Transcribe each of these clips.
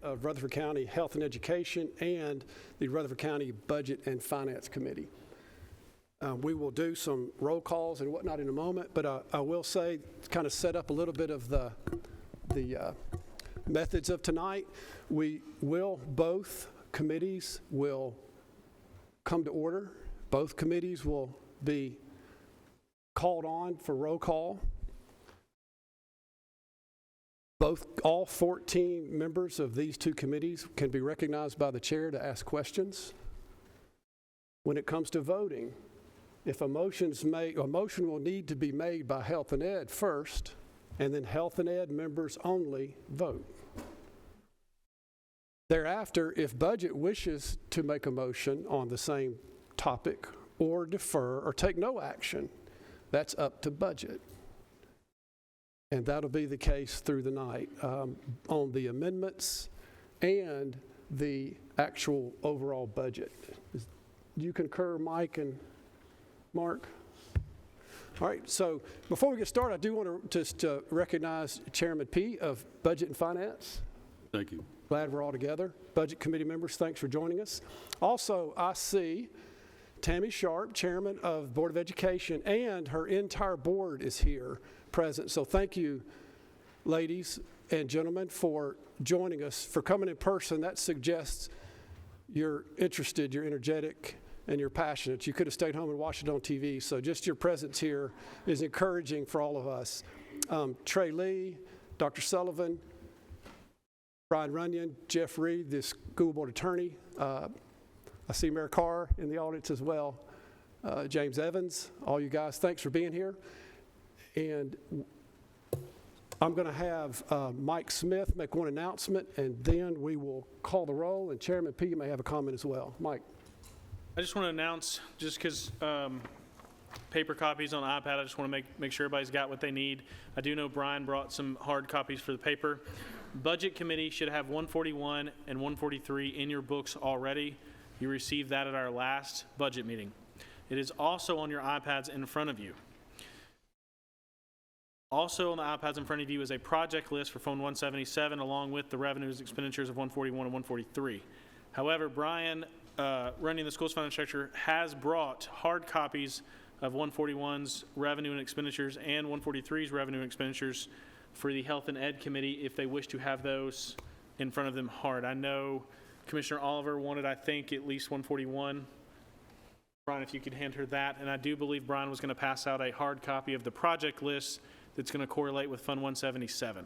of Rutherford County Health and Education and the Rutherford County Budget and Finance Committee. We will do some roll calls and whatnot in a moment, but I will say, kind of set up a little bit of the methods of tonight. Both committees will come to order. Both committees will be called on for roll call. All 14 members of these two committees can be recognized by the chair to ask questions. When it comes to voting, if a motion will need to be made by Health and Ed first, and then Health and Ed members only vote. Thereafter, if Budget wishes to make a motion on the same topic or defer or take no action, that's up to Budget. And that'll be the case through the night on the amendments and the actual overall budget. Do you concur, Mike and Mark? All right, so before we get started, I do want to just recognize Chairman P. of Budget and Finance. Thank you. Glad we're all together. Budget Committee members, thanks for joining us. Also, I see Tammy Sharp, Chairman of Board of Education, and her entire board is here present. So thank you, ladies and gentlemen, for joining us, for coming in person. That suggests you're interested, you're energetic, and you're passionate. You could have stayed home and watched it on TV, so just your presence here is encouraging for all of us. Trey Lee, Dr. Sullivan, Brian Runyon, Jeff Reed, the school board attorney. I see Mayor Carr in the audience as well. James Evans, all you guys, thanks for being here. And I'm going to have Mike Smith make one announcement, and then we will call the roll, and Chairman P. may have a comment as well. Mike. I just want to announce, just because paper copies on iPad, I just want to make sure everybody's got what they need. I do know Brian brought some hard copies for the paper. Budget Committee should have 141 and 143 in your books already. You received that at our last budget meeting. It is also on your iPads in front of you. Also on the iPads in front of you is a project list for Phone 177 along with the revenues and expenditures of 141 and 143. However, Brian, running the school's finance structure, has brought hard copies of 141's revenue and expenditures and 143's revenue and expenditures for the Health and Ed Committee if they wish to have those in front of them hard. I know Commissioner Oliver wanted, I think, at least 141. Brian, if you could hand her that. And I do believe Brian was going to pass out a hard copy of the project list that's going to correlate with Fund 177.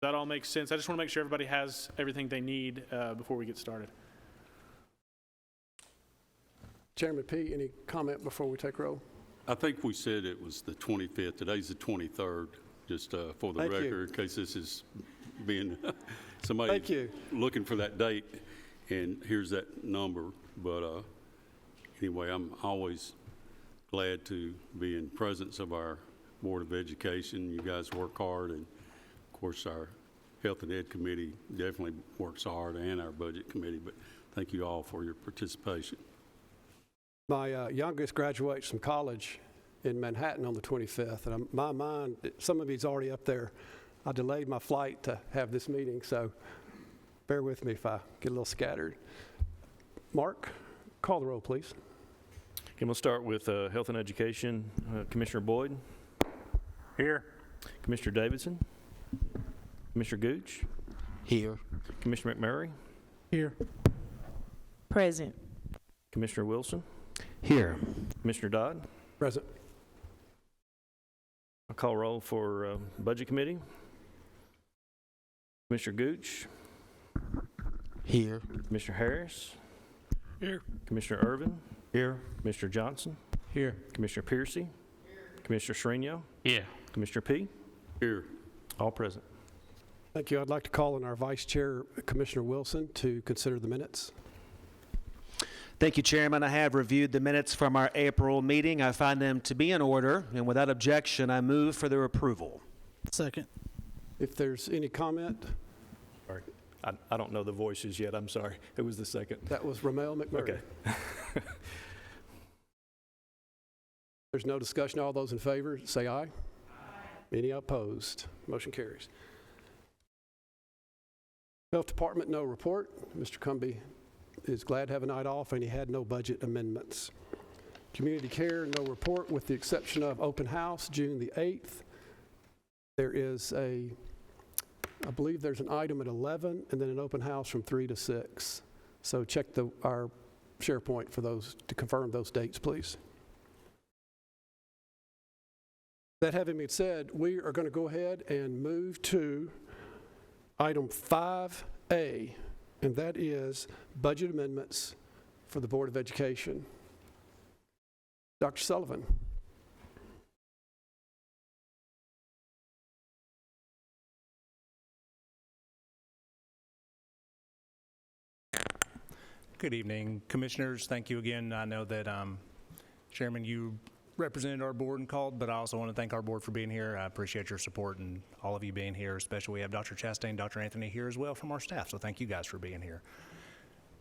That all makes sense. I just want to make sure everybody has everything they need before we get started. Chairman P., any comment before we take roll? I think we said it was the 25th. Today's the 23rd, just for the record, in case this is being somebody looking for that date, and here's that number. But anyway, I'm always glad to be in presence of our Board of Education. You guys work hard, and of course our Health and Ed Committee definitely works hard, and our Budget Committee, but thank you all for your participation. My youngest graduates from college in Manhattan on the 25th, and my mind, some of you's already up there. I delayed my flight to have this meeting, so bear with me if I get a little scattered. Mark, call the roll, please. And we'll start with Health and Education. Commissioner Boyd. Here. Commissioner Davidson. Commissioner Gooch. Here. Commissioner McMurray. Here. Present. Commissioner Wilson. Here. Commissioner Dodd. Present. I'll call roll for Budget Committee. Commissioner Gooch. Here. Commissioner Harris. Here. Commissioner Irvin. Here. Commissioner Johnson. Here. Commissioner Piercy. Here. Commissioner Shrino. Yeah. Commissioner P. Here. All present. Thank you. I'd like to call on our Vice Chair, Commissioner Wilson, to consider the minutes. Thank you, Chairman. I have reviewed the minutes from our April meeting. I find them to be in order, and without objection, I move for their approval. Second. If there's any comment. Sorry. I don't know the voices yet. I'm sorry. It was the second. That was Ramel McMurray. Okay. There's no discussion. All those in favor, say aye. Aye. Any opposed? Motion carries. Health Department, no report. Mr. Cumby is glad to have a night off, and he had no budget amendments. Community Care, no report, with the exception of open house, June the 8th. There is I believe there's an item at 11, and then an open house from 3 to 6. So check our SharePoint for those, to confirm those dates, please. That having been said, we are going to go ahead and move to item 5A, and that is budget amendments for the Board of Education. Dr. Sullivan. Good evening, Commissioners. Thank you again. I know that, Chairman, you represented our board and called, but I also want to thank our board for being here. I appreciate your support and all of you being here, especially we have Dr. Chastain, Dr. Anthony here as well from our staff, so thank you guys for being here.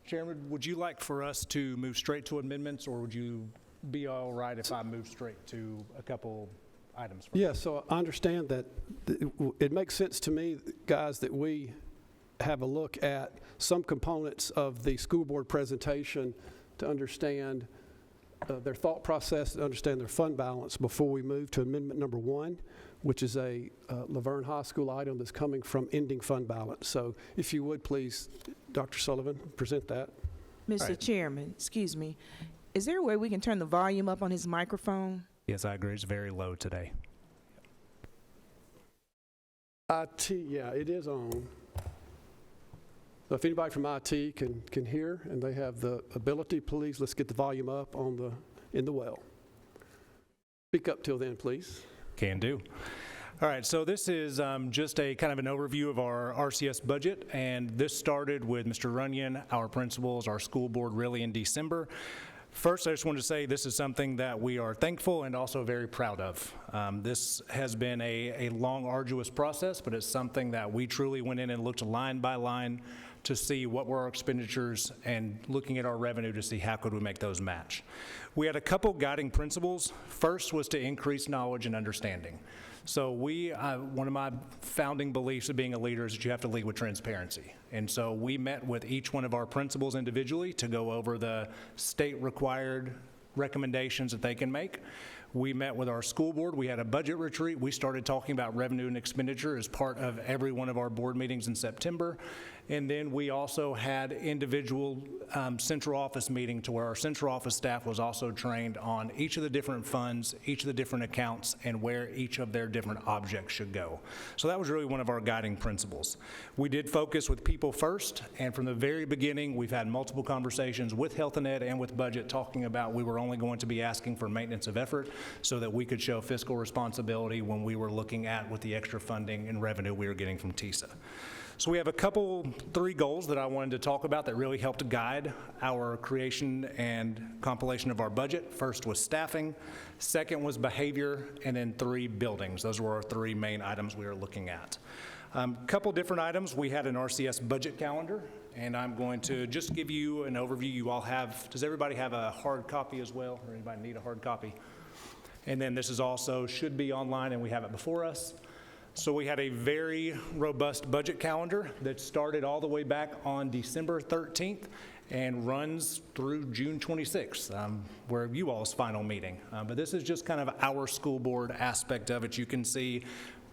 Chairman, would you like for us to move straight to amendments, or would you be all right if I move straight to a couple items? Yeah, so I understand that it makes sense to me, guys, that we have a look at some components of the school board presentation to understand their thought process, to understand their fund balance before we move to amendment number 1, which is a Laverne High School item that's coming from ending fund balance. So if you would please, Dr. Sullivan, present that. Mr. Chairman, excuse me, is there a way we can turn the volume up on his microphone? Yes, I agree. It's very low today. IT, yeah, it is on. So if anybody from IT can hear and they have the ability, please let's get the volume up in the well. Speak up till then, please. Can do. All right, so this is just a kind of an overview of our RCS budget, and this started with Mr. Runyon, our principals, our school board really in December. First, I just wanted to say this is something that we are thankful and also very proud of. This has been a long, arduous process, but it's something that we truly went in and looked line by line to see what were our expenditures and looking at our revenue to see how could we make those match. We had a couple guiding principles. First was to increase knowledge and understanding. So one of my founding beliefs of being a leader is that you have to lead with transparency. And so we met with each one of our principals individually to go over the state-required recommendations that they can make. We met with our school board. We had a budget retreat. We started talking about revenue and expenditure as part of every one of our board meetings in September. And then we also had individual central office meeting to where our central office staff was also trained on each of the different funds, each of the different accounts, and where each of their different objects should go. So that was really one of our guiding principles. We did focus with people first, and from the very beginning, we've had multiple conversations with Health and Ed and with Budget talking about we were only going to be asking for maintenance of effort so that we could show fiscal responsibility when we were looking at with the extra funding and revenue we were getting from TISA. So we have three goals that I wanted to talk about that really helped guide our creation and compilation of our budget. First was staffing, second was behavior, and then 3 buildings. Those were our 3 main items we were looking at. Couple different items. We had an RCS budget calendar, and I'm going to just give you an overview. You all have, does everybody have a hard copy as well, or anybody need a hard copy? And then this is also, should be online, and we have it before us. So we had a very robust budget calendar that started all the way back on December 13th and runs through June 26th, where you all's final meeting. But this is just kind of our school board aspect of it. You can see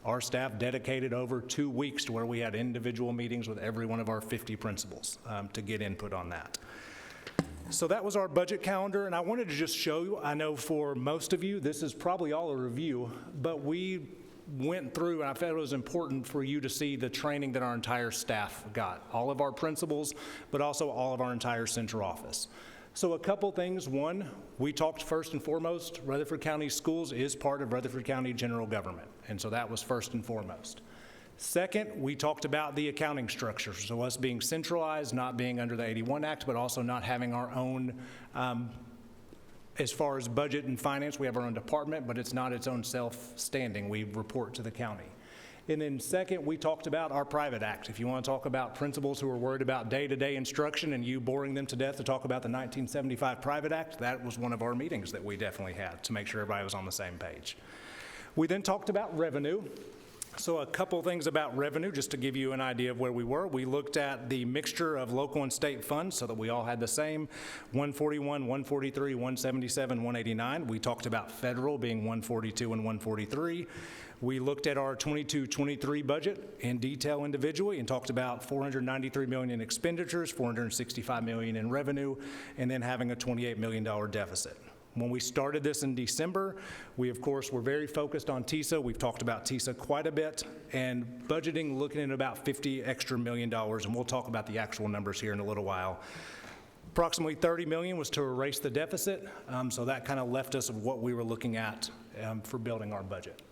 our staff dedicated over 2 weeks to where we had individual meetings with every one of our 50 principals to get input on that. So that was our budget calendar, and I wanted to just show you, I know for most of you, this is probably all a review, but we went through, and I felt it was important for you to see the training that our entire staff got, all of our principals, but also all of our entire central office. So a couple things. One, we talked first and foremost, Rutherford County Schools is part of Rutherford County General Government, and so that was first and foremost. Second, we talked about the accounting structure, so us being centralized, not being under the 81 Act, but also not having our own as far as budget and finance, we have our own department, but it's not its own self-standing. We report to the county. And then second, we talked about our private act. If you want to talk about principals who are worried about day-to-day instruction and you boring them to death to talk about the 1975 private act, that was one of our meetings that we definitely had to make sure everybody was on the same page. We then talked about revenue. So a couple things about revenue, just to give you an idea of where we were. We looked at the mixture of local and state funds so that we all had the same, 141, 143, 177, 189. We talked about federal being 142 and 143. We looked at our 22-23 budget in detail individually and talked about $493 million in expenditures, $465 million in revenue, and then having a $28 million deficit. When we started this in December, we, of course, were very focused on TISA. We've talked about TISA quite a bit, and budgeting looking at about $50 extra million, and we'll talk about the actual numbers here in a little while. Approximately $30 million was to erase the deficit, so that kind of left us of what we were looking at for building our budget.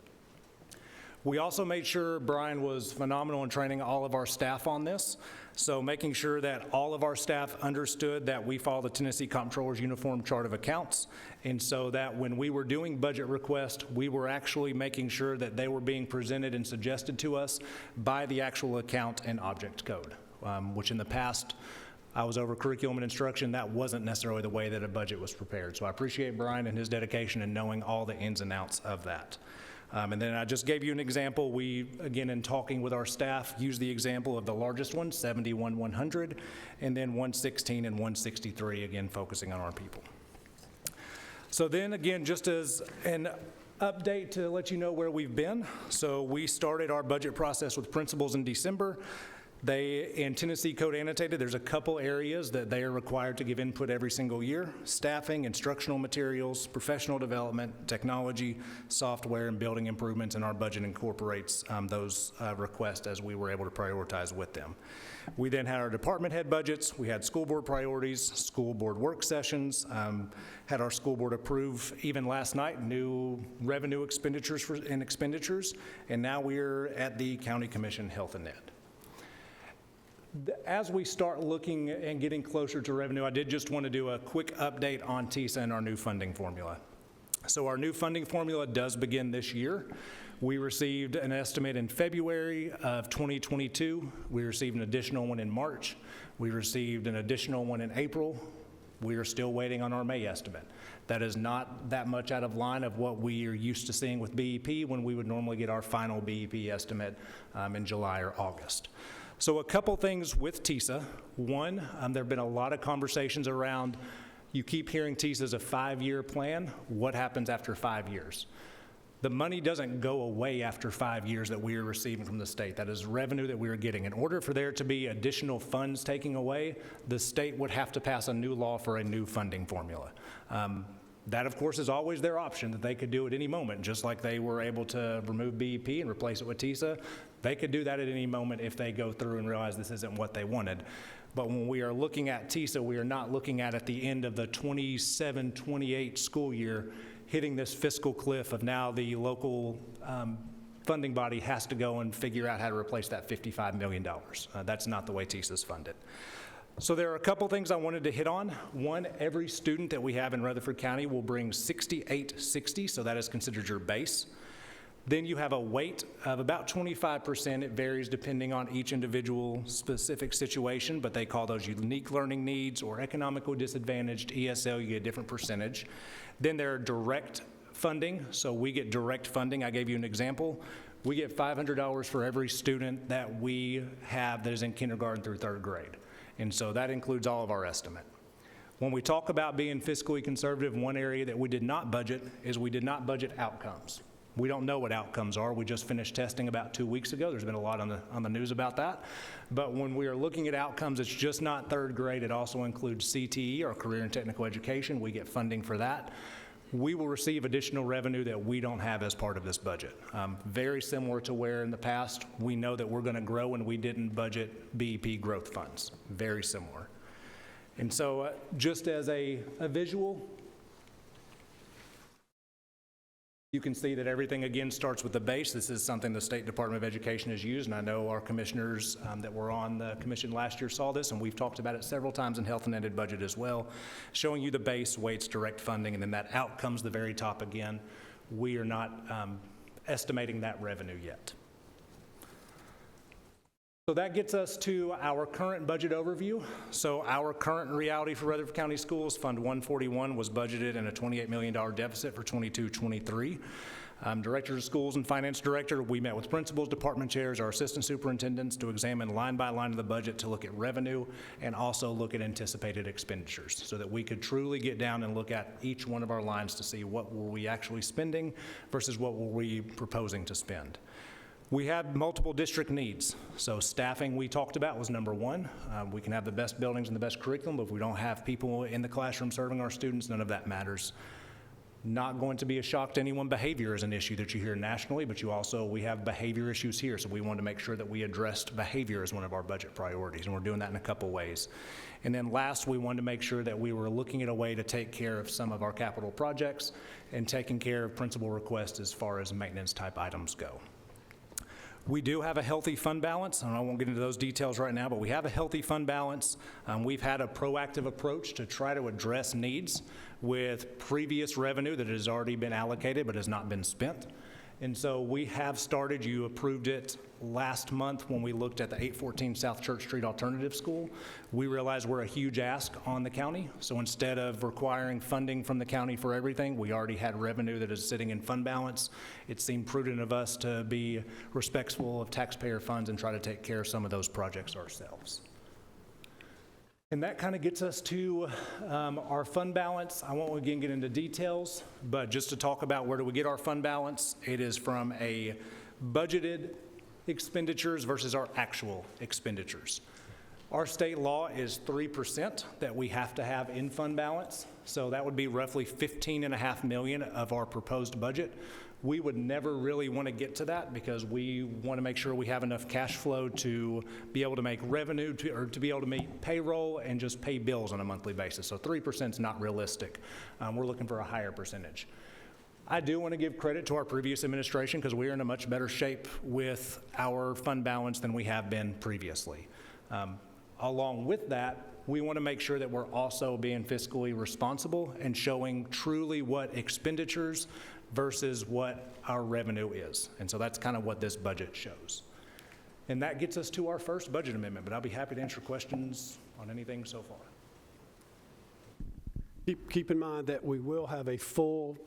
We also made sure Brian was phenomenal in training all of our staff on this. So making sure that all of our staff understood that we follow the Tennessee Comptroller's Uniform Chart of Accounts. And so that when we were doing budget requests, we were actually making sure that they were being presented and suggested to us by the actual account and object code, which in the past, I was over curriculum and instruction. That wasn't necessarily the way that a budget was prepared. So I appreciate Brian and his dedication in knowing all the ins and outs of that. And then I just gave you an example. We, again, in talking with our staff, used the example of the largest one, 71-100, and then 116 and 163, again, focusing on our people. So then, again, just as an update to let you know where we've been. So we started our budget process with principals in December. They, in Tennessee Code Annotated, there's a couple areas that they are required to give input every single year: staffing, instructional materials, professional development, technology, software, and building improvements, and our budget incorporates those requests as we were able to prioritize with them. We then had our department head budgets, we had school board priorities, school board work sessions, had our school board approve, even last night, new revenue expenditures and now we're at the County Commission Health and Ed. As we start looking and getting closer to revenue, I did just want to do a quick update on TISA and our new funding formula. So our new funding formula does begin this year. We received an estimate in February of 2022. We received an additional one in March. We received an additional one in April. We are still waiting on our May estimate. That is not that much out of line of what we are used to seeing with BEP when we would normally get our final BEP estimate in July or August. So a couple things with TISA. One, there have been a lot of conversations around, you keep hearing TISA is a 5-year plan. What happens after 5 years? The money doesn't go away after 5 years that we are receiving from the state. That is revenue that we are getting. In order for there to be additional funds taking away, the state would have to pass a new law for a new funding formula. That, of course, is always their option, that they could do at any moment, just like they were able to remove BEP and replace it with TISA. They could do that at any moment if they go through and realize this isn't what they wanted. But when we are looking at TISA, we are not looking at the end of the 27-28 school year, hitting this fiscal cliff of now the local funding body has to go and figure out how to replace that $55 million. That's not the way TISA is funded. So there are a couple things I wanted to hit on. One, every student that we have in Rutherford County will bring 6860, so that is considered your base. Then you have a weight of about 25%. It varies depending on each individual specific situation, but they call those unique learning needs or economically disadvantaged ESL. You get a different percentage. Then there are direct funding, so we get direct funding. I gave you an example. We get $500 for every student that we have that is in kindergarten through 3rd grade. And so that includes all of our estimate. When we talk about being fiscally conservative, one area that we did not budget is we did not budget outcomes. We don't know what outcomes are. We just finished testing about 2 weeks ago. There's been a lot on the news about that. But when we are looking at outcomes, it's just not 3rd grade. It also includes CTE, or Career and Technical Education. We get funding for that. We will receive additional revenue that we don't have as part of this budget. Very similar to where in the past we know that we're going to grow and we didn't budget BEP growth funds. Very similar. And so just as a visual, you can see that everything again starts with the base. This is something the State Department of Education has used, and I know our commissioners that were on the commission last year saw this, and we've talked about it several times in Health and Ed budget as well, showing you the base, weights, direct funding, and then that out comes the very top again. We are not estimating that revenue yet. So that gets us to our current budget overview. So our current reality for Rutherford County Schools, Fund 141 was budgeted in a $28 million deficit for 22-23. Directors of schools and finance director, we met with principals, department chairs, our assistant superintendents to examine line by line of the budget to look at revenue and also look at anticipated expenditures so that we could truly get down and look at each one of our lines to see what were we actually spending versus what were we proposing to spend. We had multiple district needs. So staffing we talked about was number one. We can have the best buildings and the best curriculum, but if we don't have people in the classroom serving our students, none of that matters. Not going to be a shock to anyone, behavior is an issue that you hear nationally, but we have behavior issues here, so we wanted to make sure that we addressed behavior as one of our budget priorities, and we're doing that in a couple ways. And then last, we wanted to make sure that we were looking at a way to take care of some of our capital projects and taking care of principal requests as far as maintenance type items go. We do have a healthy fund balance, and I won't get into those details right now, but we have a healthy fund balance. We've had a proactive approach to try to address needs with previous revenue that has already been allocated but has not been spent. And so we have started, you approved it last month when we looked at the 814 South Church Street Alternative School. We realized we're a huge ask on the county, so instead of requiring funding from the county for everything, we already had revenue that is sitting in fund balance. It seemed prudent of us to be respectful of taxpayer funds and try to take care of some of those projects ourselves. And that kind of gets us to our fund balance. I won't again get into details, but just to talk about where do we get our fund balance, it is from a budgeted expenditures versus our actual expenditures. Our state law is 3% that we have to have in fund balance, so that would be roughly $15.5 million of our proposed budget. We would never really want to get to that because we want to make sure we have enough cash flow to be able to make revenue to be able to meet payroll and just pay bills on a monthly basis. So 3% is not realistic. We're looking for a higher percentage. I do want to give credit to our previous administration because we are in a much better shape with our fund balance than we have been previously. Along with that, we want to make sure that we're also being fiscally responsible and showing truly what expenditures versus what our revenue is. And so that's kind of what this budget shows. And that gets us to our first budget amendment, but I'll be happy to answer questions on anything so far. Keep in mind that we will have a full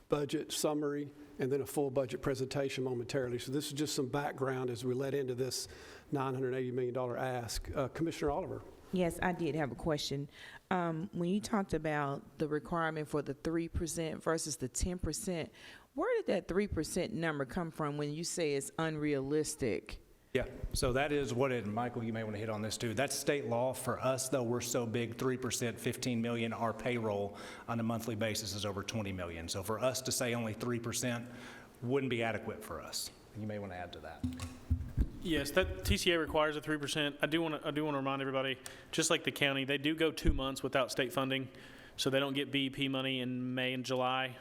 budget summary and then a full budget presentation momentarily. So this is just some background as we let into this $980 million ask. Commissioner Oliver. Yes, I did have a question. When you talked about the requirement for the 3% versus the 10%, where did that 3% number come from when you say it's unrealistic? Yeah, so that is what it, Michael, you may want to hit on this too. That's state law. For us, though, we're so big, 3%, $15 million, our payroll on a monthly basis is over $20 million. So for us to say only 3% wouldn't be adequate for us. You may want to add to that. Yes, that TCA requires a 3%. I do want to remind everybody, just like the county, they do go 2 months without state funding, so they don't get BEP money in May and July,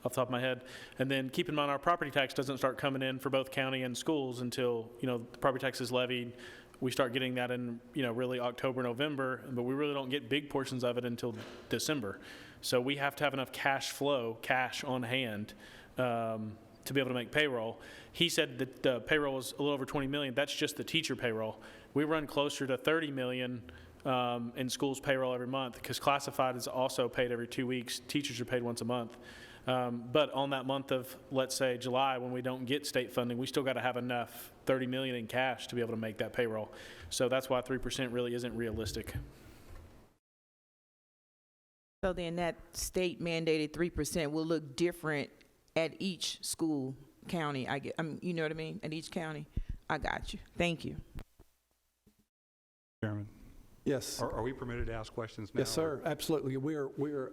off the top of my head. And then keep in mind, our property tax doesn't start coming in for both county and schools until, the property tax is levied. We start getting that in, really October, November, but we really don't get big portions of it until December. So we have to have enough cash on hand, to be able to make payroll. He said that the payroll was a little over $20 million. That's just the teacher payroll. We run closer to $30 million in schools payroll every month because classified is also paid every 2 weeks. Teachers are paid once a month. But on that month of, let's say, July, when we don't get state funding, we still got to have enough $30 million in cash to be able to make that payroll. So that's why 3% really isn't realistic. So then that state mandated 3% will look different at each school, county, you know what I mean? At each county. I got you. Thank you. Chairman. Yes. Are we permitted to ask questions now? Yes, sir. Absolutely.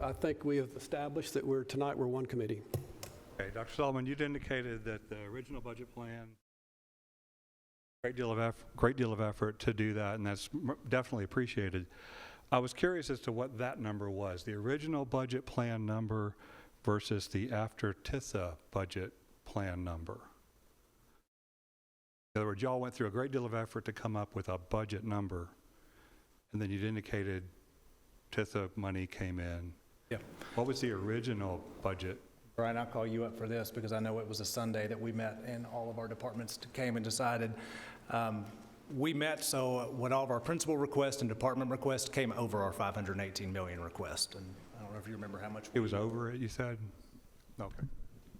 I think we have established that tonight we're one committee. Okay, Dr. Sullivan, you'd indicated that the original budget plan, great deal of effort to do that, and that's definitely appreciated. I was curious as to what that number was, the original budget plan number versus the after TISA budget plan number. In other words, y'all went through a great deal of effort to come up with a budget number, and then you'd indicated TISA money came in. Yeah. What was the original budget? Brian, I'll call you up for this because I know it was a Sunday that we met and all of our departments came and decided. We met, so what all of our principal requests and department requests came over our $518 million request. And I don't know if you remember how much. It was over it, you said? Okay.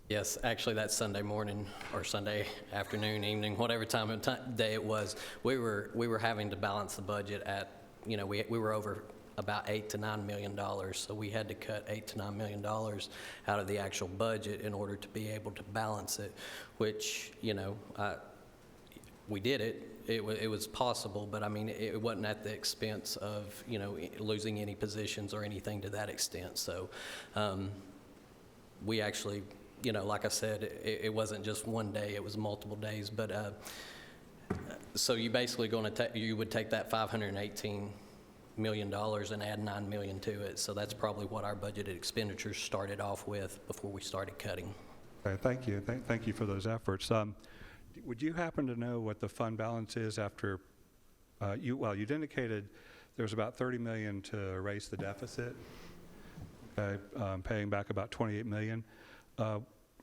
Yes, actually, that Sunday morning or Sunday afternoon, evening, whatever time of day it was, we were having to balance the budget at, we were over about $8 to $9 million, so we had to cut $8 to $9 million out of the actual budget in order to be able to balance it, which, we did it. It was possible, but I mean, it wasn't at the expense of, losing any positions or anything to that extent. So we actually, like I said, it wasn't just one day, it was multiple days. But so you basically you would take that $518 million and add $9 million to it. So that's probably what our budgeted expenditures started off with before we started cutting. Okay, thank you. Thank you for those efforts. Would you happen to know what the fund balance is after, you'd indicated there was about $30 million to erase the deficit, okay, paying back about $28 million.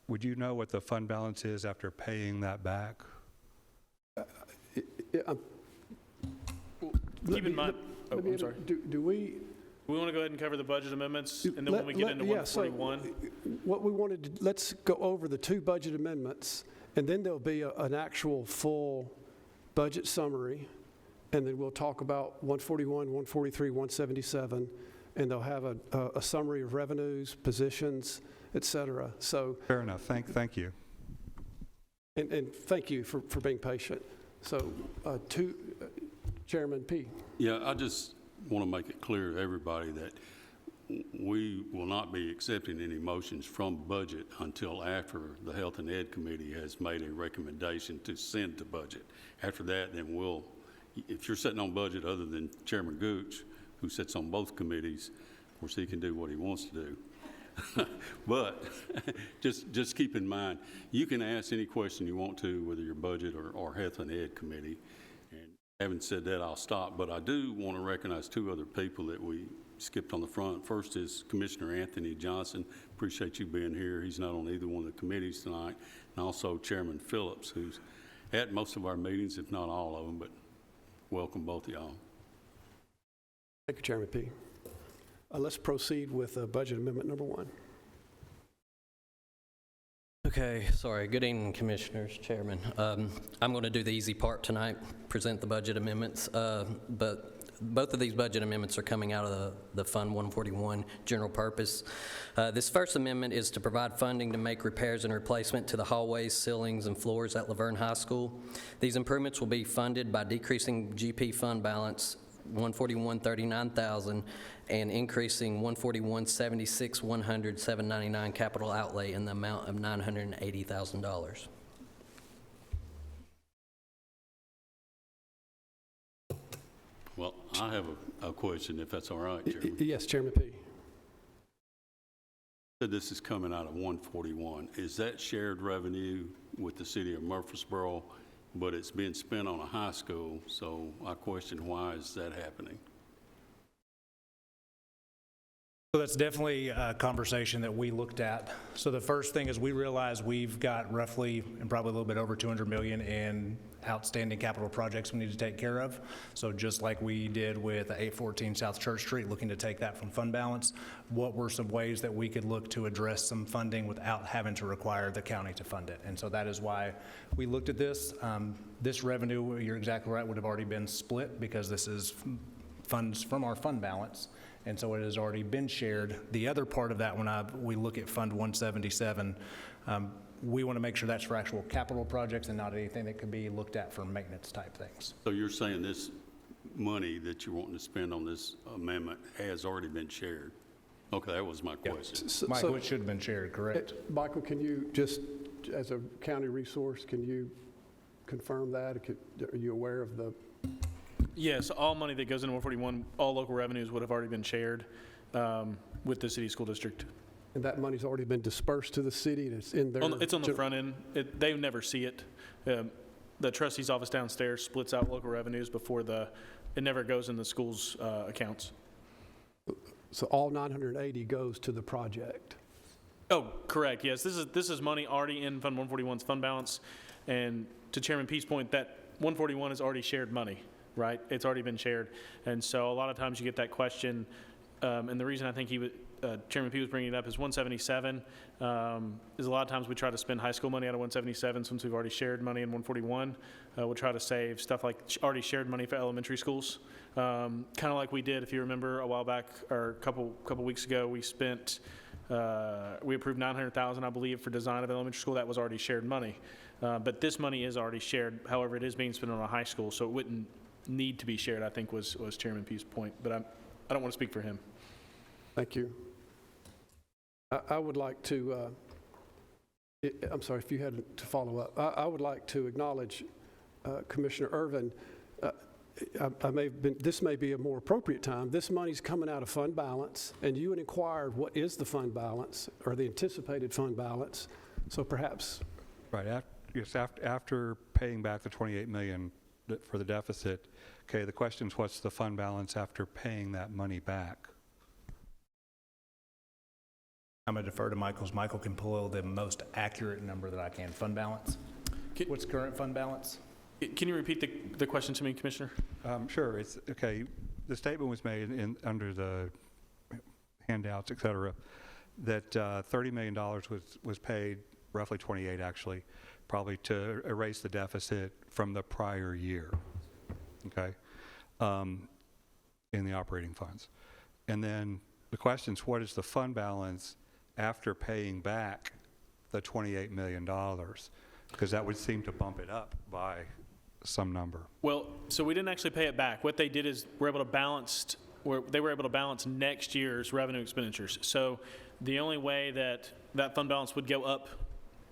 Would you know what the fund balance is after paying that back? Keep in mind, I'm sorry. Do we? We want to go ahead and cover the budget amendments, and then when we get into 141. What we wanted to, let's go over the two budget amendments, and then there'll be an actual full budget summary, and then we'll talk about 141, 143, 177, and they'll have a summary of revenues, positions, et cetera. So fair enough. Thank you. And thank you for being patient. So Chairman P. Yeah, I just want to make it clear to everybody that we will not be accepting any motions from budget until after the Health and Ed Committee has made a recommendation to send to budget. After that, then if you're sitting on budget other than Chairman Gooch, who sits on both committees, of course he can do what he wants to do. But just keep in mind, you can ask any question you want to, whether you're budget or Health and Ed Committee. And having said that, I'll stop. But I do want to recognize two other people that we skipped on the front. First is Commissioner Anthony Johnson. Appreciate you being here. He's not on either one of the committees tonight. And also Chairman Phillips, who's at most of our meetings, if not all of them. But welcome both of y'all. Thank you, Chairman P. Let's proceed with budget amendment number 1. Okay, sorry. Good evening, Commissioners, Chairman. I'm going to do the easy part tonight, present the budget amendments, but both of these budget amendments are coming out of the Fund 141 general purpose. This first amendment is to provide funding to make repairs and replacement to the hallways, ceilings, and floors at Laverne High School. These improvements will be funded by decreasing GP fund balance 141,039,000 and increasing 141,76,100,799 capital outlay in the amount of $980,000. Well, I have a question, if that's all right, Chairman. Yes, Chairman P. This is coming out of 141. Is that shared revenue with the city of Murfreesboro, but it's being spent on a high school? So I question, why is that happening? So that's definitely a conversation that we looked at. So the first thing is we realized we've got roughly and probably a little bit over $200 million in outstanding capital projects we need to take care of. So just like we did with 814 South Church Street, looking to take that from fund balance, what were some ways that we could look to address some funding without having to require the county to fund it? And so that is why we looked at this. This revenue, you're exactly right, would have already been split because this is funds from our fund balance. And so it has already been shared. The other part of that, when we look at Fund 177, we want to make sure that's for actual capital projects and not anything that could be looked at for maintenance type things. So you're saying this money that you're wanting to spend on this amendment has already been shared? Okay, that was my question. Michael, it should have been shared, correct? Michael, can you just, as a county resource, can you confirm that? Are you aware of the? Yes, all money that goes into 141, all local revenues would have already been shared with the city school district. And that money's already been dispersed to the city, and it's in there? It's on the front end. They never see it. The trustee's office downstairs splits out local revenues before it never goes in the school's accounts. So all 980 goes to the project? Oh, correct, yes. This is money already in Fund 141's fund balance. And to Chairman P's point, that 141 is already shared money, right? It's already been shared. And so a lot of times you get that question, and the reason I think Chairman P was bringing it up, is 177. Is a lot of times we try to spend high school money out of 177 since we've already shared money in 141. We'll try to save stuff like already shared money for elementary schools. Kind of like we did, if you remember, a while back or a couple weeks ago, we spent, we approved $900,000, I believe, for design of elementary school. That was already shared money. But this money is already shared. However, it is being spent on a high school, so it wouldn't need to be shared, I think was Chairman P's point. But I don't want to speak for him. Thank you. I would like to, I'm sorry if you had to follow up. I would like to acknowledge Commissioner Irvin. This may be a more appropriate time. This money's coming out of fund balance, and you had inquired what is the fund balance or the anticipated fund balance. So perhaps. Right. After paying back the $28 million for the deficit, okay, the question is what's the fund balance after paying that money back? I'm going to defer to Michael's. Michael can pull the most accurate number that I can. Fund balance? What's current fund balance? Can you repeat the question to me, Commissioner? Sure. It's okay. The statement was made under the handouts, et cetera, that $30 million was paid, roughly 28 actually, probably to erase the deficit from the prior year, okay, in the operating funds. And then the question is, what is the fund balance after paying back the $28 million? Because that would seem to bump it up by some number. Well, so we didn't actually pay it back. What they did is they were able to balance next year's revenue expenditures. So the only way that fund balance would go up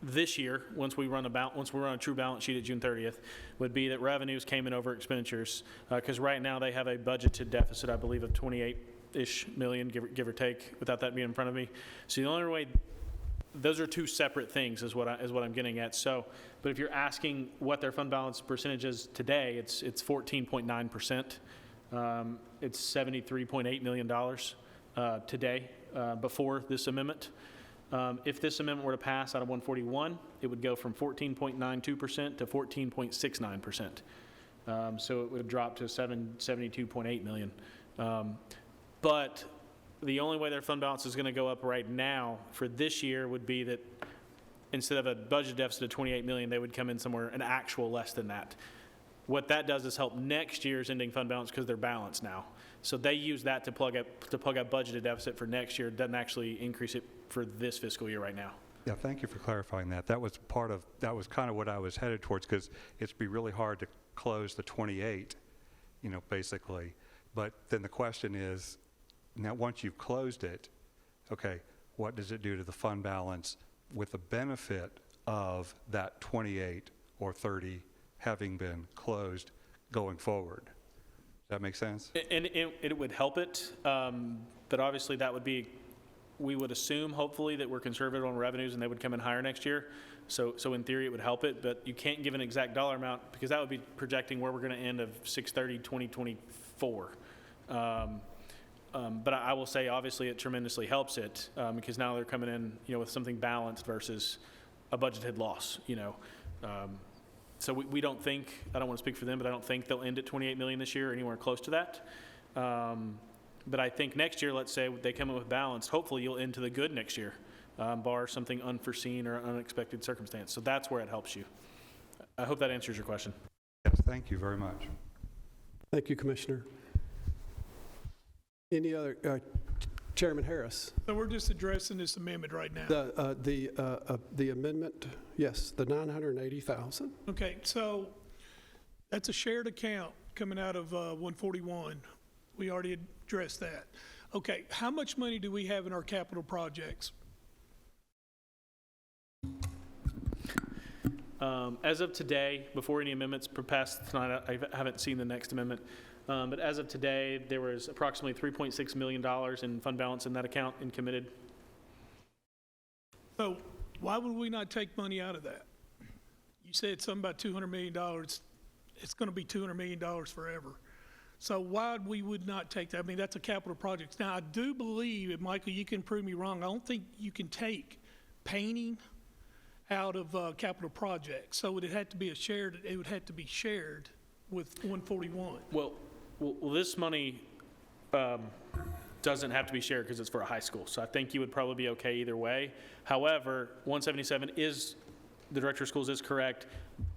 this year, once we run a true balance sheet at June 30th, would be that revenues came in over expenditures. Because right now they have a budgeted deficit, I believe, of 28-ish million, give or take, without that being in front of me. So the only way, those are two separate things, is what I'm getting at. So, but if you're asking what their fund balance percentage is today, it's 14.9%. It's $73.8 million today before this amendment. If this amendment were to pass out of 141, it would go from 14.92% to 14.69%. So it would drop to $72.8 million. But the only way their fund balance is going to go up right now for this year would be that instead of a budget deficit of 28 million, they would come in somewhere an actual less than that. What that does is help next year's ending fund balance because they're balanced now. So they use that to plug up budgeted deficit for next year. It doesn't actually increase it for this fiscal year right now. Yeah, thank you for clarifying that. That was kind of what I was headed towards, because it'd be really hard to close the 28, basically. But then the question is, now once you've closed it, okay, what does it do to the fund balance with the benefit of that 28 or 30 having been closed going forward? Does that make sense? And it would help it, but obviously that would be, we would assume hopefully that we're conservative on revenues and they would come in higher next year. So in theory it would help it, but you can't give an exact dollar amount because that would be projecting where we're going to end of 6/30/2024. But I will say obviously it tremendously helps it because now they're coming in with something balanced versus a budgeted loss. So we don't think, I don't want to speak for them, but I don't think they'll end at 28 million this year or anywhere close to that. But I think next year, let's say they come in with balance, hopefully you'll end to the good next year, bar something unforeseen or unexpected circumstance. So that's where it helps you. I hope that answers your question. Yes, thank you very much. Thank you, Commissioner. Any other, Chairman Harris? So we're just addressing this amendment right now. The amendment, yes, the 980,000. Okay, so that's a shared account coming out of 141. We already addressed that. Okay, how much money do we have in our capital projects? As of today, before any amendments passed tonight, I haven't seen the next amendment. But as of today, there was approximately $3.6 million in fund balance in that account and committed. So why would we not take money out of that? You said something about $200 million. It's going to be $200 million forever. So why we would not take that? I mean, that's a capital project. Now, I do believe, and Michael, you can prove me wrong, I don't think you can take painting out of capital projects. So it would have to be shared with 141. Well, this money, doesn't have to be shared because it's for a high school. So I think you would probably be okay either way. However, 177 is, the director of schools is correct,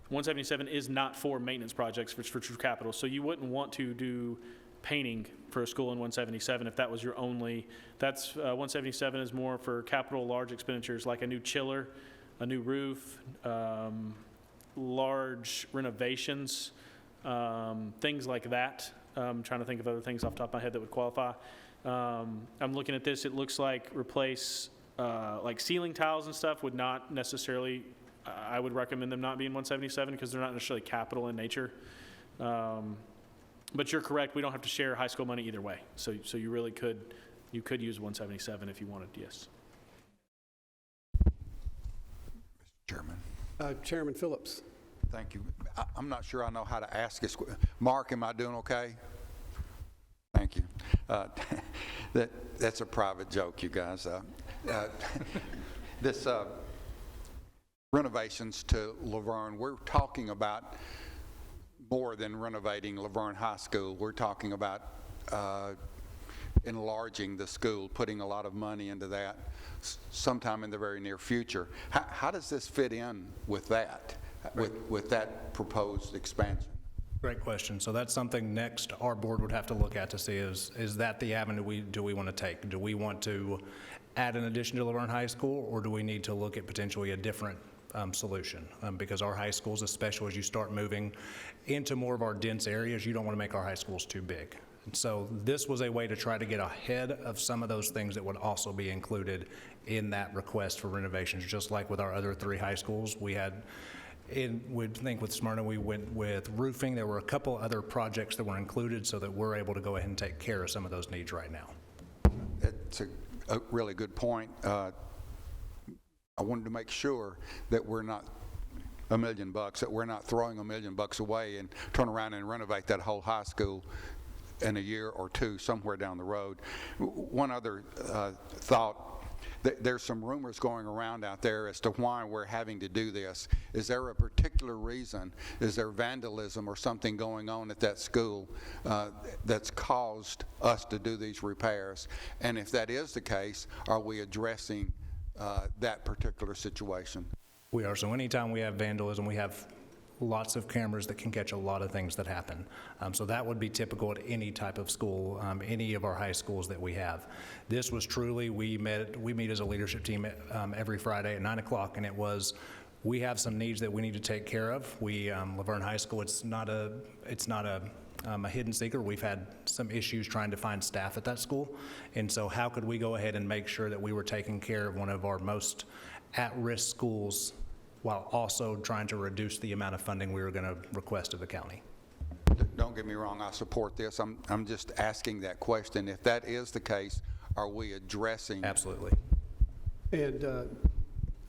177 is not for maintenance projects, it's for true capital. So you wouldn't want to do painting for a school in 177 if that was your only, 177 is more for capital large expenditures like a new chiller, a new roof, large renovations, things like that. I'm trying to think of other things off the top of my head that would qualify. I'm looking at this, it looks like replace like ceiling tiles and stuff would not necessarily, I would recommend them not be in 177 because they're not necessarily capital in nature. But you're correct, we don't have to share high school money either way. So you really could use 177 if you wanted, yes. Chairman. Chairman Phillips. Thank you. I'm not sure I know how to ask this. Mark, am I doing okay? Thank you. That's a private joke, you guys. This renovations to Laverne, we're talking about more than renovating Laverne High School. We're talking about enlarging the school, putting a lot of money into that sometime in the very near future. How does this fit in with that? With that proposed expansion? Great question. So that's something next our board would have to look at to see is that the avenue do we want to take? Do we want to add an addition to Laverne High School, or do we need to look at potentially a different solution? Because our high schools, especially as you start moving into more of our dense areas, you don't want to make our high schools too big. And so this was a way to try to get ahead of some of those things that would also be included in that request for renovations. Just like with our other 3 high schools, we think with Smyrna, we went with roofing. There were a couple other projects that were included so that we're able to go ahead and take care of some of those needs right now. It's a really good point. I wanted to make sure that we're not $1 million, that we're not throwing $1 million away and turn around and renovate that whole high school in a year or two somewhere down the road. One other thought. There's some rumors going around out there as to why we're having to do this. Is there a particular reason? Is there vandalism or something going on at that school that's caused us to do these repairs? And if that is the case, are we addressing that particular situation? We are. So anytime we have vandalism, we have lots of cameras that can catch a lot of things that happen. So that would be typical at any type of school, any of our high schools that we have. This was truly, we meet as a leadership team every Friday at 9 o'clock, and it was, we have some needs that we need to take care of. Laverne High School, it's not a hidden secret. We've had some issues trying to find staff at that school. And so how could we go ahead and make sure that we were taking care of one of our most at-risk schools while also trying to reduce the amount of funding we were going to request of the county? Don't get me wrong, I support this. I'm just asking that question. If that is the case, are we addressing? Absolutely. And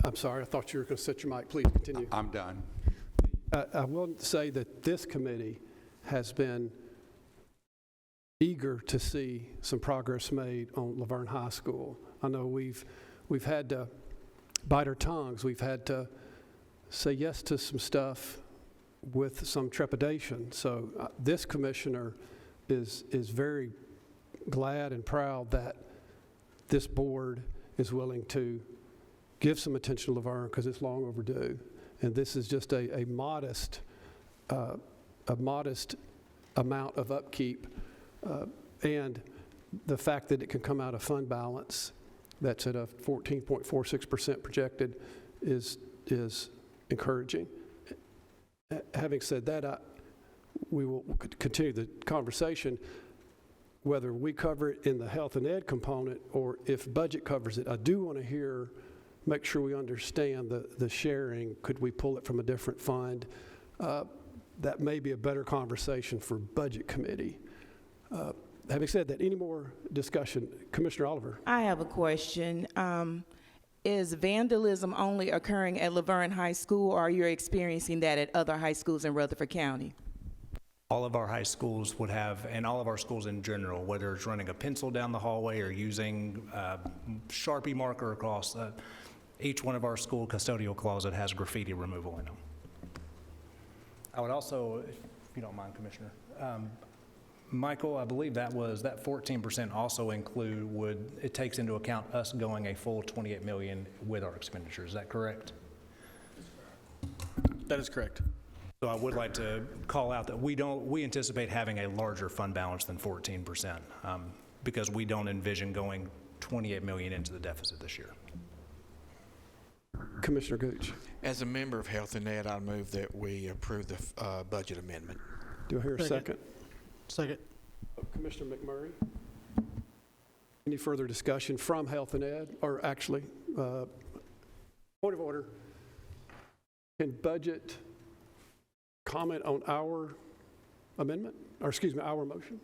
I'm sorry, I thought you were going to set your mic. Please continue. I'm done. I will say that this committee has been eager to see some progress made on Laverne High School. I know we've had to bite our tongues. We've had to say yes to some stuff with some trepidation. So this commissioner is very glad and proud that this board is willing to give some attention to Laverne because it's long overdue. And this is just a modest amount of upkeep, and the fact that it can come out of fund balance that's at a 14.46% projected is encouraging. Having said that, we will continue the conversation. Whether we cover it in the health and ed component or if budget covers it, I do want to make sure we understand the sharing. Could we pull it from a different fund? That may be a better conversation for budget committee. Having said that, any more discussion? Commissioner Oliver. I have a question. Is vandalism only occurring at Laverne High School, or are you experiencing that at other high schools in Rutherford County? All of our high schools would have, and all of our schools in general, whether it's running a pencil down the hallway or using a Sharpie marker across, each one of our school custodial closet has graffiti removal in them. I would also, if you don't mind, Commissioner, Michael, I believe that 14% also it takes into account us going a full 28 million with our expenditures. Is that correct? That is correct. So I would like to call out that we anticipate having a larger fund balance than 14%, because we don't envision going 28 million into the deficit this year. Commissioner Gooch. As a member of Health and Ed, I move that we approve the budget amendment. Do I hear a second? Second. Commissioner McMurray. Any further discussion from Health and Ed? Or actually, point of order. Can budget comment on our amendment? Or excuse me, our motion?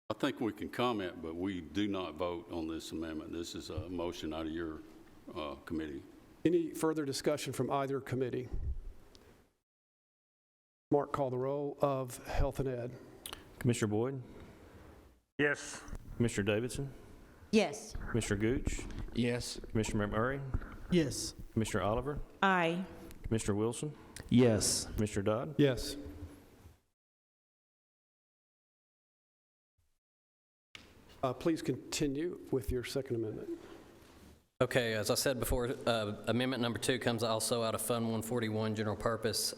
I think we can comment, but we do not vote on this amendment. This is a motion out of your committee. Any further discussion from either committee? Mark, call the roll of Health and Ed. Commissioner Boyd? Yes. Commissioner Davidson? Yes. Commissioner Gooch? Yes. Commissioner McMurray? Yes. Commissioner Oliver? Aye. Commissioner Wilson? Yes. Commissioner Dodd? Yes. Please continue with your second amendment. Okay, as I said before, amendment number 2 comes also out of Fund 141 General Purpose.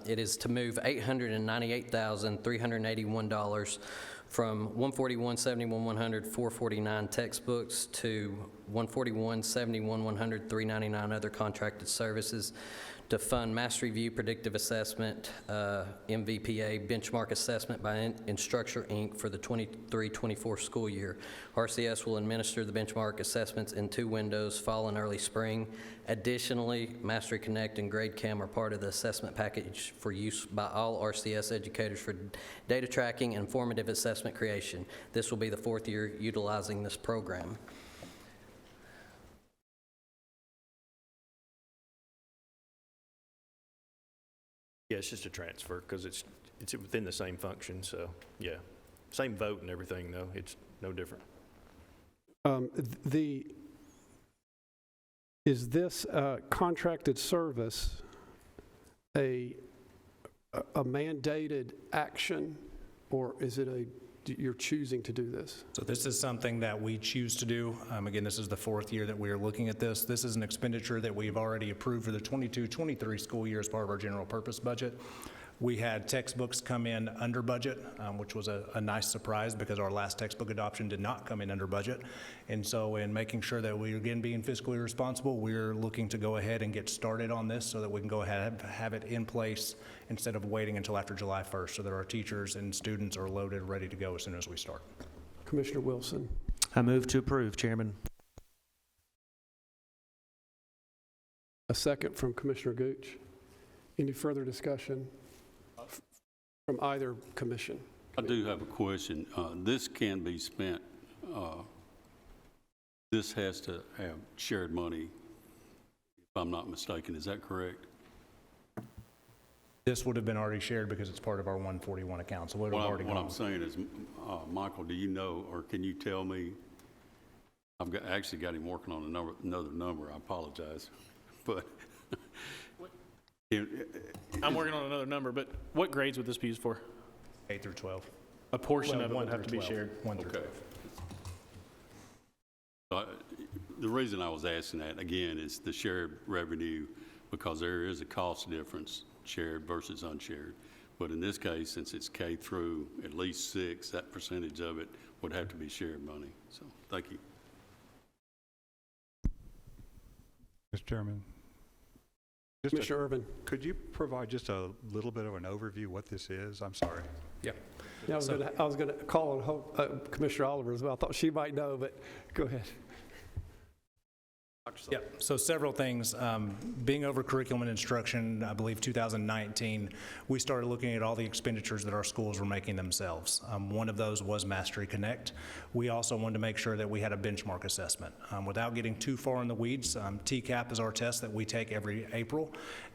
It is to move $898,381 from 141-71-100 449 textbooks to 141-71-100 399 other contracted services to fund Mass Review Predictive Assessment, MVPA Benchmark Assessment by Instructure, Inc. for the 23-24 school year. RCS will administer the benchmark assessments in 2 windows, fall and early spring. Additionally, Mastery Connect and GradeCam are part of the assessment package for use by all RCS educators for data tracking and formative assessment creation. This will be the 4th year utilizing this program. Yeah, it's just a transfer because it's within the same function, so yeah. Same vote and everything, though. It's no different. Is this contracted service a mandated action, or is it you're choosing to do this? So this is something that we choose to do. Again, this is the 4th year that we are looking at this. This is an expenditure that we've already approved for the 22-23 school year as part of our general purpose budget. We had textbooks come in under budget, which was a nice surprise because our last textbook adoption did not come in under budget. And so in making sure that we, again, being fiscally responsible, we're looking to go ahead and get started on this so that we can go ahead and have it in place instead of waiting until after July 1st so that our teachers and students are loaded, ready to go as soon as we start. Commissioner Wilson. I move to approve, Chairman. A second from Commissioner Gooch. Any further discussion from either commission? I do have a question. This can be spent, this has to have shared money, if I'm not mistaken. Is that correct? This would have been already shared because it's part of our 141 account, so it would have already gone. What I'm saying is, Michael, do you know, or can you tell me, I've actually got him working on another number, I apologize, but I'm working on another number, but what grades would this be used for? 8 through 12. A portion Well, of it 1 would have through to be 12. shared. 1 through 12. The reason I was asking that, again, is the shared revenue, because there is a cost difference, shared versus unshared. But in this case, since it's K through at least 6, that percentage of it would have to be shared money. So, thank you. Mr. Chairman. Commissioner Irvin. Could you provide just a little bit of an overview what this is? I'm sorry. Yeah. Yeah, I was going to call on Commissioner Oliver as well. I thought she might know, but go ahead. Yeah, so several things. Being over curriculum and instruction, I believe 2019, we started looking at all the expenditures that our schools were making themselves. One of those was Mastery Connect. We also wanted to make sure that we had a benchmark assessment. Without getting too far in the weeds, TCAP is our test that we take every April,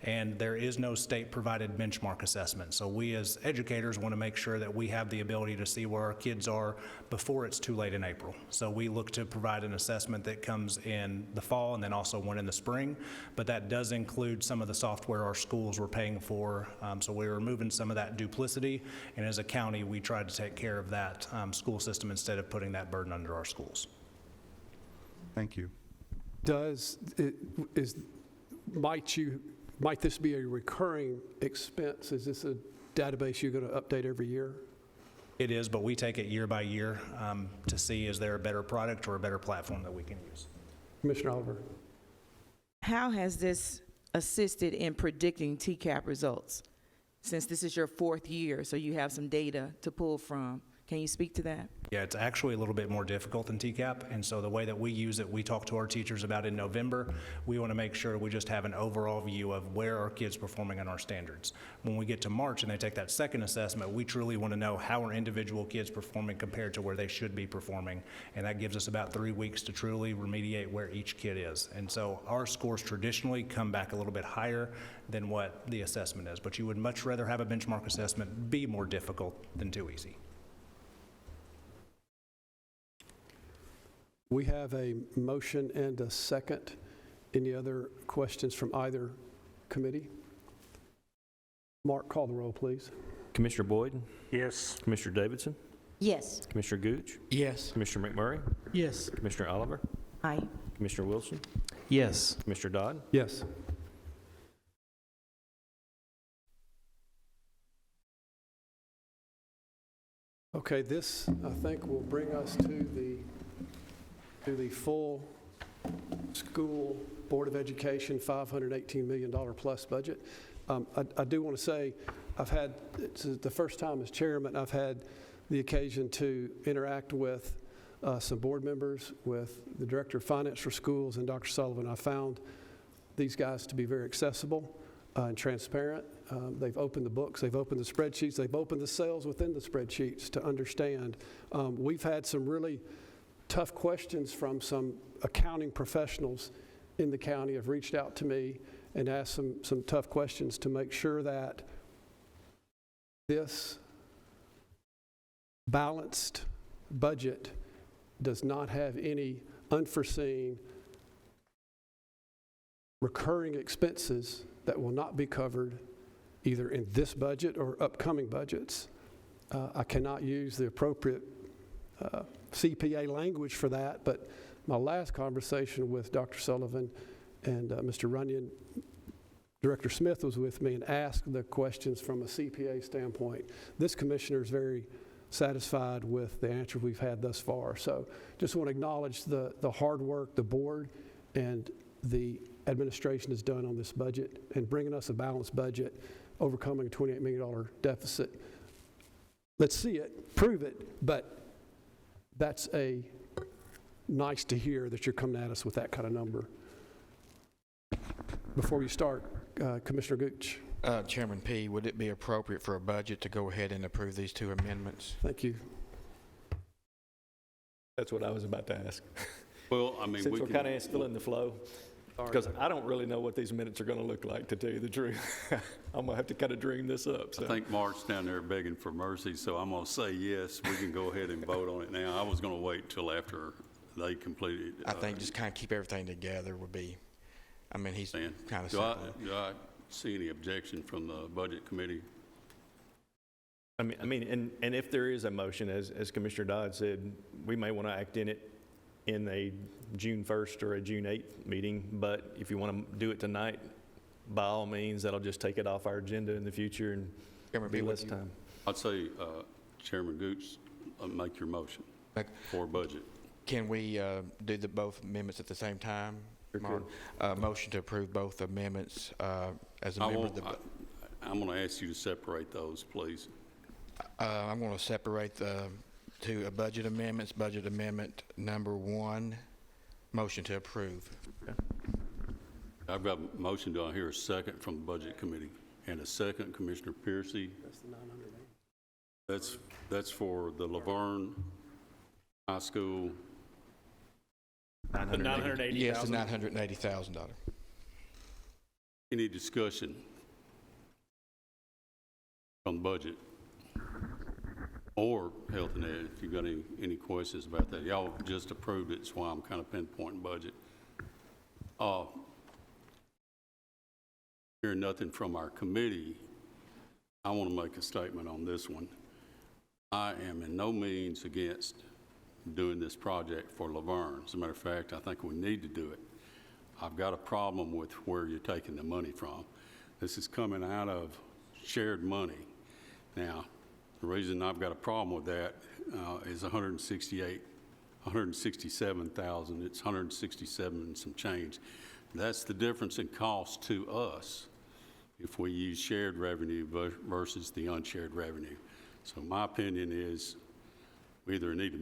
and there is no state-provided benchmark assessment. So we as educators want to make sure that we have the ability to see where our kids are before it's too late in April. So we look to provide an assessment that comes in the fall fall and then also one in the spring. But that does include some of the software our schools were paying for. So we're removing some of that duplicity. And as a county, we tried to take care of that school system instead of putting that burden under our schools. Thank you. Might this be a recurring expense? Is this a database you're going to update every year? It is, but we take it year by year to see is there a better product or a better platform that we can use. Commissioner Oliver. How has this assisted in predicting TCAP results? Since this is your 4th year, so you have some data to pull from. Can you speak to that? Yeah, it's actually a little bit more difficult than TCAP, and so the way that we use it, we talk to our teachers about in November. We want to make sure we just have an overall view of where our kids performing on our standards. When we get to March and they take that second assessment, we truly want to know how are individual kids performing compared to where they should be performing, and that gives us about 3 weeks to truly remediate where each kid is. And so our scores traditionally come back a little bit higher than what the assessment is, but you would much rather have a benchmark assessment be more difficult than too easy. We have a motion and a second. Any other questions from either committee? Mark, call the roll, please. Commissioner Boyd? Yes. Commissioner Davidson? Yes. Commissioner Gooch? Yes. Commissioner McMurray? Yes. Commissioner Oliver? Aye. Commissioner Wilson? Yes. Commissioner Dodd? Yes. Okay, this, I think, will bring us to the full school Board of Education $518 million plus budget. I do want to say, it's the first time as chairman I've had the occasion to interact with some board members, with the Director of Finance for Schools and Dr. Sullivan. I found these guys to be very accessible and transparent. They've opened the books, they've opened the spreadsheets, they've opened the cells within the spreadsheets to understand. We've had some really tough questions from some accounting professionals in the county have reached out to me and asked some tough questions to make sure that this balanced budget does not have any unforeseen recurring expenses that will not be covered either in this budget or upcoming budgets. I cannot use the appropriate CPA language for that, but my last conversation with Dr. Sullivan and Mr. Runyon, Director Smith was with me and asked the questions from a CPA standpoint. This commissioner is very satisfied with the answer we've had thus far. So just want to acknowledge the hard work the board and the administration has done on this budget and bringing us a balanced budget, overcoming a $28 million deficit. Let's see it, prove it, but that's nice to hear that you're coming at us with that kind of number. Before we start, Commissioner Gooch. Chairman P., would it be appropriate for a budget to go ahead and approve these two amendments? Thank you. That's what I was about to ask. Well, I mean, Since we're kind of still in the flow, because I don't really know what these minutes are going to look like, to tell you the truth. I'm going to have to kind of dream this up. So. I think Mark's down there begging for mercy, so I'm going to say yes, we can go ahead and vote on it now. I was going to wait till after they completed. I think just kind of keep everything together would be, I mean, he's kind of do simple. do I see any objection from the Budget Committee? I mean, and if there is a motion, as Commissioner Dodd said, we may want to act in it in a June 1st or a June 8th meeting, but if you want to do it tonight, by all means, that'll just take it off our agenda in the future and be less time. I'd say Chairman Gooch, make your motion for budget. Can we do both amendments at the same time? Sure. Motion to approve both amendments as a member of the... I'm going to ask you to separate those, please. I'm going to separate the two budget amendments. Budget amendment number 1, motion to approve. Okay. I've got a motion. Do I hear a second from the Budget Committee? And a second, Commissioner Piercy. That's the 980. That's for the Laverne High School. The $980,000. Yes, the $980,000. Any discussion on the budget or health and ed? If you've got any questions about that, y'all just approved it, so I'm kind of pinpointing budget. Hearing nothing from our committee, I want to make a statement on this one. I am in no means against doing this project for Laverne. As a matter of fact, I think we need to do it. I've got a problem with where you're taking the money from. This is coming out of shared money. Now, the reason I've got a problem with that is 167,000. It's 167 and some change. That's the difference in cost to us if we use shared revenue versus the unshared revenue. So my opinion is we either need to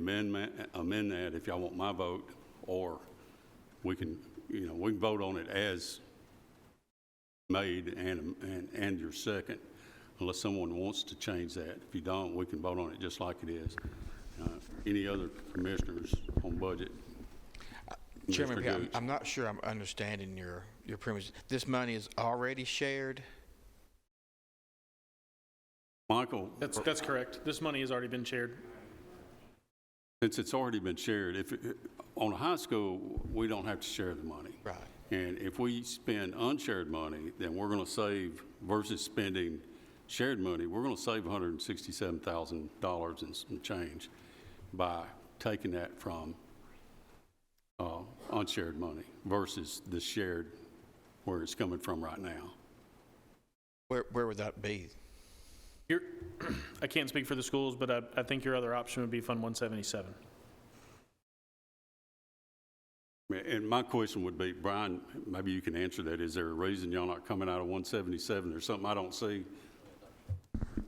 amend that if y'all want my vote, or we can vote on it as made and your second, unless someone wants to change that. If you don't, we can vote on it just like it is. Any other commissioners on budget? Chairman, I'm not sure I'm understanding your premise. This money is already shared? Michael? That's correct. This money has already been shared. Since it's already been shared, on a high school, we don't have to share the money. Right. And if we spend unshared money, then we're going to save, versus spending shared money, we're going to save $167,000 and some change by taking that from unshared money versus the shared where it's coming from right now. Where would that be? I can't speak for the schools, but I think your other option would be Fund 177. And my question would be, Brian, maybe you can answer that. Is there a reason y'all not coming out of 177? There's something I don't see.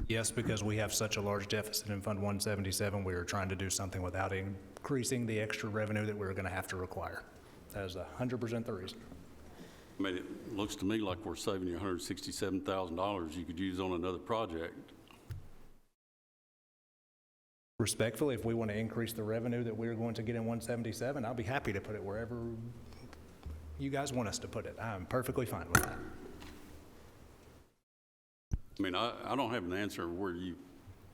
Yes, because we have such a large deficit in Fund 177, we are trying to do something without increasing the extra revenue that we're going to have to require. That is 100% the reason. I mean, it looks to me like we're saving you $167,000 you could use on another project. Respectfully, if we want to increase the revenue that we're going to get in 177, I'll be happy to put it wherever you guys want us to put it. I'm perfectly fine with that. I mean, I don't have an answer where you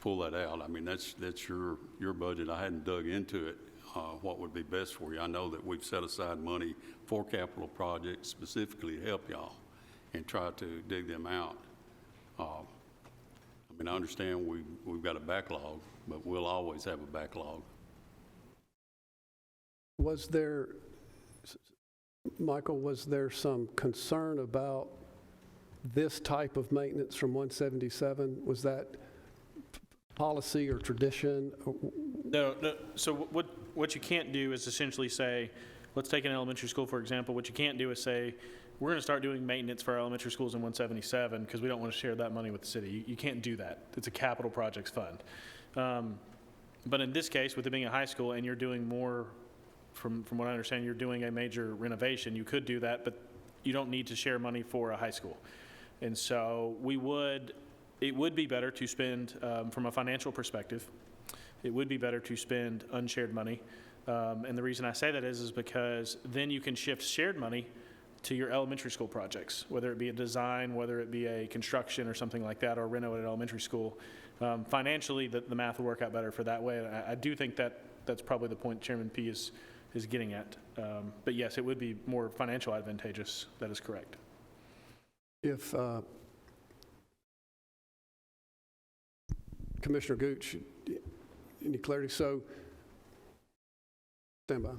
pull that out. I mean, that's your budget. I hadn't dug into it, what would be best for you. I know that we've set aside money for capital projects specifically to help y'all and try to dig them out. I mean, I understand we've got a backlog, but we'll always have a backlog. Michael, was there some concern about this type of maintenance from 177? Was that policy or tradition? No. So what you can't do is essentially say, let's take an elementary school, for example. What you can't do is say, we're going to start doing maintenance for our elementary schools in 177 because we don't want to share that money with the city. You can't do that. It's a capital projects fund. But in this case, with it being a high school and you're doing more, from what I understand, you're doing a major renovation, you could do that, but you don't need to share money for a high school. And so it would be better to spend, from a financial perspective, it would be better to spend unshared money. And the reason I say that is because then you can shift shared money to your elementary school projects, whether it be a design, whether it be a construction or something like that, or reno at an elementary school. Financially, the math will work out better for that way. And I do think that's probably the point Chairman P is getting at. But yes, it would be more financial advantageous. That is correct. If Commissioner Gooch, any clarity? So, stand by.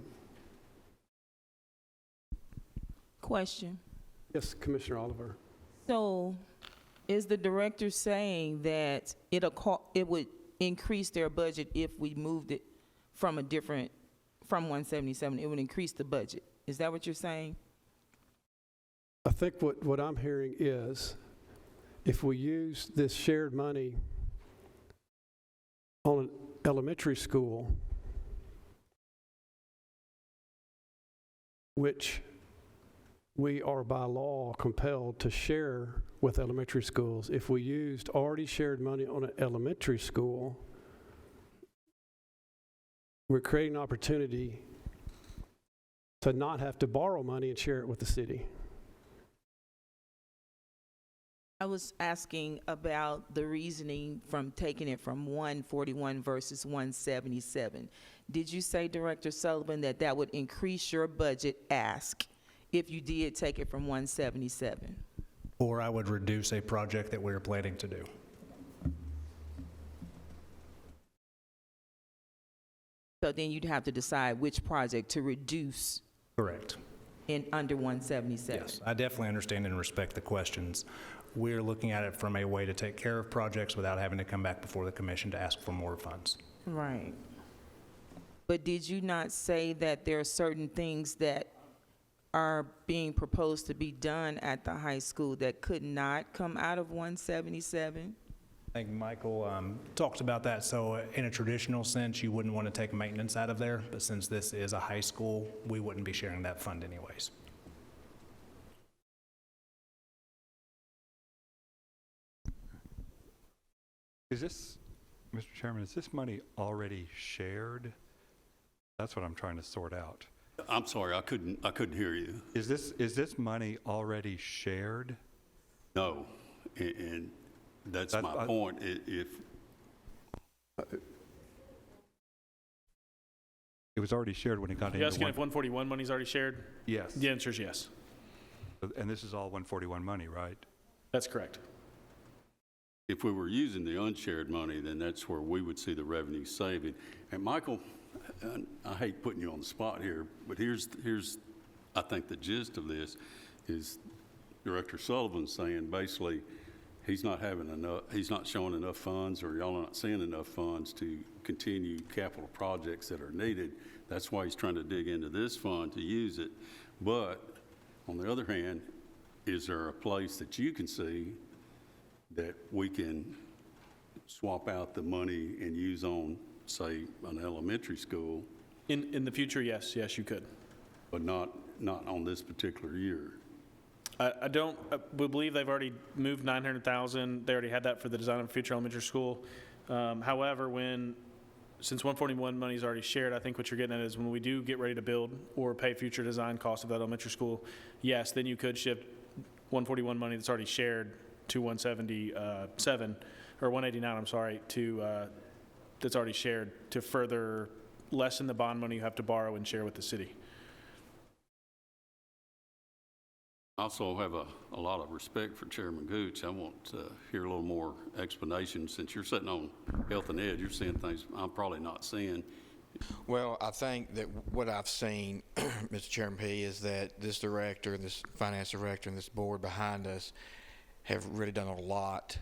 Question. Yes, Commissioner Oliver. So, is the director saying that it would increase their budget if we moved it from 177? It would increase the budget. Is that what you're saying? I think what I'm hearing is, if we use this shared money on an elementary school, which we are by law compelled to share with elementary schools, if we used already shared money on an elementary school, we're creating an opportunity to not have to borrow money and share it with the city. I was asking about the reasoning from taking it from 141 versus 177. Did you say, Director Sullivan, that would increase your budget ask if you did take it from 177? Or I would reduce a project that we're planning to do. So then you'd have to decide which project to reduce Correct. in under 177? Yes, I definitely understand and respect the questions. We're looking at it from a way to take care of projects without having to come back before the commission to ask for more funds. Right. But did you not say that there are certain things that are being proposed to be done at the high school that could not come out of 177? I think Michael talked about that. So in a traditional sense, you wouldn't want to take maintenance out of there, but since this is a high school, we wouldn't be sharing that fund anyways. Is this, Mr. Chairman, is this money already shared? That's what I'm trying to sort out. I'm sorry, I couldn't hear you. Is this money already shared? No, and that's my point. If it was already shared when it got into You asking if 141 money's already shared? Yes. The answer is yes. And this is all 141 money, right? That's correct. if we were using the unshared money, then that's where we would see the revenue saving. And Michael, I hate putting you on the spot here, but here's I think the gist of this is Director Sullivan saying basically he's not showing enough funds, or y'all are not seeing enough funds to continue capital projects that are needed. That's why he's trying to dig into this fund to use it. But on the other hand, is there a place that you can see that we can swap out the money and use on, say, an elementary school? In the future, yes, you could. But not on this particular year. I don't believe they've already moved 900,000. They already had that for the design of a future elementary school. However, since 141 money is already shared, I think what you're getting at is when we do get ready to build or pay future design costs of that elementary school, yes, then you could shift 141 money that's already shared to 177 or 189. I'm sorry, that's already shared to further lessen the bond money you have to borrow and share with the city. I also have a lot of respect for Chairman Gooch. I want to hear a little more explanation. Since you're sitting on Health and Ed, you're seeing things I'm probably not seeing. Well, I think that what I've seen, Mr. Chairman P., is that this director and this finance director and this board behind us have really done a lot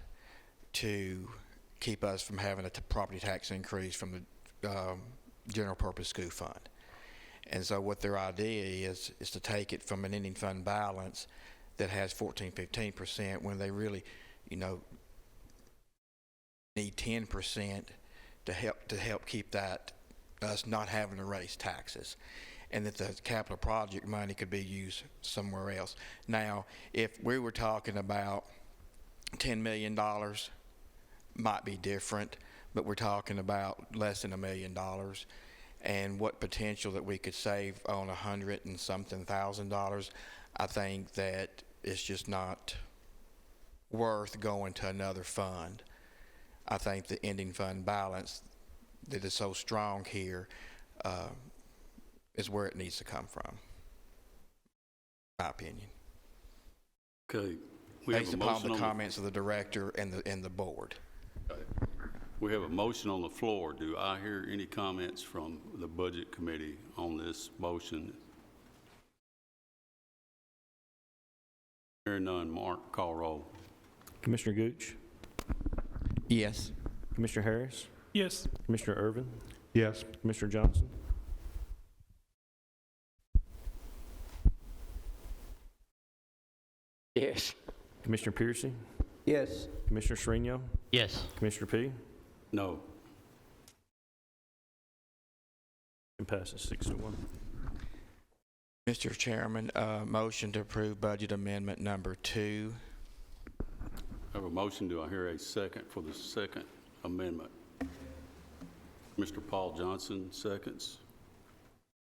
to keep us from having a property tax increase from the general purpose school fund. And so what their idea is to take it from an ending fund balance that has 14-15% when they really, need 10% to help keep that, us not having to raise taxes, and that the capital project money could be used somewhere else. Now, if we were talking about $10 million, might be different, but we're talking about less than $1 million. And what potential that we could save on $100 and something thousand, I think that it's just not worth going to another fund. I think the ending fund balance that is so strong here is where it needs to come from, my opinion. Okay. Based upon the comments of the director and the board. Okay. We have a motion on the floor. Do I hear any comments from the Budget Committee on this motion? Hearing none, Mark, call roll. Commissioner Gooch? Yes. Commissioner Harris? Yes. Commissioner Irvin? Yes. Commissioner Johnson? Yes. Commissioner Piercy? Yes. Commissioner Srinion? Yes. Commissioner P? No. It passes 6-1. Mr. Chairman, motion to approve budget amendment number 2. I have a motion. Do I hear a second for the second amendment? Mr. Paul Johnson, seconds.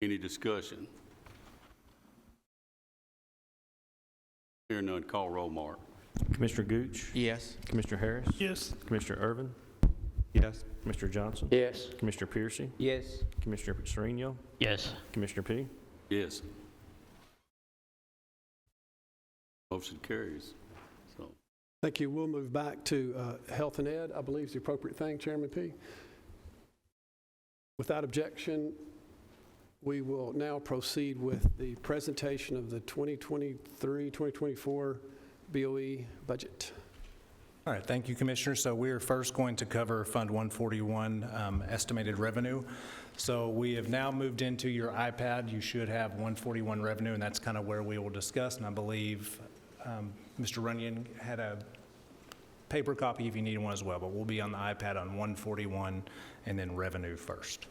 Any discussion? Hearing none, call roll, Mark. Commissioner Gooch? Yes. Commissioner Harris? Yes. Commissioner Irvin? Yes. Commissioner Johnson? Yes. Commissioner Piercy? Yes. Commissioner Srinion? Yes. Commissioner P? Yes. Motion carries. So, Thank you. We'll move back to Health and Ed, I believe is the appropriate thing, Chairman P. Without objection, we will now proceed with the presentation of the 2023-2024 BOE budget. All right, thank you, Commissioner. So we are first going to cover Fund 141 estimated revenue. So we have now moved into your iPad. You should have 141 revenue, and that's kind of where we will discuss. And I believe Mr. Runyon had a paper copy if you need one as well, but we'll be on the iPad on 141 and then revenue first.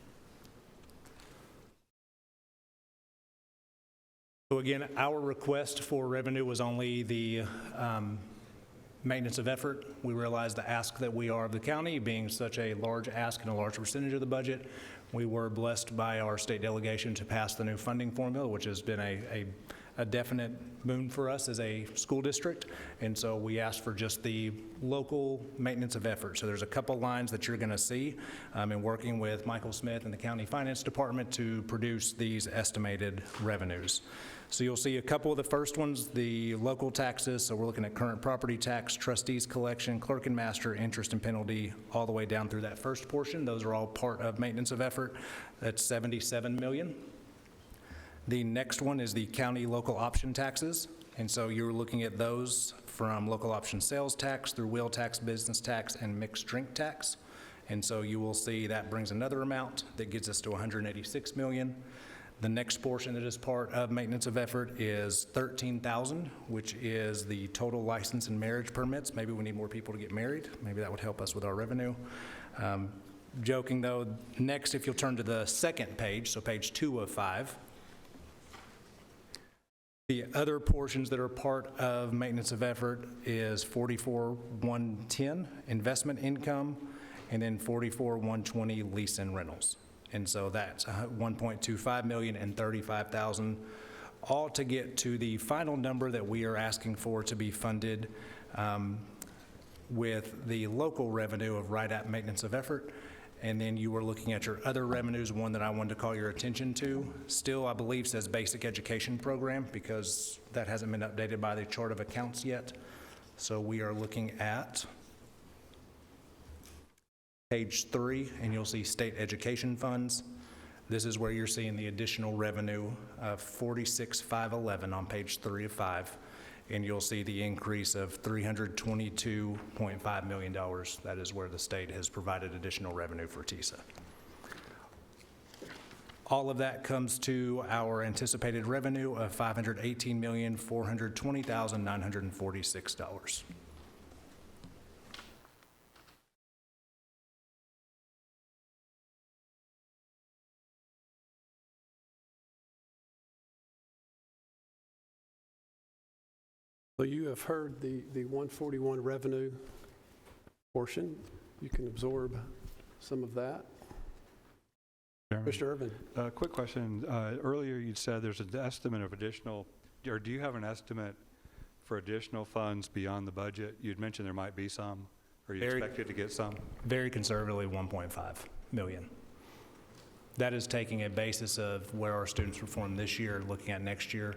So again, our request for revenue was only the maintenance of effort. We realize the ask that we are of the county, being such a large ask and a large percentage of the budget. We were blessed by our state delegation to pass the new funding formula, which has been a definite boon for us as a school district. And so we asked for just the local maintenance of effort. So there's a couple lines that you're going to see in working with Michael Smith and the county finance department to produce these estimated revenues. So you'll see a couple of the first ones, the local taxes. So we're looking at current property tax, trustees collection, clerk and master, interest and penalty, all the way down through that first portion. Those are all part of maintenance of effort. That's $77 million. The next one is the county local option taxes. And so you're looking at those from local option sales tax through wheel tax, business tax, and mixed drink tax. And so you will see that brings another amount that gets us to $186 million. The next portion that is part of maintenance of effort is $13,000, which is the total license and marriage permits. Maybe we need more people to get married. Maybe that would help us with our revenue. Joking though, next if you'll turn to the second page, so page 2 of 5, the other portions that are part of maintenance of effort is 44,110 investment income, and then 44,120 lease and rentals. And so that's 1.25 million and 35,000, all to get to the final number that we are asking for to be funded with the local revenue of right at maintenance of effort. And then you were looking at your other revenues, one that I wanted to call your attention to. Still, I believe, says basic education program because that hasn't been updated by the chart of accounts yet. So we are looking at page 3, and you'll see state education funds. This is where you're seeing the additional revenue of 46,511 on page 3 of 5, and you'll see the increase of $322.5 million. That is where the state has provided additional revenue for TISA. All of that comes to our anticipated revenue of $518,420,946. So you have heard the 141 revenue portion. You can absorb some of that. Chairman, Mr. Irvin. Quick question. Earlier you said there's an estimate of additional, or do you have an estimate for additional funds beyond the budget? You'd mentioned there might be some, or you expected to get some? Very conservatively, 1.5 million. That is taking a basis of where our students performed this year, looking at next year.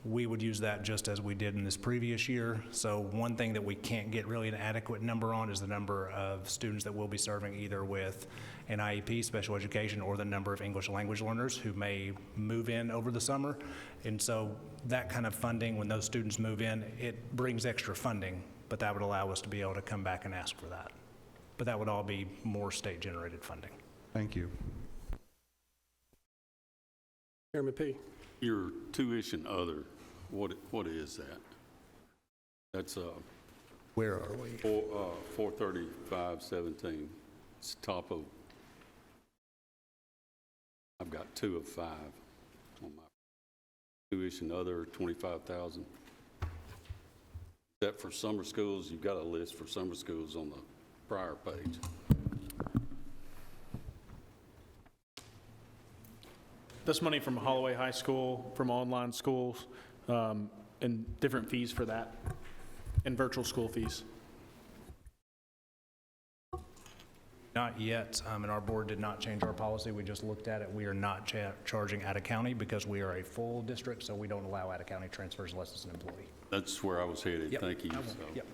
We would use that just as we did in this previous year. So one thing that we can't get really an adequate number on is the number of students that we'll be serving either with an IEP, special education, or the number of English language learners who may move in over the summer. And so that kind of funding, when those students move in, it brings extra funding, but that would allow us to be able to come back and ask for that. But that would all be more state-generated funding. Thank you. Chairman P. Your tuition other, what is that? That's Where are we? 435.17. It's top of. I've got 2 of 5 on my tuition other 25,000. Is that for summer schools? You've got a list for summer schools on the prior page. This money from Holloway High School, from online schools, and different fees for that, and virtual school fees. Now, not yet, and our board did not change our policy. We just looked at it. We are not charging out-of-county because we are a full district, so we don't allow out-of-county transfers unless it's an employee. That's where I was headed. Yep. Thank you. I will. So, Yep.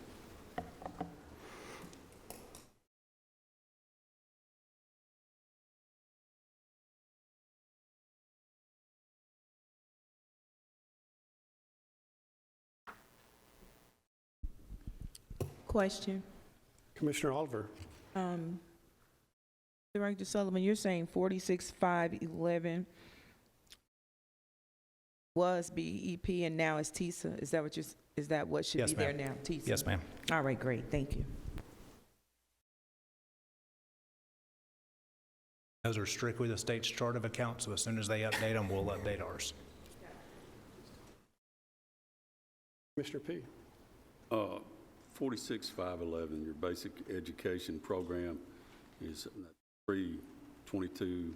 Question. Commissioner Oliver. Director Sullivan, you're saying 46,511 was BEP and now it's TISA? Is that what should Yes, be there ma'am. now? TISA? Yes, ma'am. All right, great. Thank you. Those are strictly the state's chart of accounts, so as soon as they update them, we'll update ours. Commissioner P. 46,511, your basic education program is 322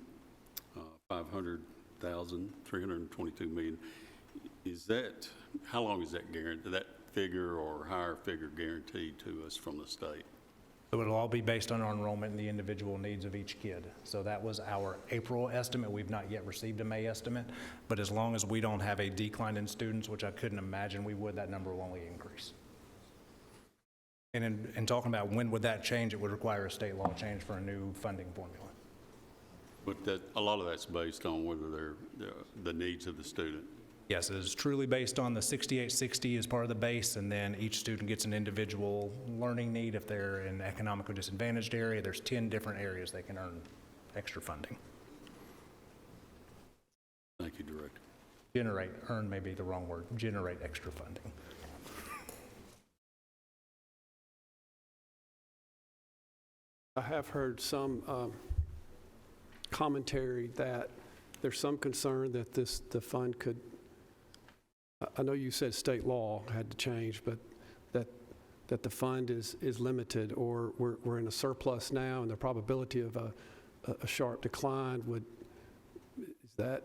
million. Is that, how long is that guaranteed, that figure or higher figure guaranteed to us from the state? So it'll all be based on our enrollment and the individual needs of each kid. So that was our April estimate. We've not yet received a May estimate, but as long as we don't have a decline in students, which I couldn't imagine we would, that number will only increase. And in talking about when would that change, it would require a state law change for a new funding formula. But that, a lot of that's based on whether they're the needs of the student. Yes, it is truly based on the 6860 as part of the base, and then each student gets an individual learning need. If they're in an economically disadvantaged area, there's 10 different areas they can earn extra funding. Thank you, Director. Earn may be the wrong word, generate extra funding. I have heard some commentary that there's some concern that the fund could, I know you said state law had to change, but that the fund is limited, or we're in a surplus now and the probability of a sharp decline is that,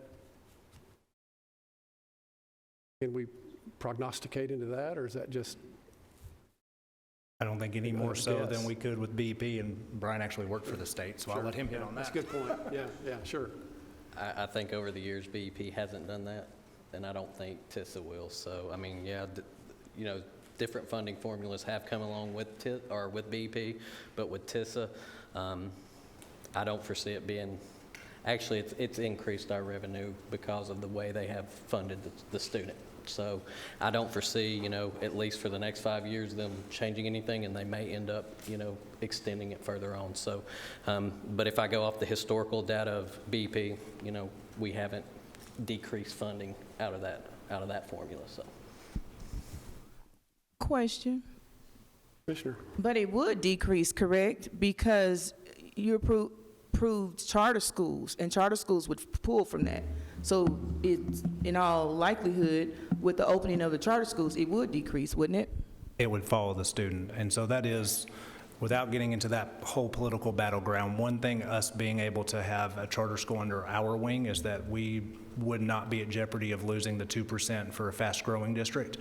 can we prognosticate into that, or is that just? I don't think any more so than we could with BEP, and Brian actually worked for the state, so I'll let him hit on that. That's a good point. Yeah, sure. I think over the years, BEP hasn't done that, and I don't think TISA will. So, I mean, yeah, different funding formulas have come along with BEP, but with TISA, I don't foresee it being, actually, it's increased our revenue because of the way they have funded the student. So I don't foresee, at least for the next 5 years, them changing anything, and they may end up, extending it further on. So, but if I go off the historical data of BEP, we haven't decreased funding out of that formula. So. Question. Commissioner. But it would decrease, correct? Because you approved charter schools, and charter schools would pull from that. So it's, in all likelihood, with the opening of the charter schools, it would decrease, wouldn't it? It would follow the student. And so that is, without getting into that whole political battleground, one thing us being able to have a charter school under our wing is that we would not be at jeopardy of losing the 2% for a fast-growing district.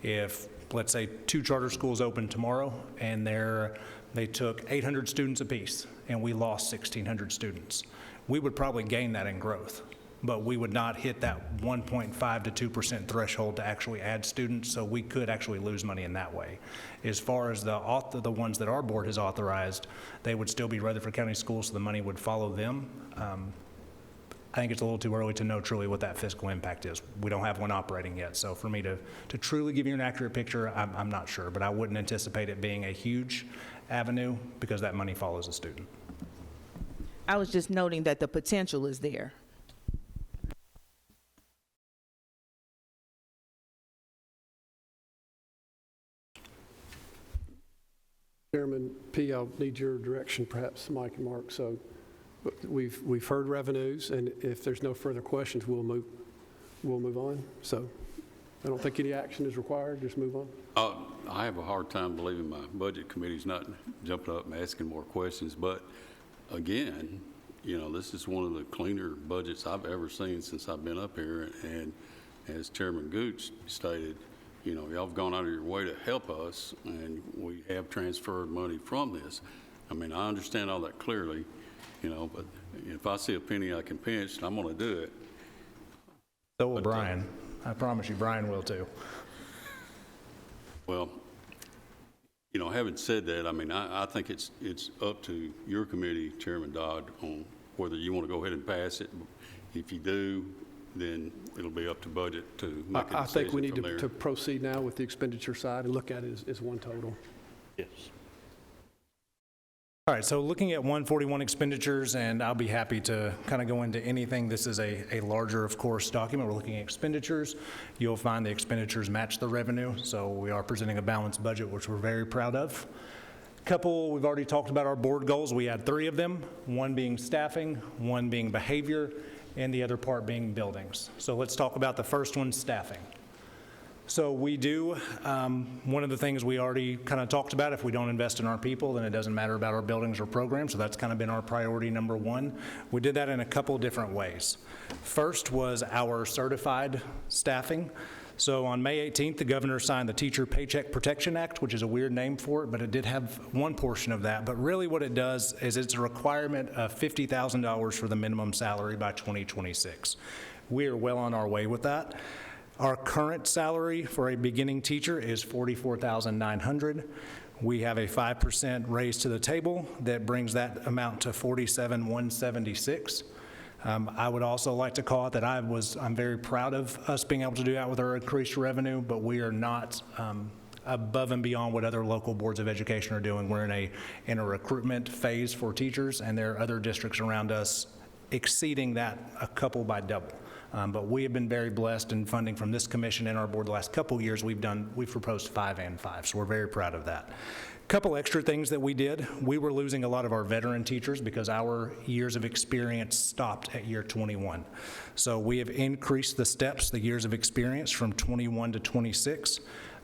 If, let's say, 2 charter schools open tomorrow and they took 800 students apiece and we lost 1,600 students, we would probably gain that in growth, but we would not hit that 1.5 to 2% threshold to actually add students, so we could actually lose money in that way. As far as the ones that our board has authorized, they would still be Rutherford County schools, so the money would follow them. I think it's a little too early to know truly what that fiscal impact is. We don't have one operating yet, so for me to truly give you an accurate picture, I'm not sure, but I wouldn't anticipate it being a huge avenue because that money follows a student. I was just noting that the potential is there. Chairman P., I'll need your direction, perhaps, Mike and Mark. So we've heard revenues, and if there's no further questions, we'll move on. So I don't think any action is required. Just move on. I have a hard time believing my budget committee's not jumping up and asking more questions. But again, this is one of the cleaner budgets I've ever seen since I've been up here. And as Chairman Gooch stated, y'all have gone out of your way to help us, and we have transferred money from this. I mean, I understand all that clearly, but if I see a penny I can pinch, I'm going to do it. So will Brian. I promise you, Brian will too. Well, having said that, I mean, I think it's up to your committee, Chairman Dodd, on whether you want to go ahead and pass it. If you do, then it'll be up to budget to make a decision. I think we need from there. to proceed now with the expenditure side and look at it as one total. Yes. All right, so looking at 141 expenditures, and I'll be happy to kind of go into anything. This is a larger, of course, document. We're looking at expenditures. You'll find the expenditures match the revenue, so we are presenting a balanced budget, which we're very proud of. Couple, we've already talked about our board goals. We had 3 of them, one being staffing, one being behavior, and the other part being buildings. So let's talk about the first one, staffing. So we do, one of the things we already kind of talked about, if we don't invest in our people, then it doesn't matter about our buildings or programs, so that's kind of been our priority number 1. We did that in a couple different ways. First was our certified staffing. So on May 18th, the governor signed the Teacher Paycheck Protection Act, which is a weird name for it, but it did have one portion of that. But really what it does is it's a requirement of $50,000 for the minimum salary by 2026. We are well on our way with that. Our current salary for a beginning teacher is $44,900. We have a 5% raise to the table that brings that amount to $47,176. I would also like to call it that I'm very proud of us being able to do that with our increased revenue, but we are not above and beyond what other local boards of education are doing. We're in a recruitment phase for teachers, and there are other districts around us exceeding that a couple by double. But we have been very blessed in funding from this commission and our board the last couple years. We've proposed 5 and 5, so we're very proud of that. Couple extra things that we did. We were losing a lot of our veteran teachers because our years of experience stopped at year 21. So we have increased the steps, the years of experience, from 21 to 26.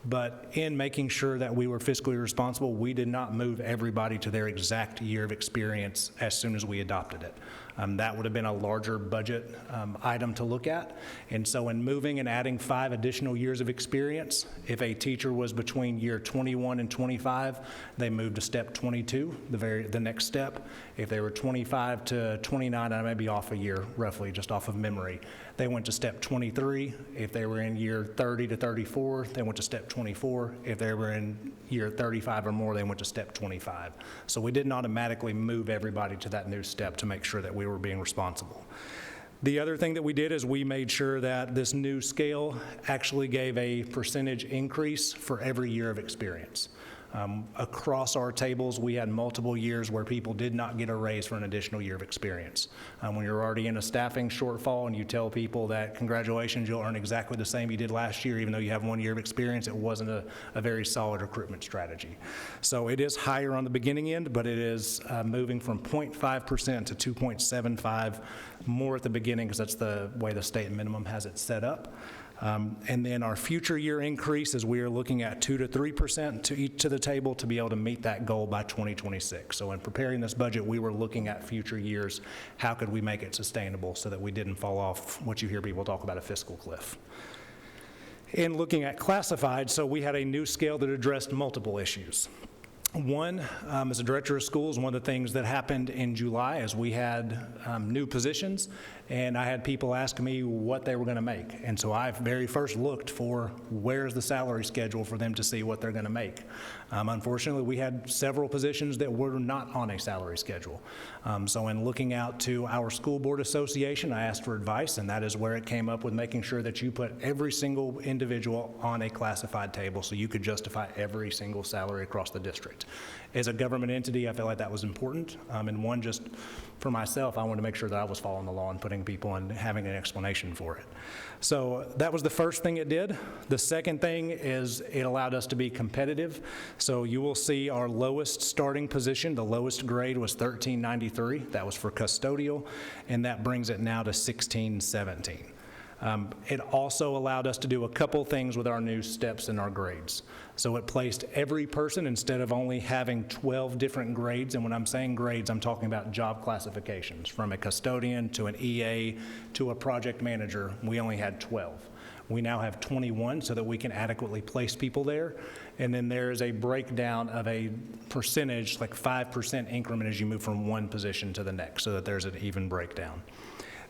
But in making sure that we were fiscally responsible, we did not move everybody to their exact year of experience as soon as we adopted it. That would have been a larger budget item to look at. And so in moving and adding 5 additional years of experience, if a teacher was between year 21 and 25, they moved to step 22, the next step. If they were 25 to 29, I may be off a year, roughly, just off of memory, they went to step 23. If they were in year 30 to 34, they went to step 24. If they were in year 35 or more, they went to step 25. So we didn't automatically move everybody to that new step to make sure that we were being responsible. The other thing that we did is we made sure that this new scale actually gave a percentage increase for every year of experience. Across our tables, we had multiple years where people did not get a raise for an additional year of experience. When you're already in a staffing shortfall and you tell people that, congratulations, you'll earn exactly the same you did last year, even though you have 1 year of experience, it wasn't a very solid recruitment strategy. So it is higher on the beginning end, but it is moving from 0.5% to 2.75 more at the beginning, because that's the way the state minimum has it set up. And then our future year increase is we are looking at 2 to 3% to the table to be able to meet that goal by 2026. So in preparing this budget, we were looking at future years. How could we make it sustainable so that we didn't fall off what you hear people talk about, a fiscal cliff? In looking at classified, so we had a new scale that addressed multiple issues. One, as a director of schools, one of the things that happened in July is we had new positions, and I had people ask me what they were going to make. And so I very first looked for where's the salary schedule for them to see what they're going to make. Unfortunately, we had several positions that were not on a salary schedule. So in looking out to our school board association, I asked for advice, and that is where it came up with making sure that you put every single individual on a classified table so you could justify every single salary across the district. As a government entity, I felt like that was important. And one, just for myself, I wanted to make sure that I was following the law and putting people and having an explanation for it. So that was the first thing it did. The second thing is it allowed us to be competitive. So you will see our lowest starting position, the lowest grade was 1393. That was for custodial, and that brings it now to 1617. It also allowed us to do a couple things with our new steps and our grades. So it placed every person, instead of only having 12 different grades, and when I'm saying grades, I'm talking about job classifications, from a custodian to an EA to a project manager, we only had 12. We now have 21 so that we can adequately place people there. And then there is a breakdown of a percentage, like 5% increment as you move from one position to the next, so that there's an even breakdown.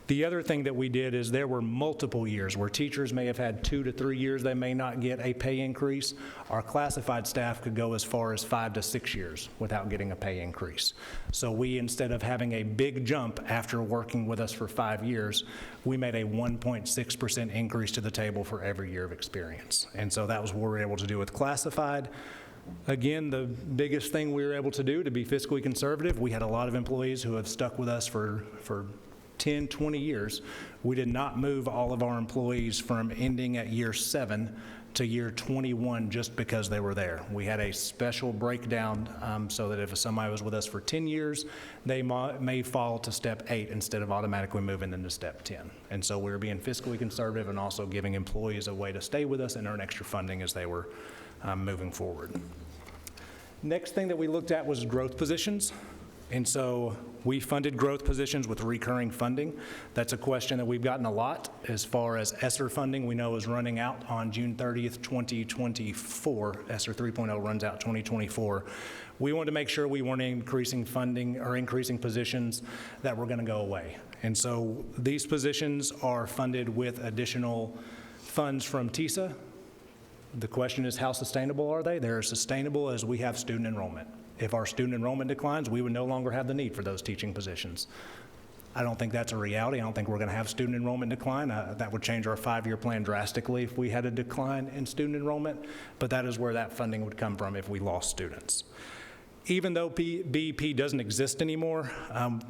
The other thing that we did is there were multiple years where teachers may have had 2 to 3 years they may not get a pay increase. Our classified staff could go as far as 5 to 6 years without getting a pay increase. So we, instead of having a big jump after working with us for 5 years, we made a 1.6% increase to the table for every year of experience. And so that was what we were able to do with classified. Again, the biggest thing we were able to do to be fiscally conservative, we had a lot of employees who have stuck with us for 10, 20 years. We did not move all of our employees from ending at year 7 to year 21 just because they were there. We had a special breakdown so that if somebody was with us for 10 years, they may fall to step 8 instead of automatically moving into step 10. And so we were being fiscally conservative and also giving employees a way to stay with us and earn extra funding as they were moving forward. Next thing that we looked at was growth positions. And so we funded growth positions with recurring funding. That's a question that we've gotten a lot. As far as ESSER funding, we know is running out on June 30th, 2024. ESSER 3.0 runs out 2024. We wanted to make sure we weren't increasing funding or increasing positions that were going to go away. And so these positions are funded with additional funds from TISA. The question is, how sustainable are they? They're as sustainable as we have student enrollment. If our student enrollment declines, we would no longer have the need for those teaching positions. I don't think that's a reality. I don't think we're going to have student enrollment decline. That would change our 5-year plan drastically if we had a decline in student enrollment, but that is where that funding would come from if we lost students. Even though BEP doesn't exist anymore,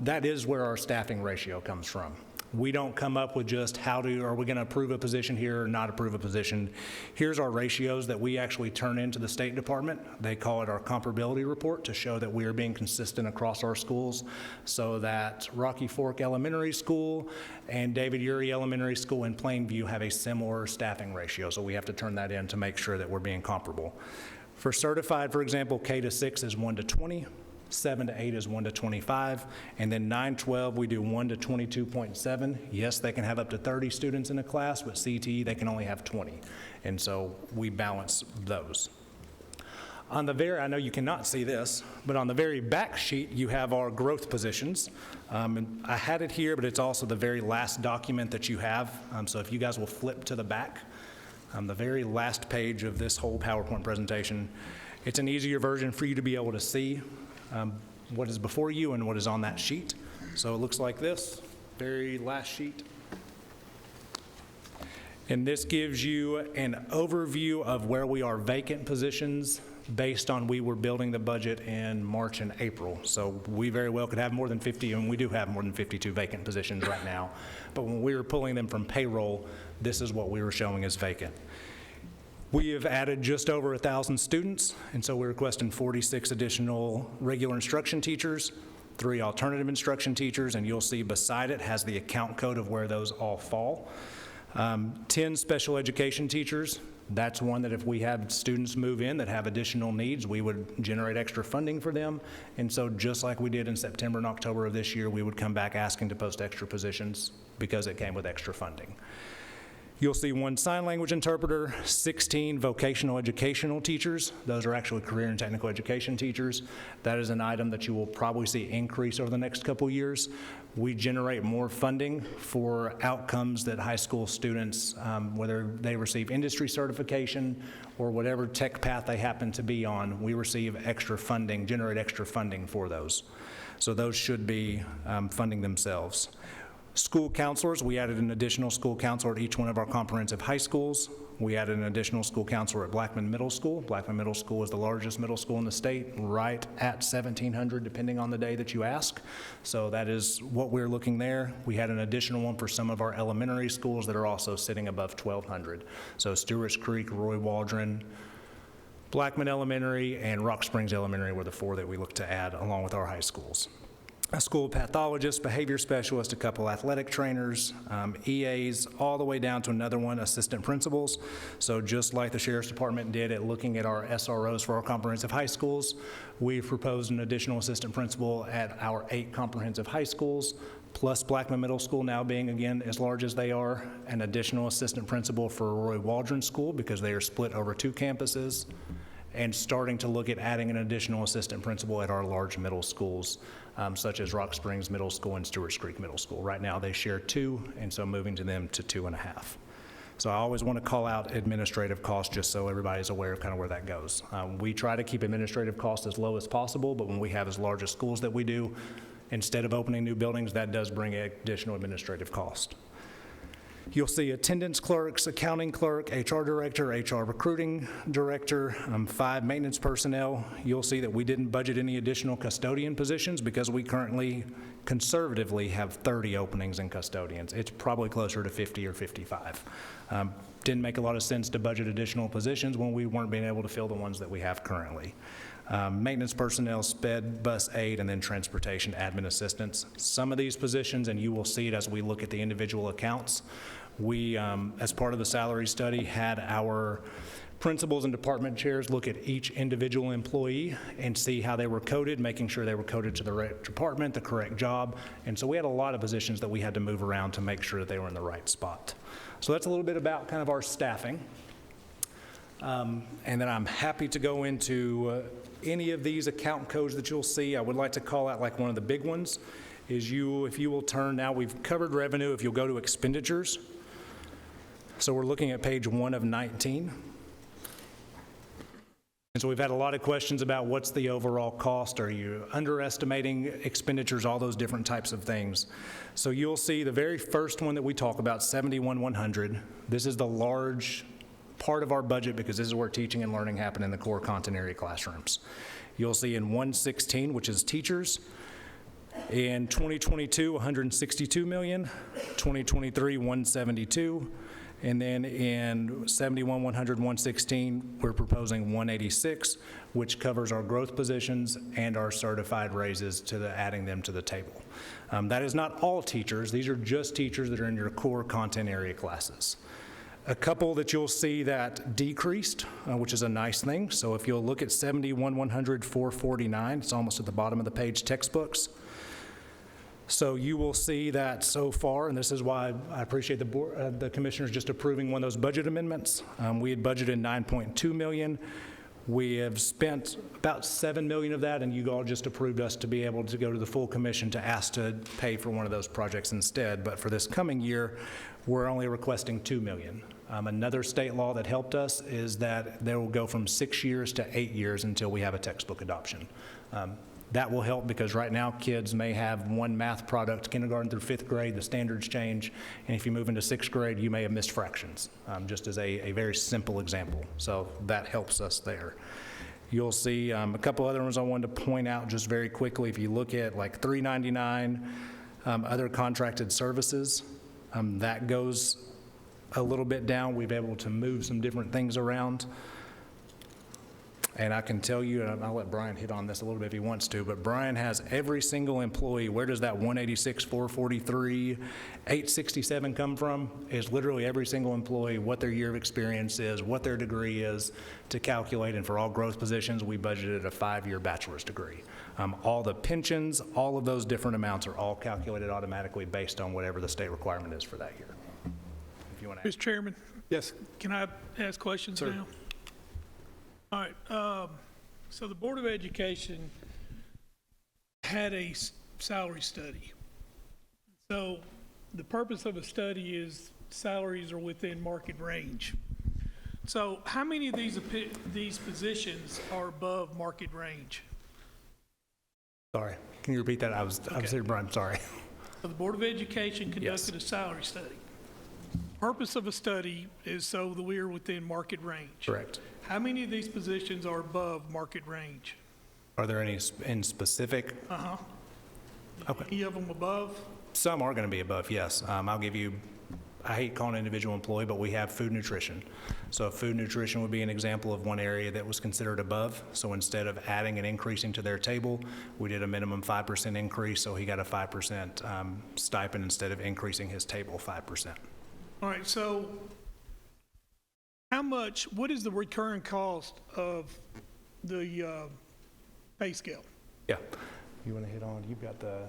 that is where our staffing ratio comes from. We don't come up with just are we going to approve a position here or not approve a position. Here's our ratios that we actually turn into the State Department. They call it our comparability report to show that we are being consistent across our schools, so that Rocky Fork Elementary School and David Urey Elementary School in Plainview have a similar staffing ratio. So we have to turn that in to make sure that we're being comparable. For certified, for example, K to 6 is 1 to 20. 7 to 8 is 1 to 25, and then 9-12 we do 1 to 22.7. Yes, they can have up to 30 students in a class, but CTE they can only have 20, and so we balance those. On the very, I know you cannot see this, but on the very back sheet you have our growth positions. And I had it here, but it's also the very last document that you have. So if you guys will flip to the back, the very last page of this whole PowerPoint presentation, it's an easier version for you to be able to see what is before you and what is on that sheet. So it looks like this, very last sheet. And this gives you an overview of where we are vacant positions based on we were building the budget in March and April. So we very well could have more than 50, and we do have more than 52 vacant positions right now. But when we were pulling them from payroll, this is what we were showing as vacant. We have added just over 1,000 students, and so we're requesting 46 additional regular instruction teachers, 3 alternative instruction teachers, and you'll see beside it has the account code of where those all fall. 10 special education teachers. That's one that if we had students move in that have additional needs, we would generate extra funding for them. And so just like we did in September and October of this year, we would come back asking to post extra positions because it came with extra funding. You'll see 1 sign language interpreter, 16 vocational educational teachers. Those are actually career and technical education teachers. That is an item that you will probably see increase over the next couple years. We generate more funding for outcomes that high school students, whether they receive industry certification or whatever tech path they happen to be on, we receive extra funding, generate extra funding for those. So those should be funding themselves. School counselors, we added an additional school counselor at each one of our comprehensive high schools. We added an additional school counselor at Blackman Middle School. Blackman Middle School is the largest middle school in the state, right at 1,700, depending on the day that you ask. So that is what we're looking there. We had an additional one for some of our elementary schools that are also sitting above 1,200. So Stewart's Creek, Roy Waldron, Blackman Elementary, and Rock Springs Elementary were the 4 that we looked to add along with our high schools. A school pathologist, behavior specialist, a couple athletic trainers, EAs, all the way down to another one, assistant principals. So just like the Sheriff's Department did at looking at our SROs for our comprehensive high schools, we've proposed an additional assistant principal at our 8 comprehensive high schools, plus Blackman Middle School now being, again, as large as they are, an additional assistant principal for Roy Waldron School because they are split over 2 campuses, and starting to look at adding an additional assistant principal at our large middle schools, such as Rock Springs Middle School and Stewart's Creek Middle School. Right now, they share 2, and so moving to them to 2.5. So I always want to call out administrative costs just so everybody's aware of kind of where that goes. We try to keep administrative costs as low as possible, but when we have as large as schools that we do, instead of opening new buildings, that does bring additional administrative cost. You'll see attendance clerks, accounting clerk, HR director, HR recruiting director, 5 maintenance personnel. You'll see that we didn't budget any additional custodian positions because we currently conservatively have 30 openings in custodians. It's probably closer to 50 or 55. Didn't make a lot of sense to budget additional positions when we weren't being able to fill the ones that we have currently. Maintenance personnel, sped, bus aid, and then transportation admin assistants. Some of these positions, and you will see it as we look at the individual accounts, we, as part of the salary study, had our principals and department chairs look at each individual employee and see how they were coded, making sure they were coded to the right department, the correct job. And so we had a lot of positions that we had to move around to make sure that they were in the right spot. So that's a little bit about kind of our staffing. And then I'm happy to go into any of these account codes that you'll see. I would like to call out like one of the big ones is if you will turn, now we've covered revenue, if you'll go to expenditures. So we're looking at page 1 of 19. And so we've had a lot of questions about what's the overall cost, are you underestimating expenditures, all those different types of things. So you'll see the very first one that we talk about, 71,100. This is the large part of our budget because this is where teaching and learning happen in the core content area classrooms. You'll see in 116, which is teachers, in 2022, 162 million, 2023, 172, and then in 71,100, 116, we're proposing 186, which covers our growth positions and our certified raises to adding them to the table. That is not all teachers. These are just teachers that are in your core content area classes. A couple that you'll see that decreased, which is a nice thing. So if you'll look at 71,100, 449, it's almost at the bottom of the page, textbooks. So you will see that so far, and this is why I appreciate the board, the commissioners just approving one of those budget amendments. We had budgeted 9.2 million. We have spent about 7 million of that, and you all just approved us to be able to go to the full commission to ask to pay for one of those projects instead. But for this coming year, we're only requesting 2 million. Another state law that helped us is that they will go from 6 years to 8 years until we have a textbook adoption. That will help because right now kids may have one math product, kindergarten through 5th grade, the standards change, and if you move into 6th grade, you may have missed fractions, just as a very simple example. So that helps us there. You'll see a couple other ones I wanted to point out just very quickly. If you look at like 399, other contracted services, that goes a little bit down. We've been able to move some different things around. And I can tell you, and I'll let Brian hit on this a little bit if he wants to, but Brian has every single employee. Where does that 186, 443, 867 come from? Is literally every single employee, what their year of experience is, what their degree is to calculate. And for all growth positions, we budgeted a 5-year bachelor's degree. All the pensions, all of those different amounts are all calculated automatically based on whatever the state requirement is for that year. If you want to ask. Mr. Chairman? Yes. Can I ask questions Sir. now? All right, so the Board of Education had a salary study. So the purpose of a study is salaries are within market range. So how many of these positions are above market range? Sorry, can you repeat that? I was here, Brian, sorry. So the Board of Education conducted a salary study. Purpose of a study is so that we are within market range. Correct. How many of these positions are above market range? Are there any in specific? Uh-huh. Okay. Any of them above? Some are going to be above, yes. I'll give you, I hate calling individual employee, but we have food nutrition. So food nutrition would be an example of one area that was considered above. So instead of adding and increasing to their table, we did a minimum 5% increase, so he got a 5% stipend instead of increasing his table 5%. All right, so what is the recurring cost of the pay scale? Yeah. You want to hit on, you've got the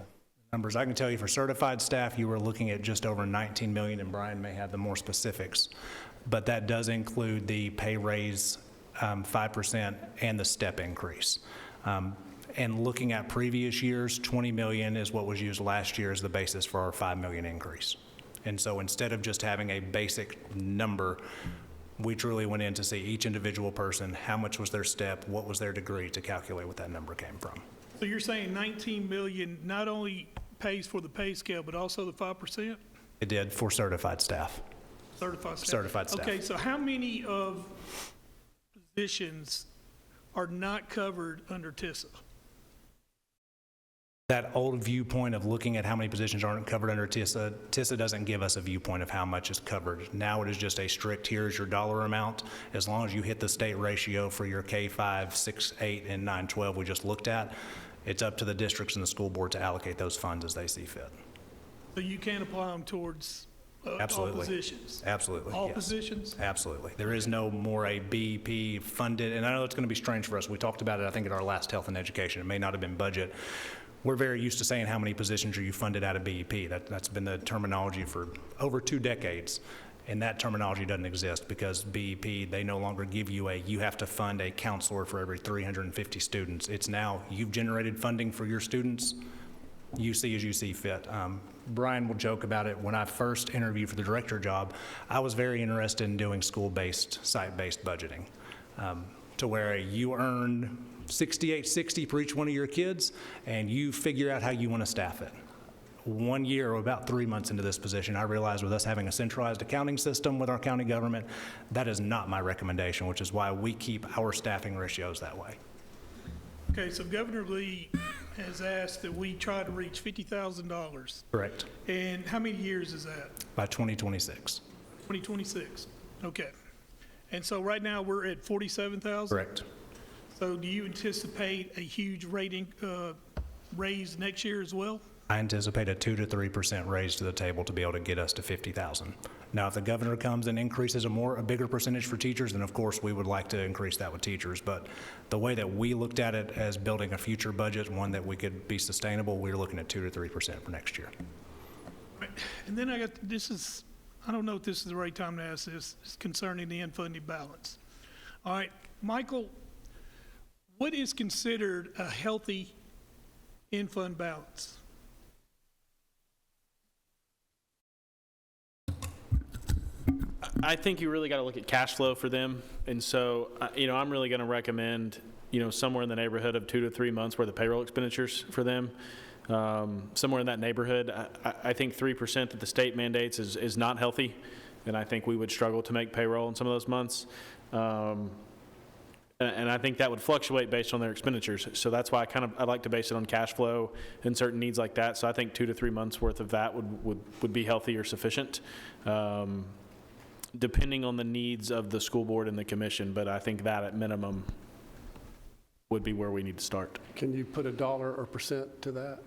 numbers. I can tell you for certified staff, you were looking at just over 19 million, and Brian may have the more specifics. But that does include the pay raise 5% and the step increase. And looking at previous years, 20 million is what was used last year as the basis for our 5 million increase. And so instead of just having a basic number, we truly went in to see each individual person, how much was their step, what was their degree, to calculate what that number came from. So you're saying 19 million not only pays for the pay scale, but also the 5%? It did for certified staff. Certified staff? Certified staff. Okay, so how many of positions are not covered under TISA? That old viewpoint of looking at how many positions aren't covered under TISA, TISA doesn't give us a viewpoint of how much is covered. Now it is just a strict, here's your dollar amount. As long as you hit the state ratio for your K-5, 6, 8, and 9, 12 we just looked at, it's up to the districts and the school board to allocate those funds as they see fit. So you can apply them towards Absolutely. all positions? Absolutely, All yes. positions? Absolutely. There is no more a BEP funded, and I know it's going to be strange for us. We talked about it, I think, at our last Health and Education. It may not have been budget. We're very used to saying how many positions are you funded out of BEP. That's been the terminology for over 2 decades, and that terminology doesn't exist because BEP, they no longer give you you have to fund a counselor for every 350 students. It's now, you've generated funding for your students, you see as you see fit. Brian will joke about it. When I first interviewed for the director job, I was very interested in doing school-based, site-based budgeting, to where you earn $68.60 for each one of your kids, and you figure out how you want to staff it. 1 year, or about 3 months into this position, I realized with us having a centralized accounting system with our county government, that is not my recommendation, which is why we keep our staffing ratios that way. Okay, so Governor Lee has asked that we try to reach $50,000. Correct. And how many years is that? By 2026. 2026. Okay. And so right now we're at 47,000? Correct. So do you anticipate a huge rating raise next year as well? I anticipate a 2 to 3% raise to the table to be able to get us to 50,000. Now, if the governor comes and increases a bigger percentage for teachers, then of course we would like to increase that with teachers. But the way that we looked at it as building a future budget, one that we could be sustainable, we're looking at 2 to 3% for next year. Right. And then I don't know if this is the right time to ask this, it's concerning the unfunded balance. All right, Michael, what is considered a healthy in-fund balance? I think you really got to look at cash flow for them. And so, I'm really going to recommend, somewhere in the neighborhood of 2 to 3 months worth of payroll expenditures for them. Somewhere in that neighborhood. I think 3% that the state mandates is not healthy. And I think we would struggle to make payroll in some of those months. And I think that would fluctuate based on their expenditures. So that's why I like to base it on cash flow and certain needs like that. So I think 2 to 3 months worth of that would be healthy or sufficient. Depending on the needs of the school board and the commission, but I think that at minimum would be where we need to start. Can you put a dollar or percent to that?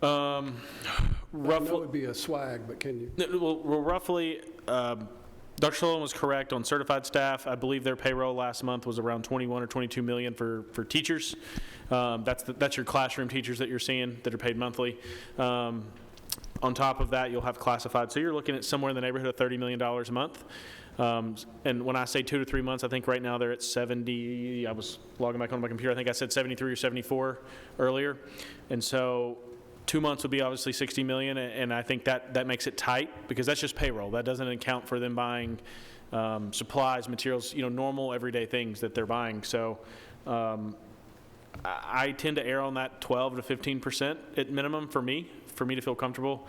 Roughly, I know it would be a swag, but can you? Well, roughly, Dr. Sloan was correct on certified staff. I believe their payroll last month was around 21 or 22 million for teachers. That's your classroom teachers that you're seeing that are paid monthly. On top of that, you'll have classified. So you're looking at somewhere in the neighborhood of $30 million a month. And when I say 2 to 3 months, I think right now they're at 70. I was logging back on my computer. I think I said 73 or 74 earlier. And so 2 months would be obviously 60 million. And I think that makes it tight because that's just payroll. That doesn't account for them buying supplies, materials, normal everyday things that they're buying. So I tend to err on that 12 to 15% at minimum for me to feel comfortable.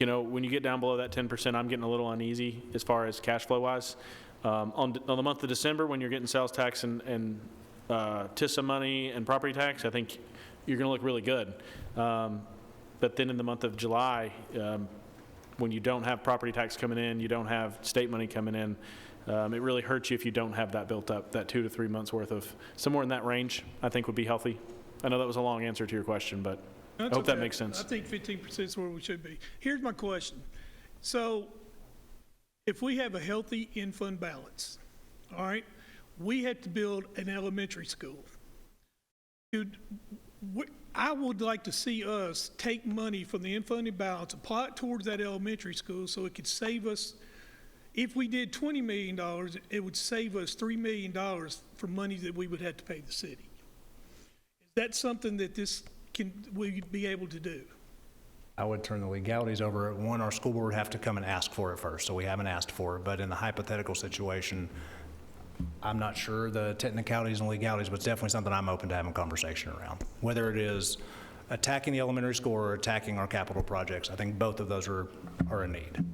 When you get down below that 10%, I'm getting a little uneasy as far as cash flow wise. On the month of December, when you're getting sales tax and TISA money and property tax, I think you're going to look really good. But then in the month of July, when you don't have property tax coming in, you don't have state money coming in, it really hurts you if you don't have that built up. That 2 to 3 months worth of somewhere in that range, I think would be healthy. I know that was a long answer to your question, but I hope that makes sense. I think 15% is where we should be. Here's my question. So if we have a healthy in-fund balance, all right, we had to build an elementary school. I would like to see us take money from the unfunded balance, apply it towards that elementary school so it could save us. If we did $20 million, it would save us $3 million for money that we would have to pay the city. Is that something that we be able to do? I would turn the legalities over. One, our school board would have to come and ask for it first, so we haven't asked for it. But in the hypothetical situation, I'm not sure the technicalities and legalities, but it's definitely something I'm open to having a conversation around. Whether it is attacking the elementary school or attacking our capital projects, I think both of those are a need.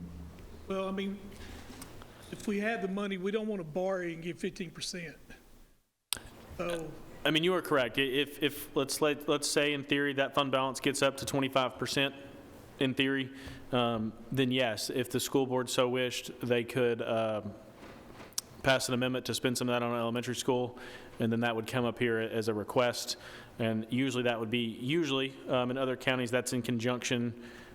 Well, I mean, if we had the money, we don't want to borrow and give 15%. So, I mean, you are correct. If let's say in theory that fund balance gets up to 25%, in theory, then yes, if the school board so wished, they could pass an amendment to spend some of that on elementary school, and then that would come up here as a request. And usually that would be, in other counties, that's in conjunction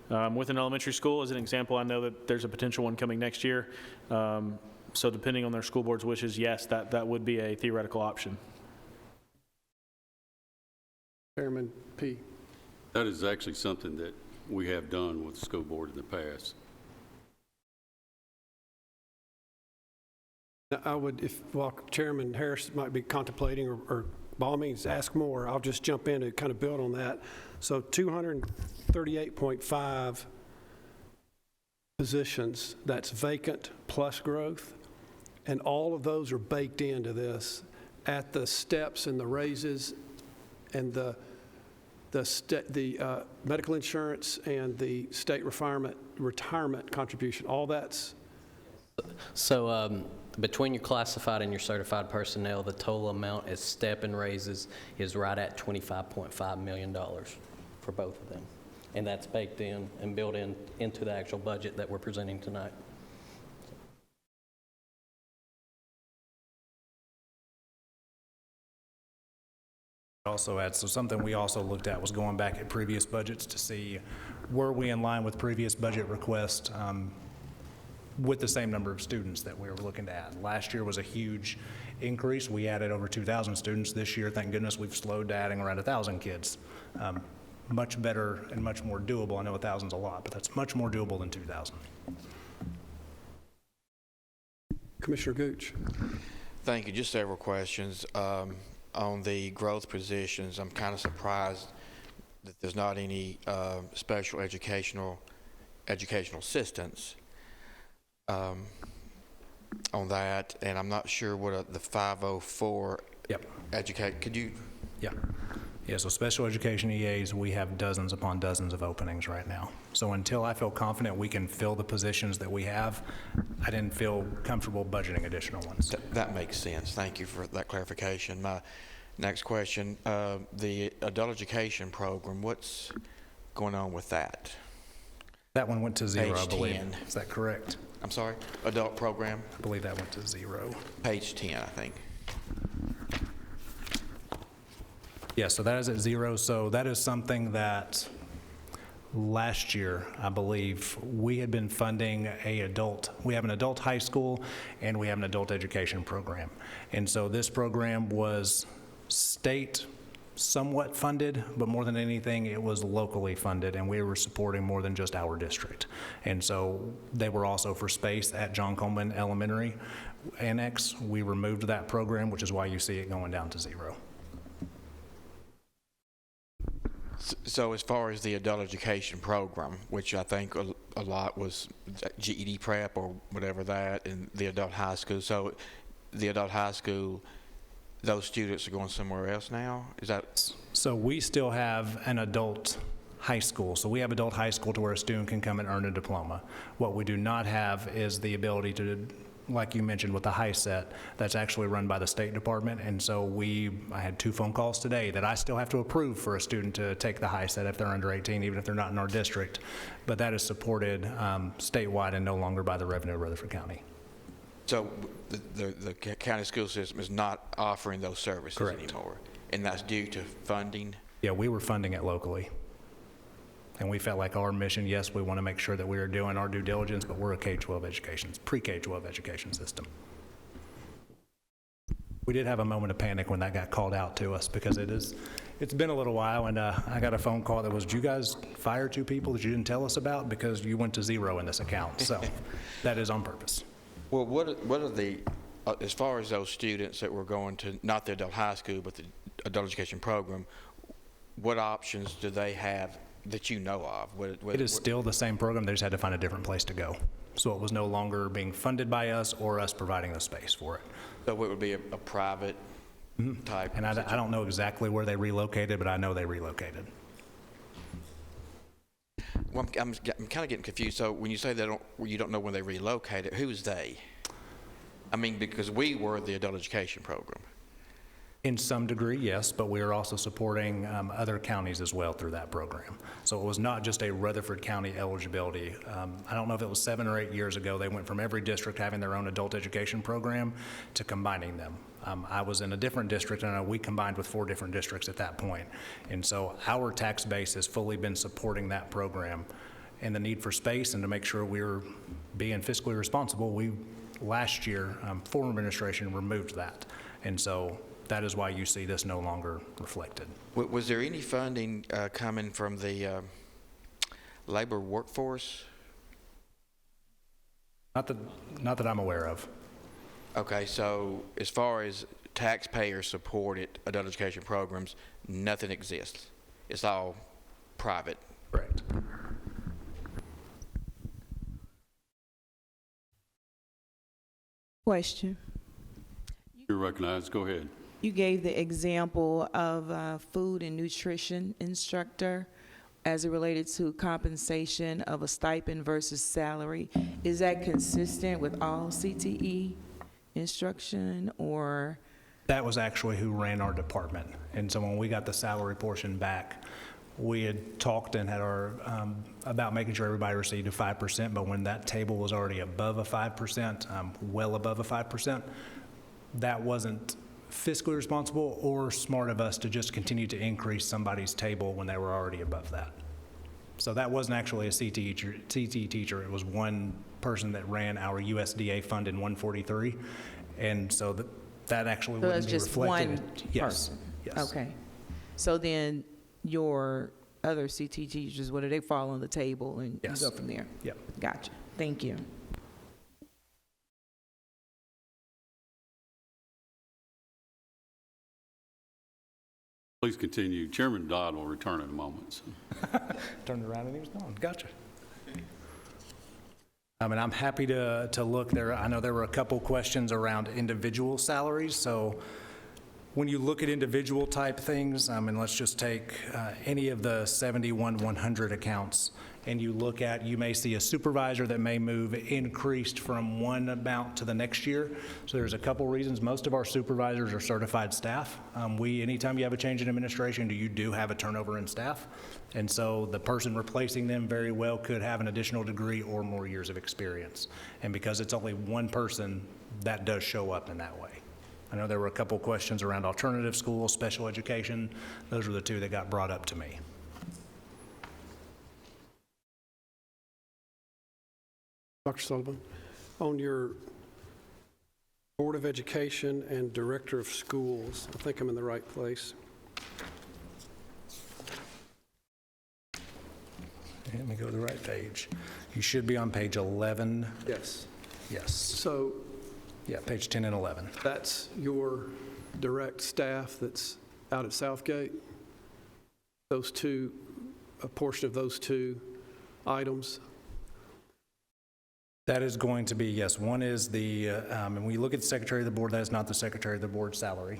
with an elementary school. As an example, I know that there's a potential one coming next year. So depending on their school board's wishes, yes, that would be a theoretical option. Chairman P. That is actually something that we have done with the school board in the past. I would, while Chairman Harris might be contemplating or by all means ask more, I'll just jump in and kind of build on that. So 238.5 positions, that's vacant plus growth, and all of those are baked into this at the steps and the raises and the medical insurance and the state retirement contribution, all that's. So between your classified and your certified personnel, the total amount as step and raises is right at $25.5 million for both of them. And that's baked in and built into the actual budget that we're presenting tonight. Also add, so something we also looked at was going back at previous budgets to see were we in line with previous budget requests with the same number of students that we were looking to add. Last year was a huge increase. We added over 2,000 students. This year, thank goodness, we've slowed to adding around 1,000 kids. Much better and much more doable. I know 1,000's a lot, but that's much more doable than 2,000. Commissioner Gooch. Thank you. Just several questions. On the growth positions, I'm kind of surprised that there's not any special educational assistance on that, and I'm not sure what the 504 educate. Could you? Yeah, so special education EAs, we have dozens upon dozens of openings right now. So until I feel confident we can fill the positions that we have, I didn't feel comfortable budgeting additional ones. That makes sense. Thank you for that clarification. My next question, the adult education program, what's going on with that? That one went to zero, Page I believe. 10. Is that correct? I'm sorry? Adult program? I believe that went to zero. Page 10, I think. Yeah, so that is at zero. So that is something that last year, I believe, we had been funding we have an adult high school and we have an adult education program. And so this program was state somewhat funded, but more than anything, it was locally funded, and we were supporting more than just our district. And so they were also for space at John Coleman Elementary Annex. We removed that program, which is why you see it going down to zero. So as far as the adult education program, which I think a lot was GED prep or whatever that, and the adult high school. So the adult high school, those students are going somewhere else now? Is that? So we still have an adult high school. So we have adult high school to where a student can come and earn a diploma. What we do not have is the ability to, like you mentioned with the high set, that's actually run by the State Department. And so I had 2 phone calls today that I still have to approve for a student to take the high set if they're under 18, even if they're not in our district. But that is supported statewide and no longer by the revenue of Rutherford County. So the county school system is not offering those services anymore, and that's due to funding? Yeah, we were funding it locally. And we felt like our mission, yes, we want to make sure that we are doing our due diligence, but we're a K-12 education, pre-K-12 education system. We did have a moment of panic when that got called out to us because it It's been a little while, and I got a phone call that was, "Did you guys fire 2 people that you didn't tell us about because you went to 0 in this account?" So that is on purpose. Well, what are the, as far as those students that were going to, not the adult high school, but the adult education program, what options do they have that you know of? It is still the same program. They just had to find a different place to go. So it was no longer being funded by us or us providing the space for it. So it would be a private type? And I don't know exactly where they relocated, but I know they relocated. Well, I'm kind of getting confused. So when you say you don't know when they relocated, who's they? I mean, because we were the adult education program. In some degree, yes, but we are also supporting other counties as well through that program. So it was not just a Rutherford County eligibility. I don't know if it was 7 or 8 years ago, they went from every district having their own adult education program to combining them. I was in a different district, and we combined with 4 different districts at that point. And so our tax base has fully been supporting that program. And the need for space and to make sure we're being fiscally responsible, last year, former administration removed that. And so that is why you see this no longer reflected. Was there any funding coming from the labor workforce? Not that I'm aware of. Okay, so as far as taxpayer-supported adult education programs, nothing exists. It's all private. Correct. Question. You're recognized. Go ahead. You gave the example of a food and nutrition instructor as it related to compensation of a stipend versus salary. Is that consistent with all CTE instruction, or? That was actually who ran our department. And so when we got the salary portion back, we had talked and had about making sure everybody received a 5%, but when that table was already above a 5%, well above a 5%, that wasn't fiscally responsible or smart of us to just continue to increase somebody's table when they were already above that. So that wasn't actually a CTE teacher. It was one person that ran our USDA fund in 143. And so that actually wouldn't be reflected. So it's just one Yes. person? Yes. Okay. So then your other CT teachers, what do they fall on the table and you Yes. go from there? Yep. Gotcha. Thank you. Please continue. Chairman Dodd will return in a moment. So. Turned around and he was gone. Gotcha. I mean, I'm happy to look there. I know there were a couple questions around individual salaries. So when you look at individual type things, I mean, let's just take any of the 71-100 accounts, and you look at, you may see a supervisor that may move increased from one amount to the next year. So there's a couple reasons. Most of our supervisors are certified staff. Anytime you have a change in administration, you do have a turnover in staff. And so the person replacing them very well could have an additional degree or more years of experience. And because it's only one person, that does show up in that way. I know there were a couple questions around alternative schools, special education. Those were the 2 that got brought up to me. Dr. Sullivan, on your Board of Education and Director of Schools, I think I'm in the right place. Let me go to the right page. You should be on page 11. Yes. Yes. So Yeah, page 10 and 11. that's your direct staff that's out at Southgate? A portion of those 2 items? That is going to be, yes, one is and when you look at the Secretary of the Board, that is not the Secretary of the Board's salary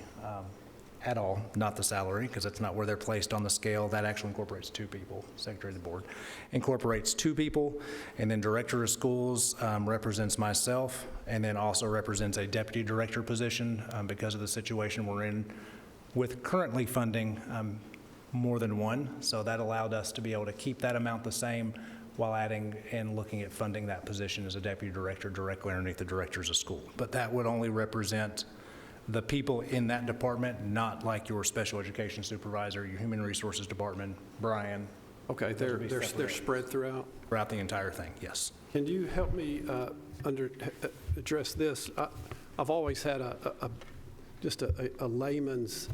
at all, not the salary, because that's not where they're placed on the scale. That actually incorporates 2 people. Secretary of the Board incorporates 2 people, and then Director of Schools represents myself, and then also represents a Deputy Director position because of the situation we're in with currently funding more than one. So that allowed us to be able to keep that amount the same while adding and looking at funding that position as a Deputy Director directly underneath the Directors of School. But that would only represent the people in that department, not like your special education supervisor, your human resources department, Brian. Okay, they're spread throughout? Throughout the entire thing, yes. Can you help me address this? I've always had just a layman's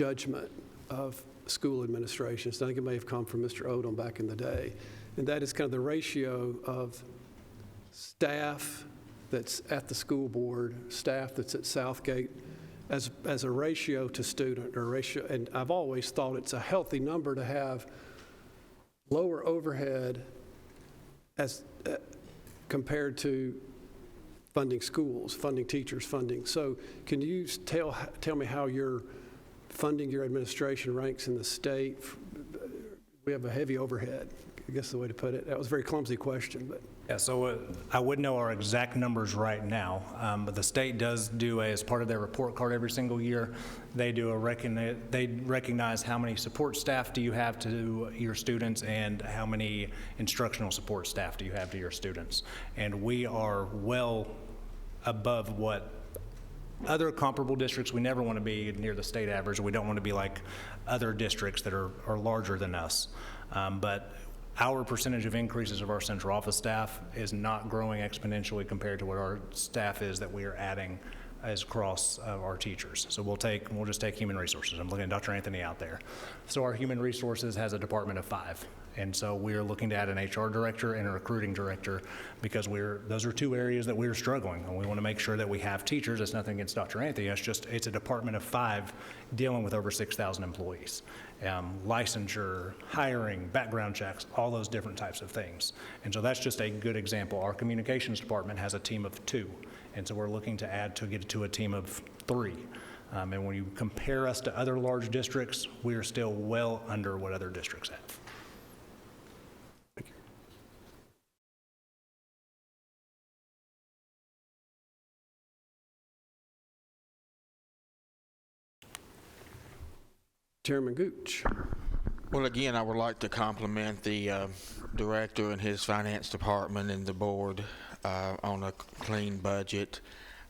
judgment of school administrations. I think it may have come from Mr. Odom back in the day. And that is kind of the ratio of staff that's at the school board, staff that's at Southgate, as a ratio to student, or ratio. And I've always thought it's a healthy number to have lower overhead as compared to funding schools, funding teachers, funding. So can you tell me how you're funding your administration ranks in the state? We have a heavy overhead, I guess is the way to put it. That was a very clumsy question, but. Yeah, so I wouldn't know our exact numbers right now, but the state does do as part of their report card every single year, they recognize how many support staff do you have to your students and how many instructional support staff do you have to your students. And we are well above what other comparable districts. We never want to be near the state average. We don't want to be like other districts that are larger than us. But our percentage of increases of our central office staff is not growing exponentially compared to what our staff is that we are adding as across our teachers. So we'll just take human resources. I'm looking at Dr. Anthony out there. So our human resources has a department of 5. And so we're looking to add an HR director and a recruiting director because those are 2 areas that we're struggling. And we want to make sure that we have teachers. It's nothing against Dr. Anthony. It's a department of 5 dealing with over 6,000 employees. Licensure, hiring, background checks, all those different types of things. And so that's just a good example. Our communications department has a team of 2. And so we're looking to get to a team of 3. And when you compare us to other large districts, we are still well under what other districts have. Chairman Gooch. Well, again, I would like to compliment the director and his finance department and the board on a clean budget.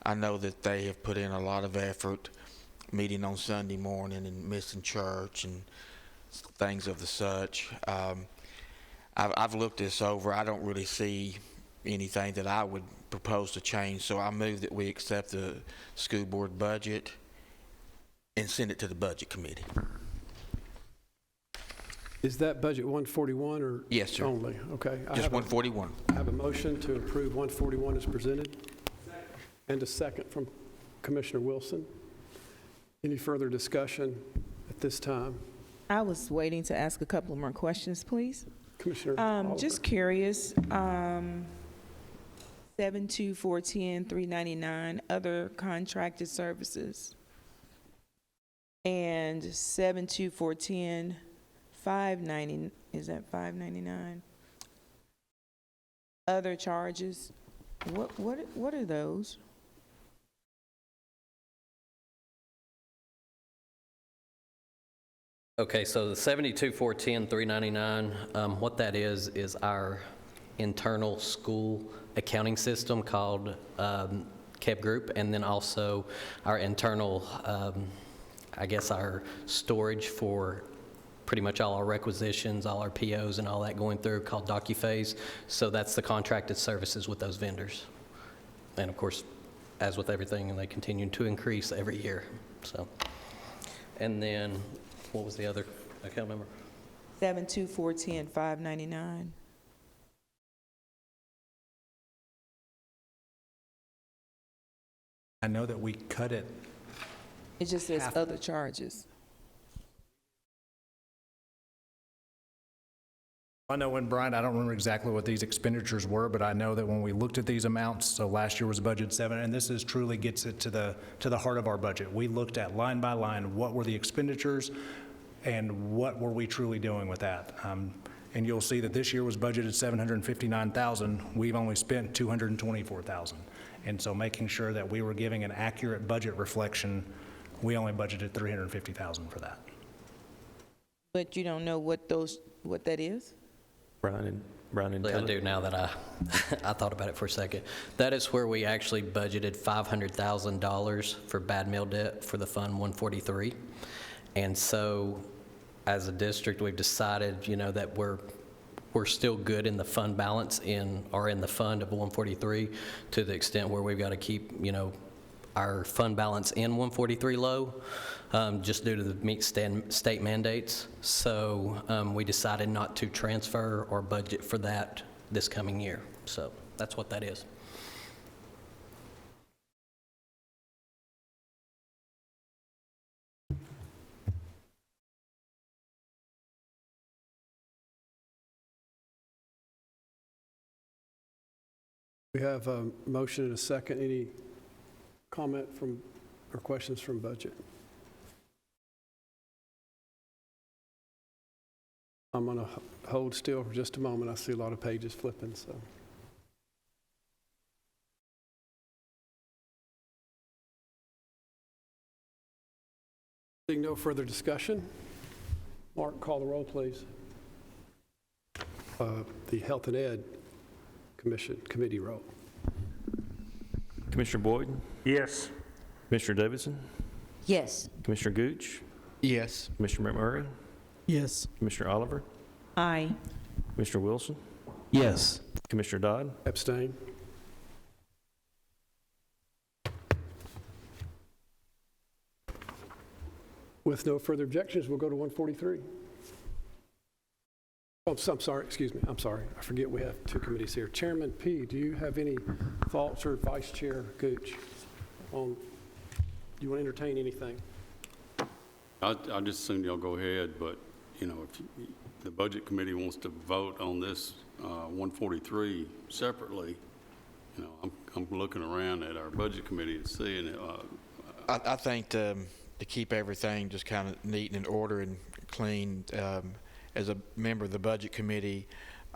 I know that they have put in a lot of effort meeting on Sunday morning and missing church and things of the such. I've looked this over. I don't really see anything that I would propose to change, so I move that we accept the school board budget and send it to the budget committee. Is that budget 141 or? Yes, sir. Only? Okay. Just 141. I have a motion to approve 141 as presented. And a second from Commissioner Wilson. Any further discussion at this time? I was waiting to ask a couple more questions, please. Commissioner just curious, 72410, 399, other contracted services, and 72410, 590, is that 599? Other charges. What are those? Okay, so the 72,410, 399, what that is our internal school accounting system called KEB Group, and then also our internal, I guess our storage for pretty much all our requisitions, all our POs and all that going through called DocuPhase. So that's the contracted services with those vendors. And of course, as with everything, and they continue to increase every year. So, and then what was the other account number? 72410, 599. I know that we cut it. It just says other charges. I know when Brian, I don't remember exactly what these expenditures were, but I know that when we looked at these amounts, so last year was budget 7, and this is truly gets it to the heart of our budget. We looked at line by line, what were the expenditures and what were we truly doing with that? And you'll see that this year was budgeted $759,000. We've only spent $224,000. And so making sure that we were giving an accurate budget reflection, we only budgeted $350,000 for that. But you don't know what that is? Brian and I do now that I thought about it for a second. That is where we actually budgeted $500,000 for bad meal debt for the Fund 143. And so as a district, we've decided, that we're still good in the fund balance in the fund of 143 to the extent where we've got to keep, our fund balance in 143 low, just due to the meet state mandates. So we decided not to transfer or budget for that this coming year. So that's what that is. We have a motion and a second. Any comment from or questions from budget? I'm going to hold still for just a moment. I see a lot of pages flipping, so. Seeing no further discussion, Mark, call the roll, please. The Health and Ed Committee roll. Commissioner Boyd? Yes. Commissioner Davidson? Yes. Commissioner Gooch? Yes. Commissioner McMurray? Yes. Commissioner Oliver? Aye. Commissioner Wilson? Yes. Commissioner Dodd? Abstain. With no further objections, we'll go to 143. Oh, I'm sorry, excuse me, I'm sorry. I forget we have two committees here. Chairman P., do you have any thoughts, or Vice Chair Gooch, on, do you want to entertain anything? I just assume y'all go ahead, but, you know, if the Budget Committee wants to vote on this 143 separately, you know, I'm looking around at our Budget Committee and seeing it. I think to keep everything just kind of neat and in order and clean, as a member of the Budget Committee,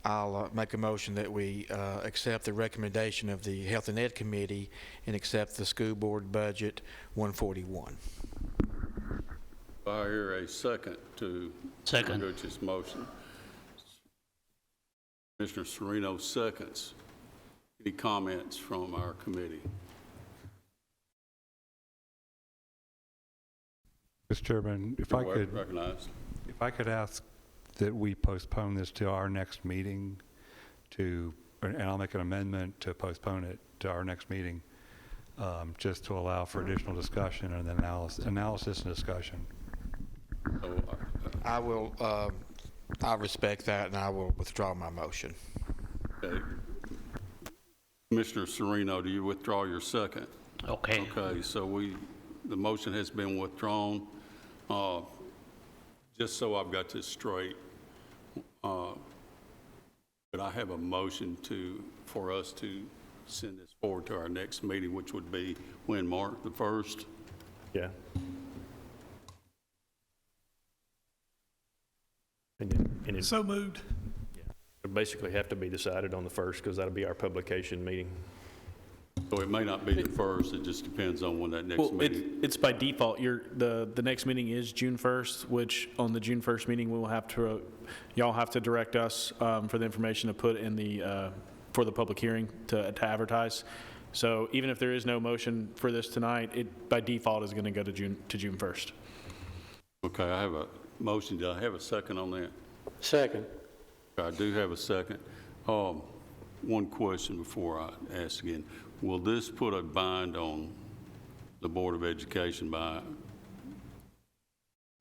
I'll make a motion that we accept the recommendation of the Health and Ed Committee and accept the School Board Budget 141. I hear a second to Gooch's motion. Commissioner Serino seconds. Any comments from our committee? Mr. Chairman, if I could ask that we postpone this to our next meeting and I'll make an amendment to postpone it to our next meeting, just to allow for additional discussion and analysis and discussion. I respect that, and I will withdraw my motion. Okay. Commissioner Serino, do you withdraw your second? Okay. Okay, so the motion has been withdrawn. Just so I've got this straight, but I have a motion for us to send this forward to our next meeting, which would be when, Mark, the 1st? Yeah. And So moved. it basically have to be decided on the 1st because that'll be our publication meeting. So it may not be the 1st, it just depends on when that next Well, meeting. it's by default. The next meeting is June 1st, which on the June 1st meeting, y'all have to direct us for the information to put in for the public hearing to advertise. So even if there is no motion for this tonight, it by default is going to go to June 1st. Okay, I have a motion. Do I have a second on that? Second. I do have a second. One question before I ask again. Will this put a bind on the Board of Education by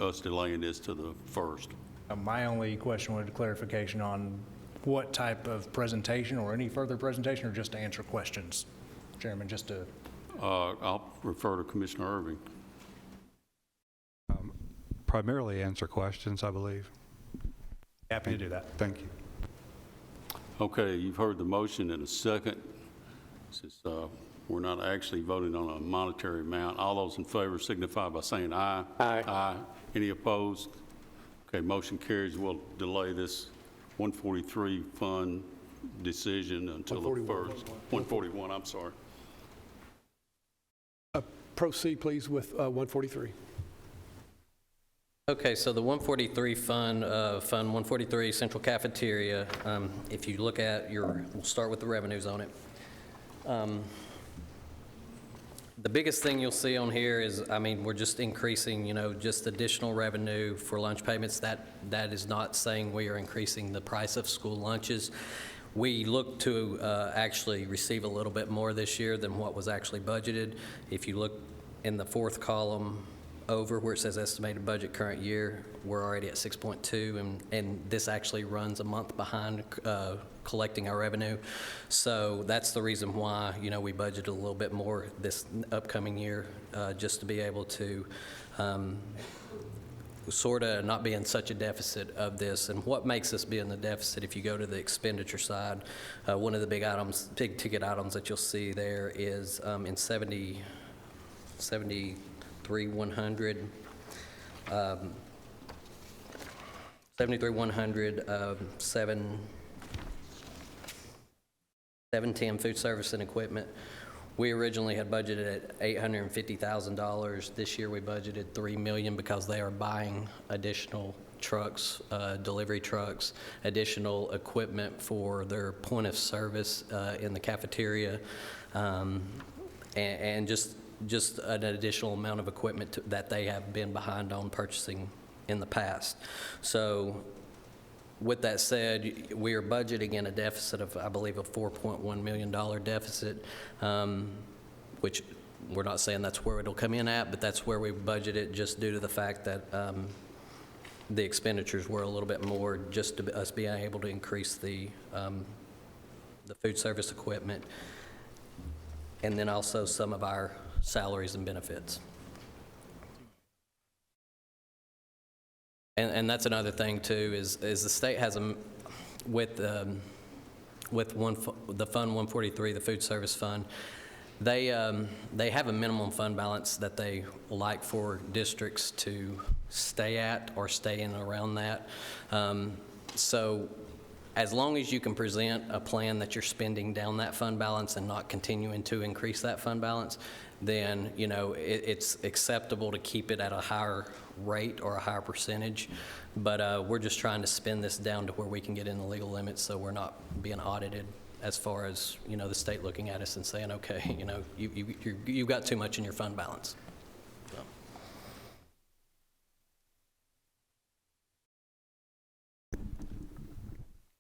us delaying this to the 1st? My only question was clarification on what type of presentation or any further presentation, or just to answer questions, Chairman, just to... I'll refer to Commissioner Irving. Primarily answer questions, I believe. Happy to do that. Thank you. Okay, you've heard the motion in a second. Since we're not actually voting on a monetary amount, all those in favor signify by saying aye. Aye. Aye. Any opposed? Okay, motion carries. We'll delay this 143 fund decision until the 1st. 141, I'm sorry. Proceed, please, with 143. Okay, so the 143 fund 143 Central Cafeteria, if you look at we'll start with the revenues on it. The biggest thing you'll see on here is, we're just increasing, just additional revenue for lunch payments. That is not saying we are increasing the price of school lunches. We look to actually receive a little bit more this year than what was actually budgeted. If you look in the fourth column over where it says estimated budget current year, we're already at 6.2, and this actually runs a month behind collecting our revenue. So that's the reason why, we budgeted a little bit more this upcoming year, just to be able to sort of not be in such a deficit of this. And what makes us be in the deficit, if you go to the expenditure side, one of the big ticket items that you'll see there is in 73,100, 710 food service and equipment. We originally had budgeted at $850,000. This year we budgeted $3 million because they are buying additional trucks, delivery trucks, additional equipment for their point of service in the cafeteria, and just an additional amount of equipment that they have been behind on purchasing in the past. So with that said, we are budgeting in a deficit of, I believe, a $4.1 million deficit, which we're not saying that's where it'll come in at, but that's where we budgeted just due to the fact that the expenditures were a little bit more, just to us being able to increase the food service equipment, and then also some of our salaries and benefits. And that's another thing too, is the state has with the Fund 143, the food service fund, they have a minimum fund balance that they like for districts to stay at or stay in around that. So as long as you can present a plan that you're spending down that fund balance and not continuing to increase that fund balance, then it's acceptable to keep it at a higher rate or a higher percentage. But we're just trying to spend this down to where we can get in the legal limits, so we're not being audited as far as the state looking at us and saying, okay, you've got too much in your fund balance. So.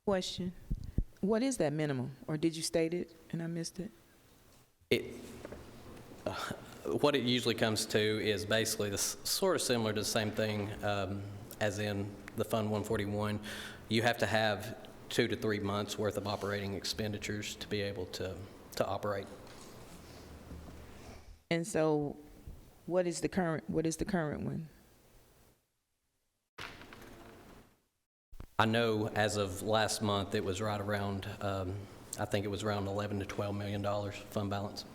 Question. What is that minimum? Or did you state it and I missed it? What it usually comes to is basically sort of similar to the same thing as in the Fund 141. You have to have 2 to 3 months worth of operating expenditures to be able to operate. And so what is the current one? I know as of last month, it was right around, I think it was around $11 to $12 million fund balance.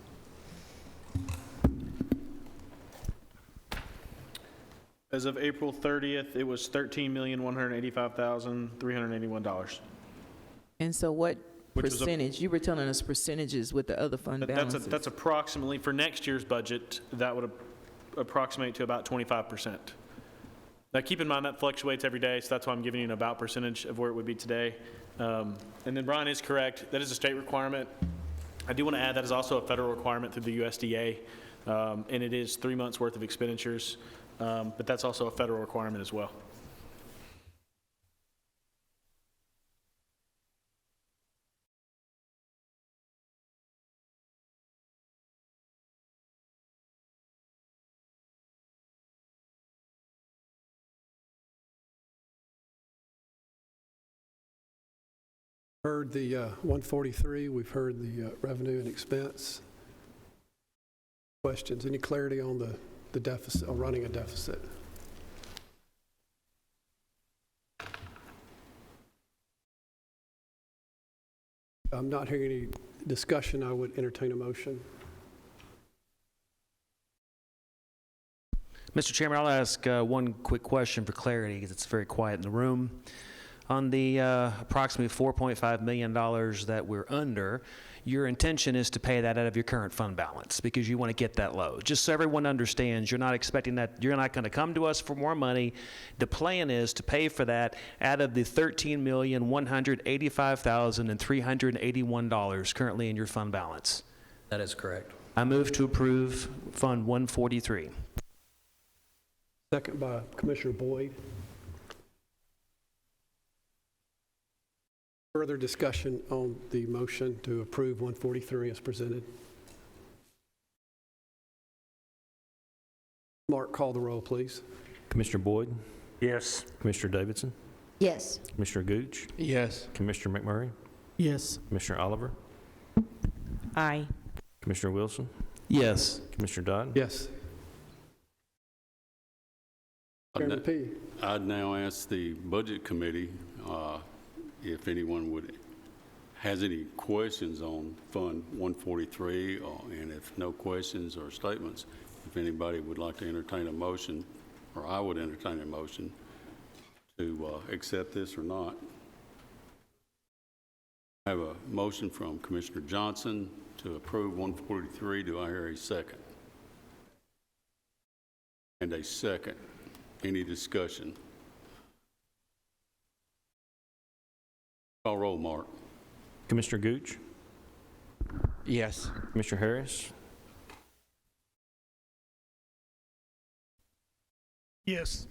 As of April 30th, it was $13,185,381. And so what percentage? You were telling us percentages with the other fund balances. That's approximately, for next year's budget, that would approximate to about 25%. Now, keep in mind that fluctuates every day, so that's why I'm giving you an about percentage of where it would be today. And then Brian is correct. That is a state requirement. I do want to add that is also a federal requirement through the USDA, and it is 3 months worth of expenditures, but that's also a federal requirement as well. Heard the 143, we've heard the revenue and expense. Questions, any clarity on the deficit, on running a deficit? I'm not hearing any discussion. I would entertain a motion. Mr. Chairman, I'll ask one quick question for clarity because it's very quiet in the room. On the approximately $4.5 million that we're under, your intention is to pay that out of your current fund balance because you want to get that low. Just so everyone understands, you're not expecting that, you're not going to come to us for more money. The plan is to pay for that out of the $13,185,381 currently in your fund balance. That is correct. I move to approve Fund 143. Second by Commissioner Boyd. Further discussion on the motion to approve 143 as presented? Mark, call the roll, please. Commissioner Boyd? Yes. Commissioner Davidson? Yes. Commissioner Gooch? Yes. Commissioner McMurray? Yes. Commissioner Oliver? Aye. Commissioner Wilson? Yes. Commissioner Dodd? Yes. Chairman P. I'd now ask the Budget Committee if anyone has any questions on Fund 143, and if no questions or statements, if anybody would like to entertain a motion, or I would entertain a motion to accept this or not. I have a motion from Commissioner Johnson to approve 143. Do I hear a second? And a second. Any discussion? Call roll, Mark. Commissioner Gooch? Yes. Commissioner Harris? Yes.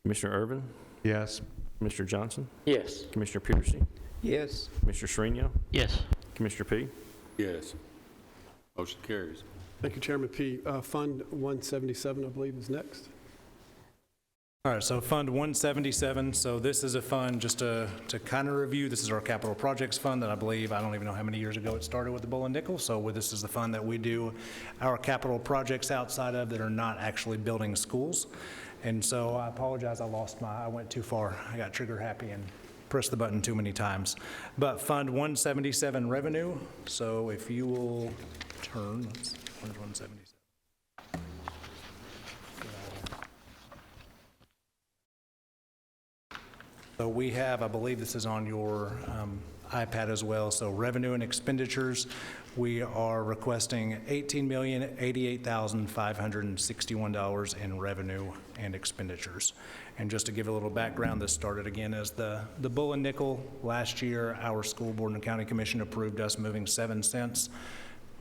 Commissioner Irvin? Yes. Commissioner Johnson? Yes. Commissioner Piercy? Yes. Commissioner Shrino? Yes. Commissioner P? Yes. Motion carries. Thank you, Chairman P. Fund 177, I believe, is next. All right, so Fund 177, so this is a fund, just to kind of review, this is our capital projects fund that I believe, I don't even know how many years ago it started with the Bull and Nickel, so this is the fund that we do our capital projects outside of that are not actually building schools. And so I apologize, I went too far. I got trigger happy and pressed the button too many times. But Fund 177 revenue, so if you will turn, where's 177? So we have, I believe this is on your iPad as well, so revenue and expenditures, we are requesting $18,088,561 in revenue and expenditures. And just to give a little background, this started again as the Bull and Nickel. Last year, our school board and county commission approved us moving 7 cents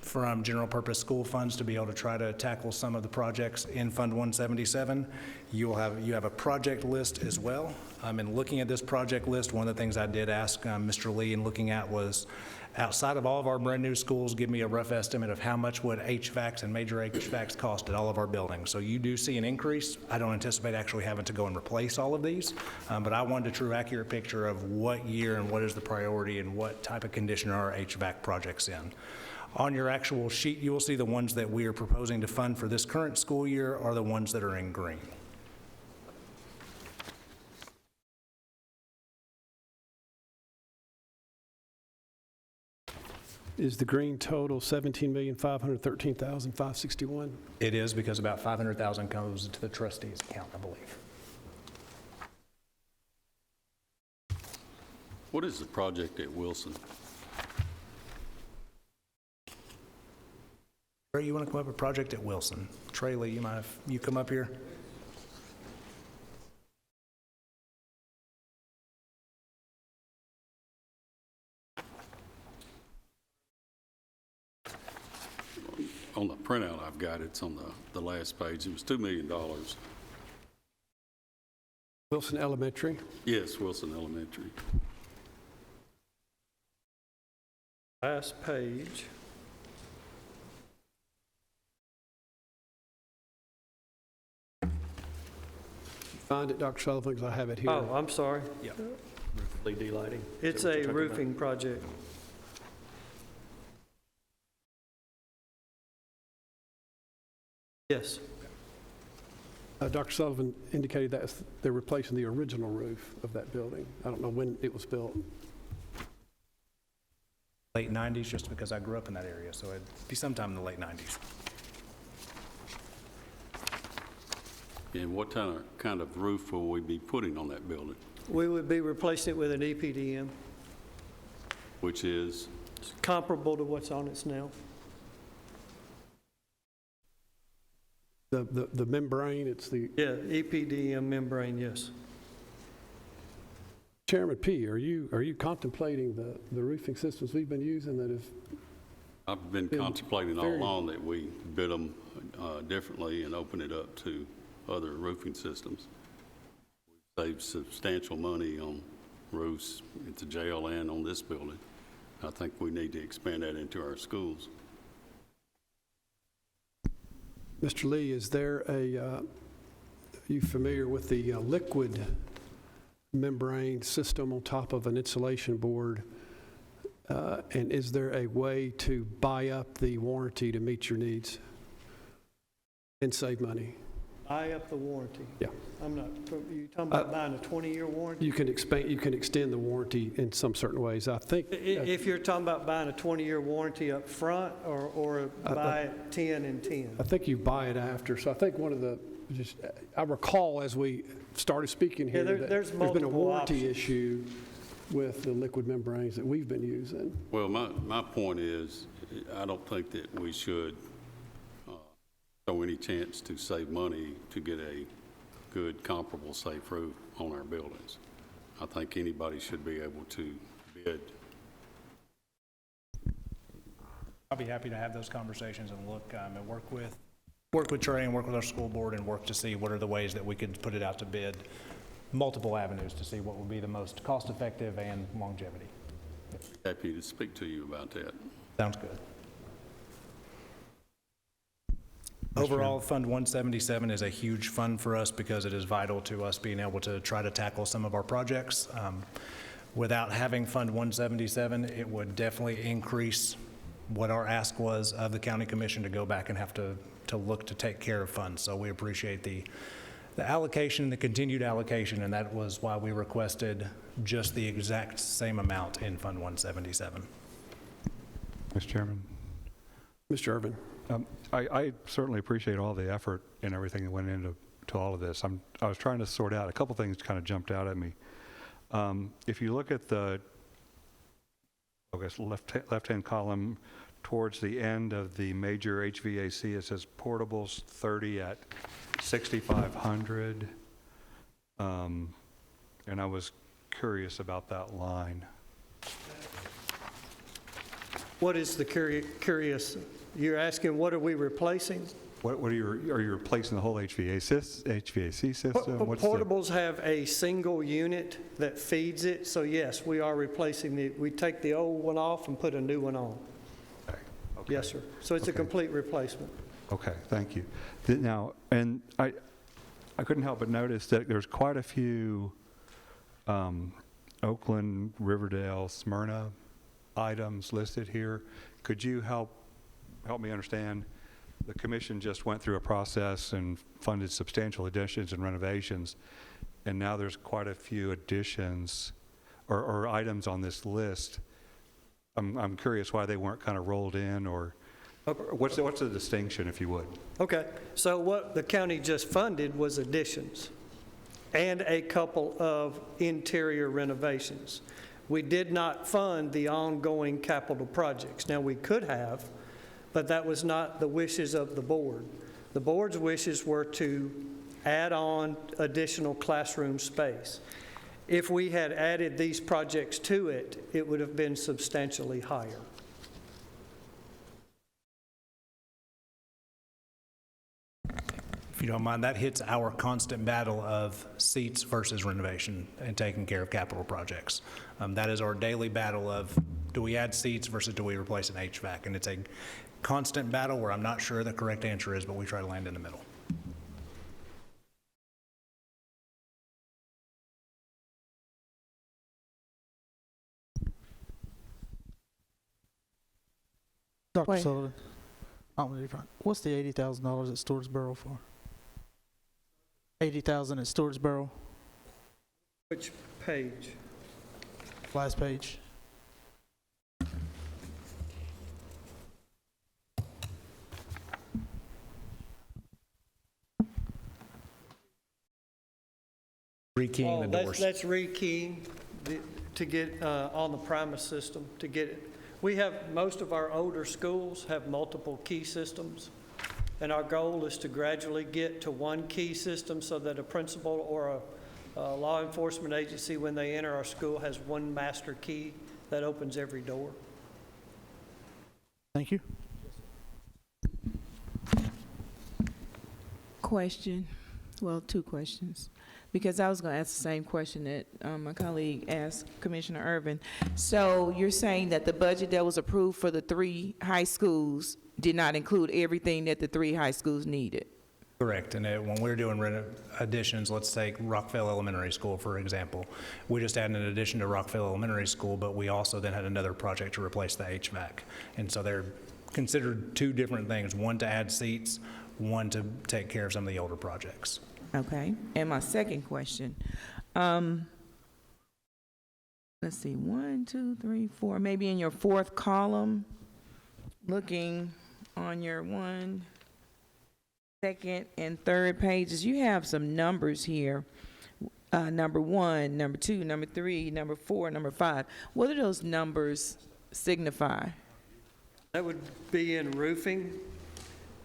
from general purpose school funds to be able to try to tackle some of the projects in Fund 177. You have a project list as well. And looking at this project list, one of the things I did ask Mr. Lee in looking at was, outside of all of our brand new schools, give me a rough estimate of how much would HVACs and major HVACs cost at all of our buildings. So you do see an increase. I don't anticipate actually having to go and replace all of these, but I wanted a true accurate picture of what year and what is the priority and what type of condition are our HVAC projects in. On your actual sheet, you will see the ones that we are proposing to fund for this current school year are the ones that are in green. Is the green total $17,513,561? It is, because about $500,000 goes to the trustees account, I believe. What is the project at Wilson? Trey, you want to come up with a project at Wilson? Trey Lee, you come up here? On the printout I've got, it's on the last page. It was $2 million. Wilson Elementary. Yes, Wilson Elementary. Last page. Find it, Dr. Sullivan, because I have it here. Oh, I'm sorry. Yeah. LED lighting? It's a roofing project. Yes. Dr. Sullivan indicated that they're replacing the original roof of that building. I don't know when it was built. Late 90s, just because I grew up in that area, so it'd be sometime in the late 90s. And what kind of roof will we be putting on that building? We would be replacing it with an EPDM, Which is, comparable to what's on it now. The membrane, it's the... Yeah, EPDM membrane, yes. Chairman P., are you contemplating the roofing systems we've been using that have... I've been contemplating all along that we bid them differently and open it up to other roofing systems. We save substantial money on roofs at the jail and on this building. I think we need to expand that into our schools. Mr. Lee, is there are you familiar with the liquid membrane system on top of an insulation board? And is there a way to buy up the warranty to meet your needs and save money? Buy up the warranty? Yeah. I'm not, you talking about buying a 20-year warranty? You can extend the warranty in some certain ways. I think. If you're talking about buying a 20-year warranty up front or buy it 10 and 10? I think you buy it after. So I think one of the, I recall as we started speaking here, that there's been a multiple warranty options. issue with the liquid membranes that we've been using. Well, my point is, I don't think that we should show any chance to save money to get a good comparable safe roof on our buildings. I think anybody should be able to bid. I'll be happy to have those conversations and look and work with Trey and work with our school board and work to see what are the ways that we could put it out to bid, multiple avenues to see what would be the most cost-effective and longevity. Happy to speak to you about that. Sounds good. Overall, Fund 177 is a huge fund for us because it is vital to us being able to try to tackle some of our projects. Without having Fund 177, it would definitely increase what our ask was of the county commission to go back and have to look to take care of funds. So we appreciate the allocation, the continued allocation, and that was why we requested just the exact same amount in Fund 177. Mr. Chairman. Mr. Irvin. I certainly appreciate all the effort and everything that went into all of this. I was trying to sort out, a couple things kind of jumped out at me. If you look at the, I guess, left-hand column towards the end of the major HVAC, it says portables 30 at 6,500. And I was curious about that line. What is the curious? You're asking what are we replacing? What are you replacing the whole HVAC system? Portables have a single unit that feeds it, so yes, we are replacing we take the old one off and put a new one on. Okay. Yes, sir. So it's a complete replacement. Okay, thank you. Now, and I couldn't help but notice that there's quite a few Oakland, Riverdale, Smyrna items listed here. Could you help me understand? The commission just went through a process and funded substantial additions and renovations, and now there's quite a few additions or items on this list. I'm curious why they weren't kind of rolled in, or what's the distinction, if you would? Okay, so what the county just funded was additions and a couple of interior renovations. We did not fund the ongoing capital projects. Now, we could have, but that was not the wishes of the board. The board's wishes were to add on additional classroom space. If we had added these projects to it, it would have been substantially higher. If you don't mind, that hits our constant battle of seats versus renovation and taking care of capital projects. That is our daily battle of, do we add seats versus do we replace an HVAC? And it's a constant battle where I'm not sure the correct answer is, but we try to land in the middle. Dr. Sullivan, what's the $80,000 at Stewartsboro for? $80,000 at Stewartsboro? Which page? Last page. Rekeying the doors. That's rekeying to get on the Primus system to get it. We have, most of our older schools have multiple key systems, and our goal is to gradually get to one key system so that a principal or a law enforcement agency, when they enter our school, has one master key that opens every door. Thank you. Question, well, two questions. Because I was going to ask the same question that my colleague asked Commissioner Irvin. So you're saying that the budget that was approved for the 3 high schools did not include everything that the 3 high schools needed? Correct, and when we're doing additions, let's take Rockville Elementary School, for example. We just added an addition to Rockville Elementary School, but we also then had another project to replace the HVAC. And so they're considered 2 different things, one to add seats, one to take care of some of the older projects. Okay, and my second question, let's see, 1, 2, 3, 4, maybe in your 4th column, looking on your 1, 2nd, and 3rd pages, you have some numbers here. Number 1, number 2, number 3, number 4, number 5. What do those numbers signify? That would be in roofing.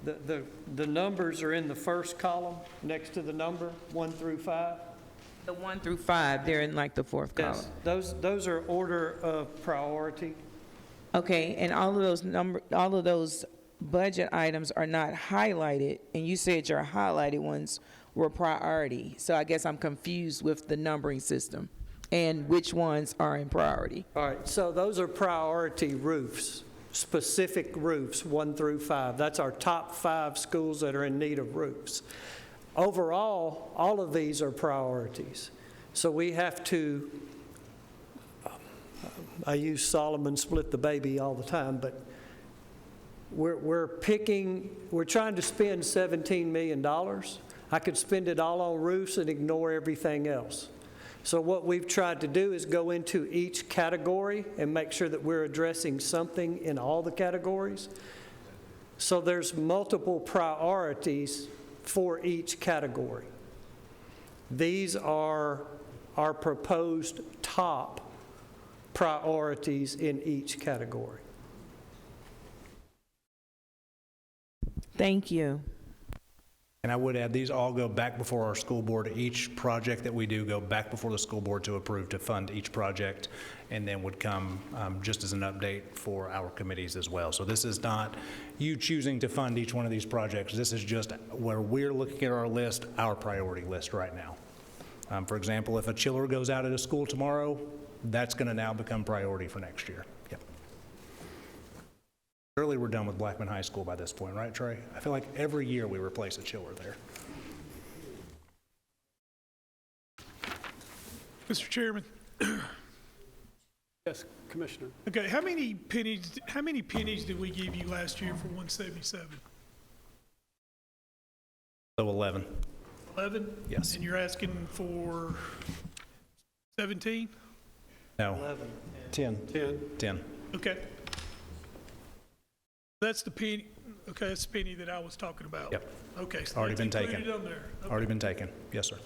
The numbers are in the first column next to the number, 1 through 5. The 1 through 5, they're in like the 4th column. Yes, those are order of priority. Okay, and all of those budget items are not highlighted, and you said your highlighted ones were priority. So I guess I'm confused with the numbering system and which ones are in priority. All right, so those are priority roofs. Specific roofs, 1 through 5. That's our top 5 schools that are in need of roofs. Overall, all of these are priorities. So we have to, I use Solomon split the baby all the time, but we're trying to spend $17 million. I could spend it all on roofs and ignore everything else. So what we've tried to do is go into each category and make sure that we're addressing something in all the categories. So there's multiple priorities for each category. These are our proposed top priorities in each category. Thank you. And I would add, these all go back before our school board. Each project that we do go back before the school board to approve to fund each project, and then would come just as an update for our committees as well. So this is not you choosing to fund each one of these projects. This is just where we're looking at our list, our priority list right now. For example, if a chiller goes out at a school tomorrow, that's going to now become priority for next year. Yep. Surely we're done with Blackman High School by this point, right, Trey? I feel like every year we replace a chiller there. Mr. Chairman. Yes, Commissioner. Okay, how many pennies did we give you last year for 177? So 11. 11? Yes. And you're asking for 17? No. 11. 10. Okay. That's the penny. Okay, that's the penny that I was talking about. Yep. Okay. So Already that's been taken. included on there. Okay. Already been taken. Yes, sir.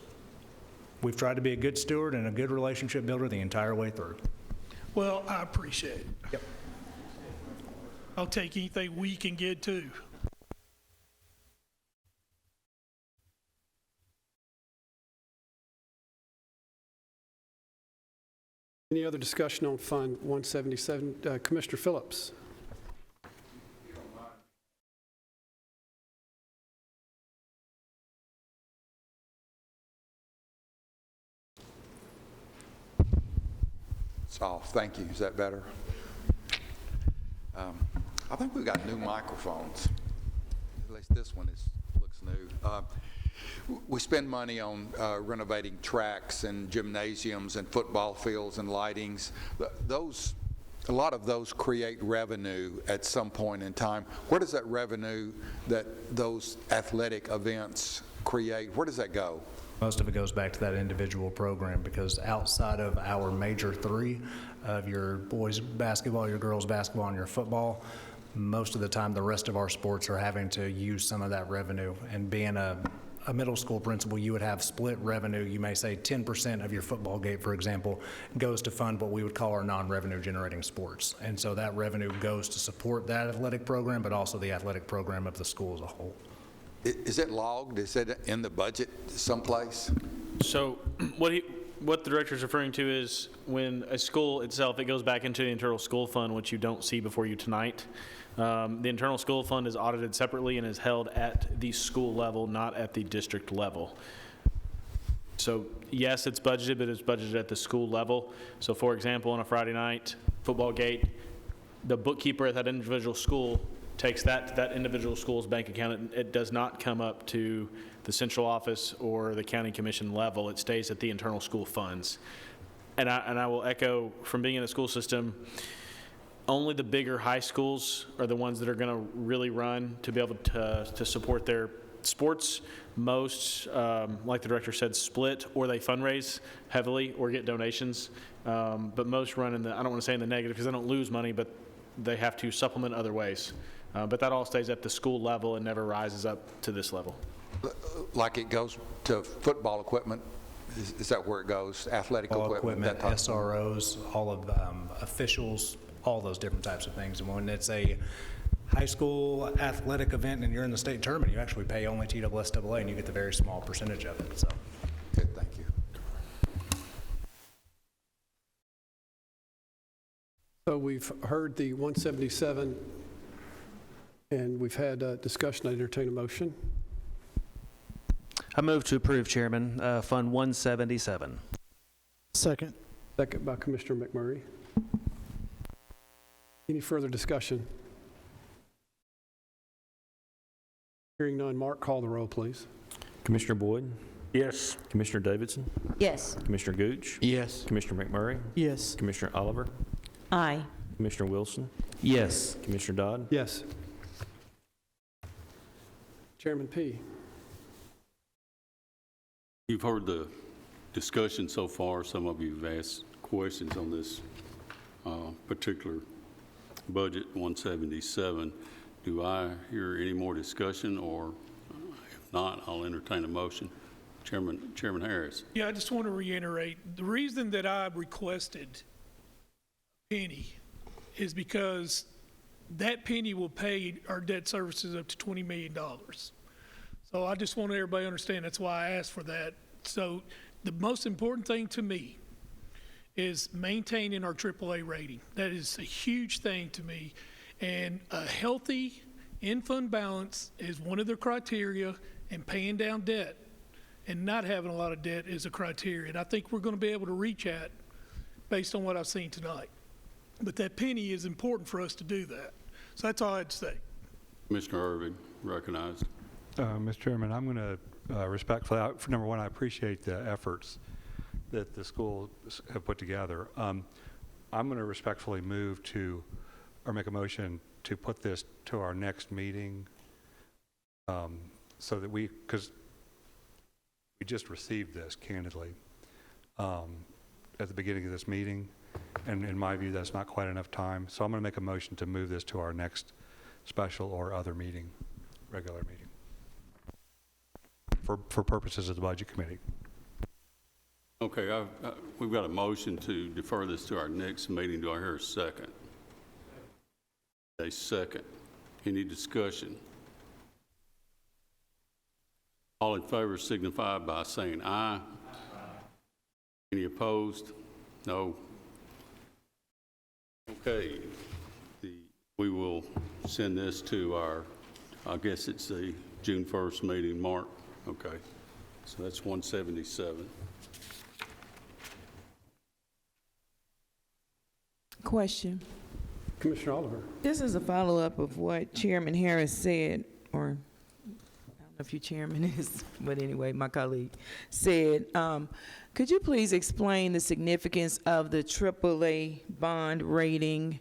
We've tried to be a good steward and a good relationship builder the entire way through. Well, I appreciate it. Yep. I'll take anything we can get too. Any other discussion on Fund 177? Commissioner Phillips. It's off. Thank you. Is that better? I think we've got new microphones. At least this one looks new. We spend money on renovating tracks and gymnasiums and football fields and lightings. A lot of those create revenue at some point in time. Where does that revenue that those athletic events create, where does that go? Most of it goes back to that individual program, because outside of our major 3 of your boys basketball, your girls basketball, and your football, most of the time the rest of our sports are having to use some of that revenue. And being a middle school principal, you would have split revenue. You may say 10% of your football gate, for example, goes to fund what we would call our non-revenue generating sports. And so that revenue goes to support that athletic program, but also the athletic program of the school as a whole. Is it logged? Is it in the budget someplace? So what the director's referring to is when a school itself, it goes back into the internal school fund, which you don't see before you tonight. The internal school fund is audited separately and is held at the school level, not at the district level. So yes, it's budgeted, but it's budgeted at the school level. So for example, on a Friday night football gate, the bookkeeper at that individual school takes that to that individual school's bank account. It does not come up to the central office or the county commission level. It stays at the internal school funds. And I will echo, from being in the school system, only the bigger high schools are the ones that are going to really run to be able to support their sports. Most, like the director said, split or they fundraise heavily or get donations. But most run in the, I don't want to say in the negative because they don't lose money, but they have to supplement other ways. But that all stays at the school level and never rises up to this level. Like it goes to football equipment? Is that where it goes? Athletic equipment? That type of thing? SROs, all of officials, all those different types of things. And when it's a high school athletic event and you're in the state tournament, you actually pay only TSSAA and you get the very small percentage of it. So. Good, thank you. So we've heard the 177, and we've had discussion. I entertain a motion. I move to approve, Chairman, Fund 177. Second. Second by Commissioner McMurray. Any further discussion? Hearing none, Mark, call the roll, please. Commissioner Boyd? Yes. Commissioner Davidson? Yes. Commissioner Gooch? Yes. Commissioner McMurray? Yes. Commissioner Oliver? Aye. Commissioner Wilson? Yes. Commissioner Dodd? Yes. Chairman P. You've heard the discussion so far. Some of you have asked questions on this particular budget, 177. Do I hear any more discussion, or if not, I'll entertain a motion. Chairman Harris. Yeah, I just want to reiterate, the reason that I requested penny is because that penny will pay our debt services up to $20 million. So I just want everybody to understand that's why I asked for that. So the most important thing to me is maintaining our AAA rating. That is a huge thing to me. And a healthy in-fund balance is one of the criteria, and paying down debt and not having a lot of debt is a criteria. And I think we're going to be able to reach that based on what I've seen tonight. But that penny is important for us to do that. So that's all I had to say. Commissioner Irving, recognized. Mr. Chairman, I'm going to respectfully, number one, I appreciate the efforts that the schools have put together. I'm going to respectfully move to, or make a motion to put this to our next meeting, so that because we just received this candidly at the beginning of this meeting, and in my view, that's not quite enough time. So I'm going to make a motion to move this to our next special or other meeting, regular meeting, for purposes of the Budget Committee. Okay, we've got a motion to defer this to our next meeting. Do I hear a second? A second. Any discussion? All in favor signify by saying aye. Any opposed? No. Okay. We will send this to our, I guess it's the June 1st meeting, Mark. Okay. So that's 177. Question. Commissioner Oliver. This is a follow-up of what Chairman Harris said, or I don't know if you chairman is, but anyway, my colleague said. Could you please explain the significance of the AAA bond rating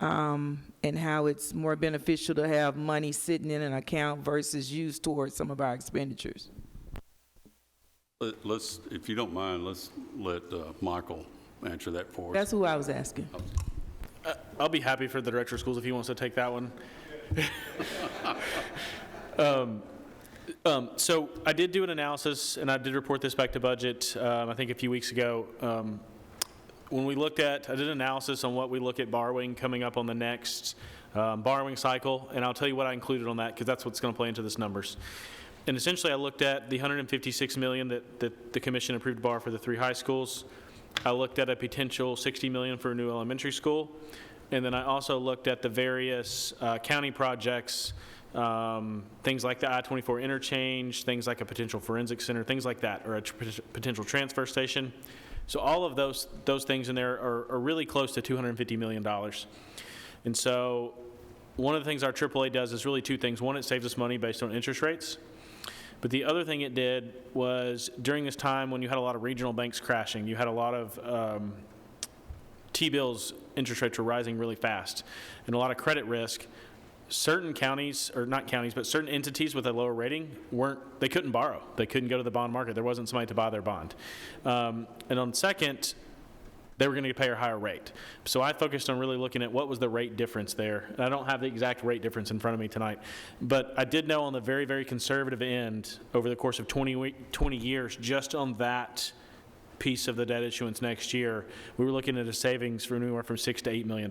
and how it's more beneficial to have money sitting in an account versus used towards some of our expenditures? Let's, if you don't mind, let's let Michael answer that for us. That's who I was asking. I'll be happy for the director of schools if he wants to take that one. So I did do an analysis, and I did report this back to budget, I think a few weeks ago. When we looked at, I did an analysis on what we look at borrowing coming up on the next borrowing cycle, and I'll tell you what I included on that, because that's what's going to play into this numbers. And essentially, I looked at the $156 million that the commission approved to borrow for the 3 high schools. I looked at a potential $60 million for a new elementary school. And then I also looked at the various county projects things like the I-24 interchange, things like a potential forensic center, things like that, or a potential transfer station. So all of those things in there are really close to $250 million. And so one of the things our AAA does is really two things. One, it saves us money based on interest rates. But the other thing it did was during this time when you had a lot of regional banks crashing, you had a lot of T-bills interest rates were rising really fast, and a lot of credit risk. Certain counties, or not counties, but certain entities with a lower rating they couldn't borrow. They couldn't go to the bond market. There wasn't somebody to buy their bond. And on second, they were going to pay a higher rate. So I focused on really looking at what was the rate difference there. And I don't have the exact rate difference in front of me tonight, but I did know on the very, very conservative end, over the course of 20 years, just on that piece of the debt issuance next year, we were looking at a savings for anywhere from $6 to $8 million,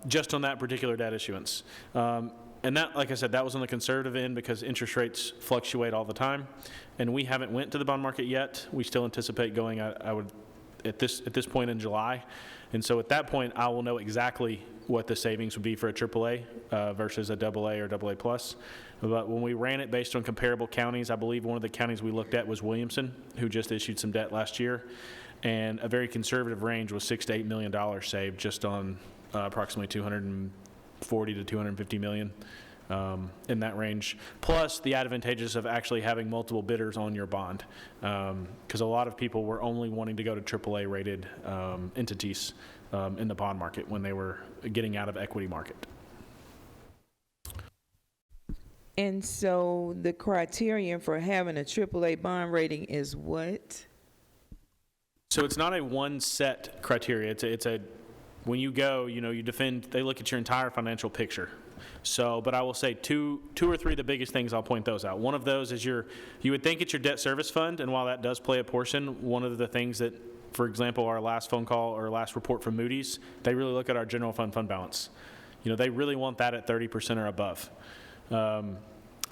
just on that particular debt issuance. And that, like I said, that was on the conservative end because interest rates fluctuate all the time. And we haven't went to the bond market yet. We still anticipate going, I would, at this point in July. And so at that point, I will know exactly what the savings would be for a AAA versus a AA or AA plus. But when we ran it based on comparable counties, I believe one of the counties we looked at was Williamson, who just issued some debt last year. And a very conservative range was $6 to $8 million saved just on approximately 240 to 250 million. In that range, plus the advantages of actually having multiple bidders on your bond, because a lot of people were only wanting to go to AAA rated entities in the bond market when they were getting out of equity market. And so the criterion for having a AAA bond rating is what? So it's not a one set criteria. It's a when you go, you defend. They look at your entire financial picture. So, but I will say two or three of the biggest things, I'll point those out. One of those is you would think it's your debt service fund, and while that does play a portion, one of the things that, for example, our last phone call or last report from Moody's, they really look at our general fund balance. They really want that at 30% or above.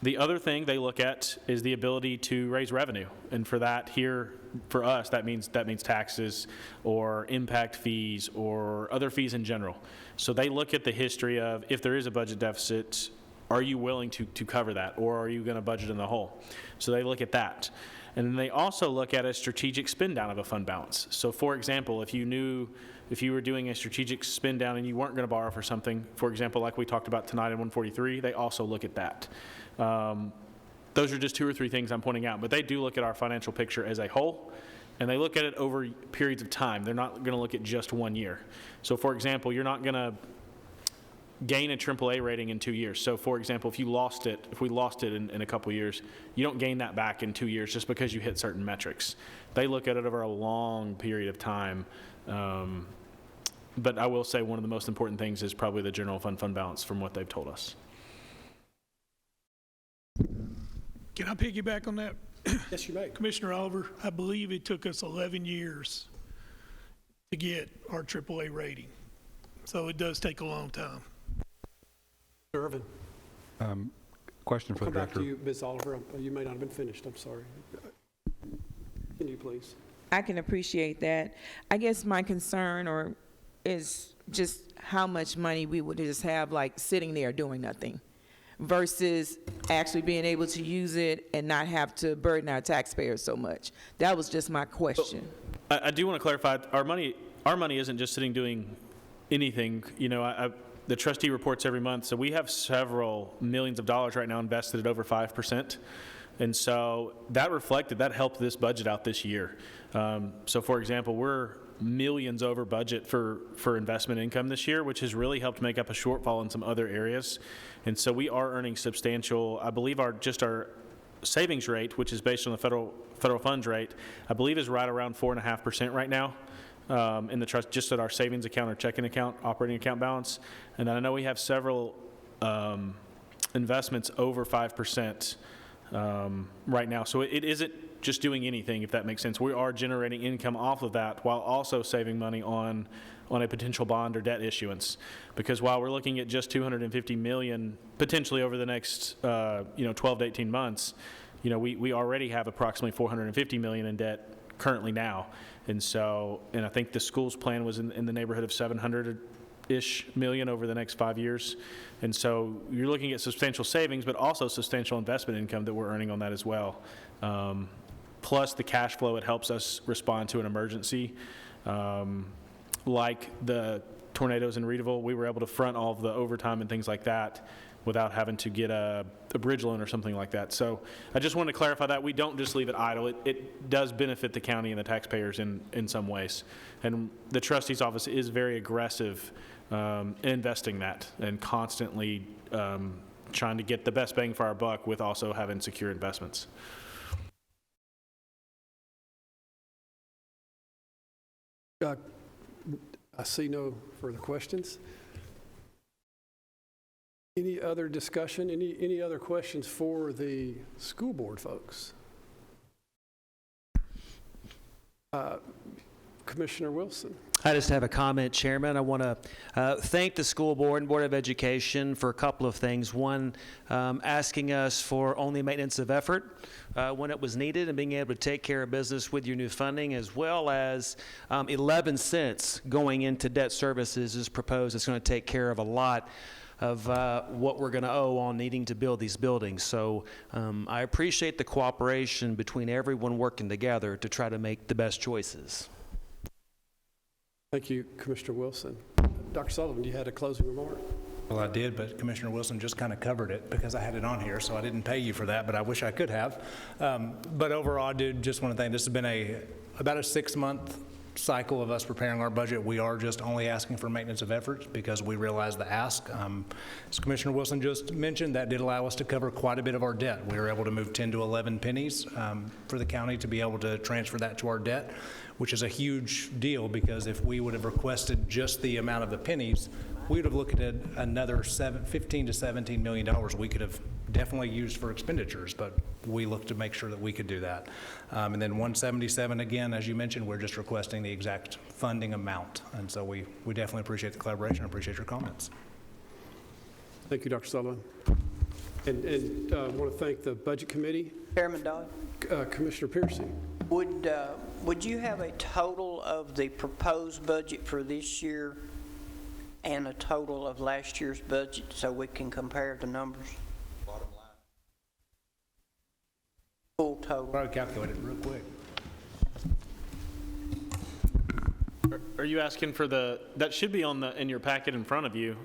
The other thing they look at is the ability to raise revenue, and for that here, for us, that means taxes or impact fees or other fees in general. So they look at the history of, if there is a budget deficit, are you willing to cover that, or are you going to budget in the hole? So they look at that. And then they also look at a strategic spend down of a fund balance. So for example, if you were doing a strategic spend down and you weren't going to borrow for something, for example, like we talked about tonight in 143, they also look at that. Those are just two or three things I'm pointing out, but they do look at our financial picture as a whole, and they look at it over periods of time. They're not going to look at just 1 year. So for example, you're not going to gain a AAA rating in 2 years. So for example, if we lost it in a couple years, you don't gain that back in 2 years just because you hit certain metrics. They look at it over a long period of time. But I will say one of the most important things is probably the general fund balance from what they've told us. Can I piggyback on that? Yes, you may. Commissioner Oliver, I believe it took us 11 years to get our AAA rating. So it does take a long time. Irvin. Question for the director. director. Come back to you, Ms. Oliver. You may not have been finished. I'm sorry. Can you please? I can appreciate that. I guess my concern is just how much money we would just have like sitting there doing nothing versus actually being able to use it and not have to burden our taxpayers so much. That was just my question. I do want to clarify, our money isn't just sitting doing anything. The trustee reports every month, so we have several millions of dollars right now invested at over 5%. And so that helped this budget out this year. So for example, we're millions over budget for investment income this year, which has really helped make up a shortfall in some other areas. And so we are earning substantial, I believe our savings rate, which is based on the federal funds rate, I believe is right around 4.5% right now. In the trust, just at our savings account or checking account, operating account balance. And I know we have several investments over 5% right now. So it isn't just doing anything, if that makes sense. We are generating income off of that while also saving money on a potential bond or debt issuance. Because while we're looking at just $250 million potentially over the next 12 to 18 months, we already have approximately $450 million in debt currently now. And I think the school's plan was in the neighborhood of $700 ish million over the next 5 years. And so you're looking at substantial savings, but also substantial investment income that we're earning on that as well. Plus the cash flow, it helps us respond to an emergency. Like the tornadoes in Reedville, we were able to front all of the overtime and things like that without having to get a bridge loan or something like that. So I just wanted to clarify that. We don't just leave it idle. It does benefit the county and the taxpayers in some ways. And the trustee's office is very aggressive in investing that and constantly trying to get the best bang for our buck with also having secure investments. I see no further questions. Any other discussion? Any other questions for the school board folks? Commissioner Wilson. I just have a comment, Chairman. I want to thank the school board and Board of Education for a couple of things. One, asking us for only maintenance of effort when it was needed and being able to take care of business with your new funding, as well as 11 cents going into debt services is proposed. It's going to take care of a lot of what we're going to owe on needing to build these buildings. So I appreciate the cooperation between everyone working together to try to make the best choices. Thank you, Commissioner Wilson. Dr. Sullivan, you had a closing remark? Well, I did, but Commissioner Wilson just kind of covered it because I had it on here, so I didn't pay you for that, but I wish I could have. But overall, I did just want to thank, this has been about a 6-month cycle of us preparing our budget. We are just only asking for maintenance of efforts because we realize the ask. As Commissioner Wilson just mentioned, that did allow us to cover quite a bit of our debt. We were able to move 10 to 11 pennies for the county to be able to transfer that to our debt, which is a huge deal because if we would have requested just the amount of the pennies, we would have looked at another $15 to $17 million we could have definitely used for expenditures, but we looked to make sure that we could do that. And then 177, again, as you mentioned, we're just requesting the exact funding amount. And so we definitely appreciate the collaboration, appreciate your comments. Thank you, Dr. Sullivan. And I want to thank the Budget Committee. Chairman Dodd? Commissioner Piercy. Would you have a total of the proposed budget for this year and a total of last year's budget so we can compare the numbers? Bottom line. Full total. I'll calculate it real quick. Are you asking for that should be in your packet in front of you,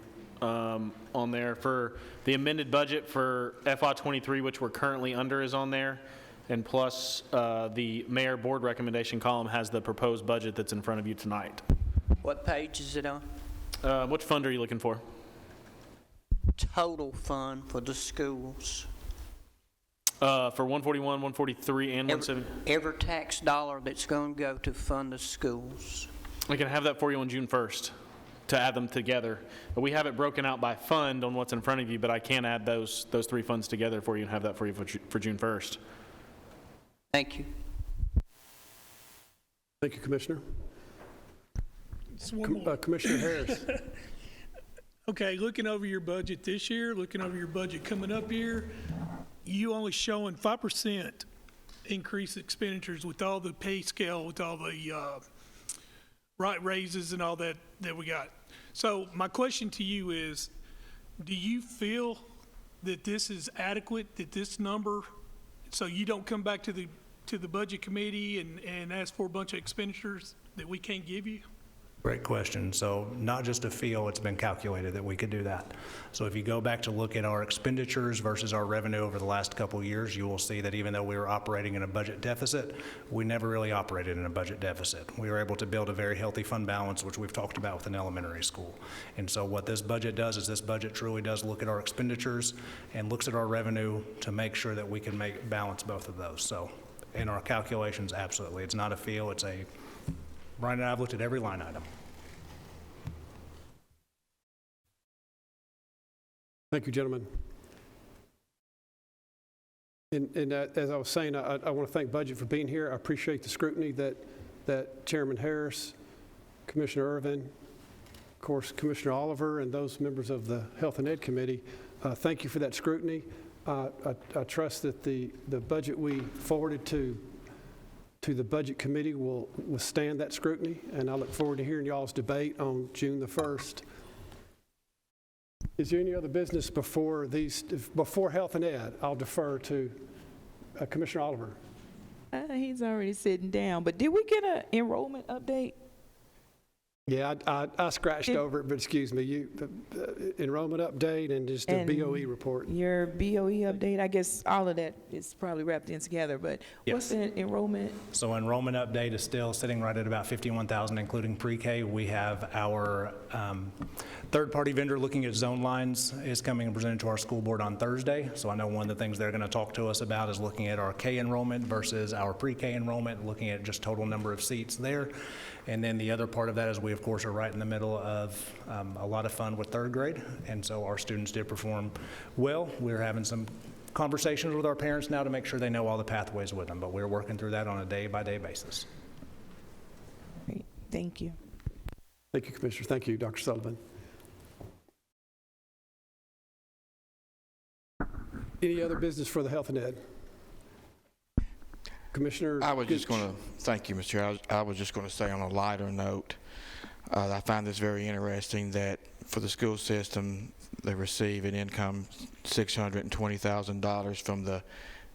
on there for the amended budget for FY23, which we're currently under, is on there. And plus, the mayor board recommendation column has the proposed budget that's in front of you tonight. What page is it on? Which fund are you looking for? Total fund for the schools. For 141, 143, and 170. Every tax dollar that's going to go to fund the schools. I can have that for you on June 1st to add them together. But we have it broken out by fund on what's in front of you, but I can add those 3 funds together for you and have that for you for June 1st. Thank you. Thank you, Commissioner. More. Commissioner Harris. Okay, looking over your budget this year, looking over your budget coming up here, you only showing 5% increase expenditures with all the pay scale, with all the right raises and all that we got. So my question to you is, do you feel that this is adequate, that this number, so you don't come back to the budget committee and ask for a bunch of expenditures that we can't give you? Great question. So not just a feel, it's been calculated that we could do that. So if you go back to look at our expenditures versus our revenue over the last couple of years, you will see that even though we were operating in a budget deficit, we never really operated in a budget deficit. We were able to build a very healthy fund balance, which we've talked about with an elementary school. And so what this budget does is this budget truly does look at our expenditures and looks at our revenue to make sure that we can balance both of those. So in our calculations, absolutely. It's not a feel, it's a Brian and I have looked at every line item. Thank you, gentlemen. And as I was saying, I want to thank Budget for being here. I appreciate the scrutiny that Chairman Harris, Commissioner Irvin, of course, Commissioner Oliver, and those members of the Health and Ed Committee. Thank you for that scrutiny. I trust that the budget we forwarded to the Budget Committee will withstand that scrutiny, and I look forward to hearing y'all's debate on June the 1st Is there any other business before Health and Ed? I'll defer to Commissioner Oliver. He's already sitting down, but did we get an enrollment update? Yeah, I scratched over it, but excuse me, the enrollment update and just the BOE report. Your BOE update, I guess all of that is probably wrapped in together, but what's the enrollment? So enrollment update is still sitting right at about 51,000, including pre-K. We have our third-party vendor looking at zone lines is coming and presented to our school board on Thursday. So I know one of the things they're going to talk to us about is looking at our K enrollment versus our pre-K enrollment, looking at just total number of seats there. And then the other part of that is we, of course, are right in the middle of a lot of fun with third grade. And so our students did perform well. We're having some conversations with our parents now to make sure they know all the pathways with them, but we're working through that on a day-by-day basis. Great, thank you. Thank you, Commissioner. Thank you, Dr. Sullivan. Any other business for the Health and Ed? Commissioner? I was just going to, thank you, Mr. Chair. I was just going to say on a lighter note, I find this very interesting that for the school system, they receive an income $620,000 from the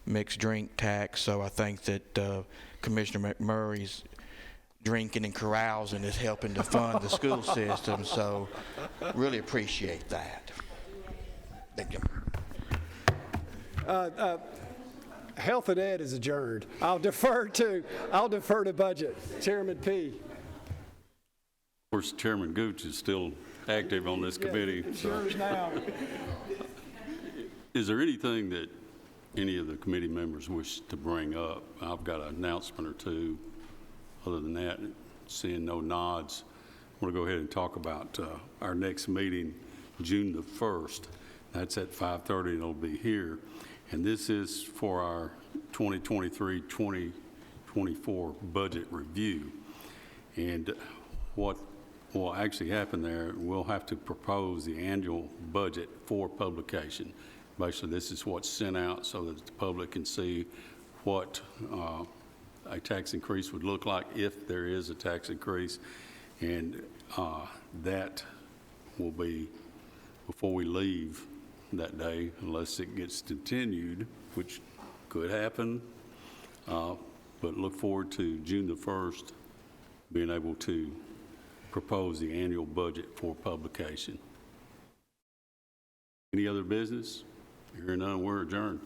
mixed drink tax. So I think that Commissioner McMurray's drinking and carousing is helping to fund the school system. So really appreciate that. Thank you. Health and Ed is adjourned. I'll defer to Budget. Chairman P. Of course, Chairman Gooch is still active on this committee. Sure is now. Is there anything that any of the committee members wish to bring up? I've got an announcement or two. Other than that, seeing no nods, I want to go ahead and talk about our next meeting, June the 1st. That's at 5:30, and it'll be here. And this is for our 2023-2024 budget review. And what will actually happen there, we'll have to propose the annual budget for publication. Basically, this is what's sent out so that the public can see what a tax increase would look like if there is a tax increase. And that will be before we leave that day, unless it gets continued, which could happen. But look forward to June the 1st being able to propose the annual budget for publication. Any other business? Hearing none, we're adjourned.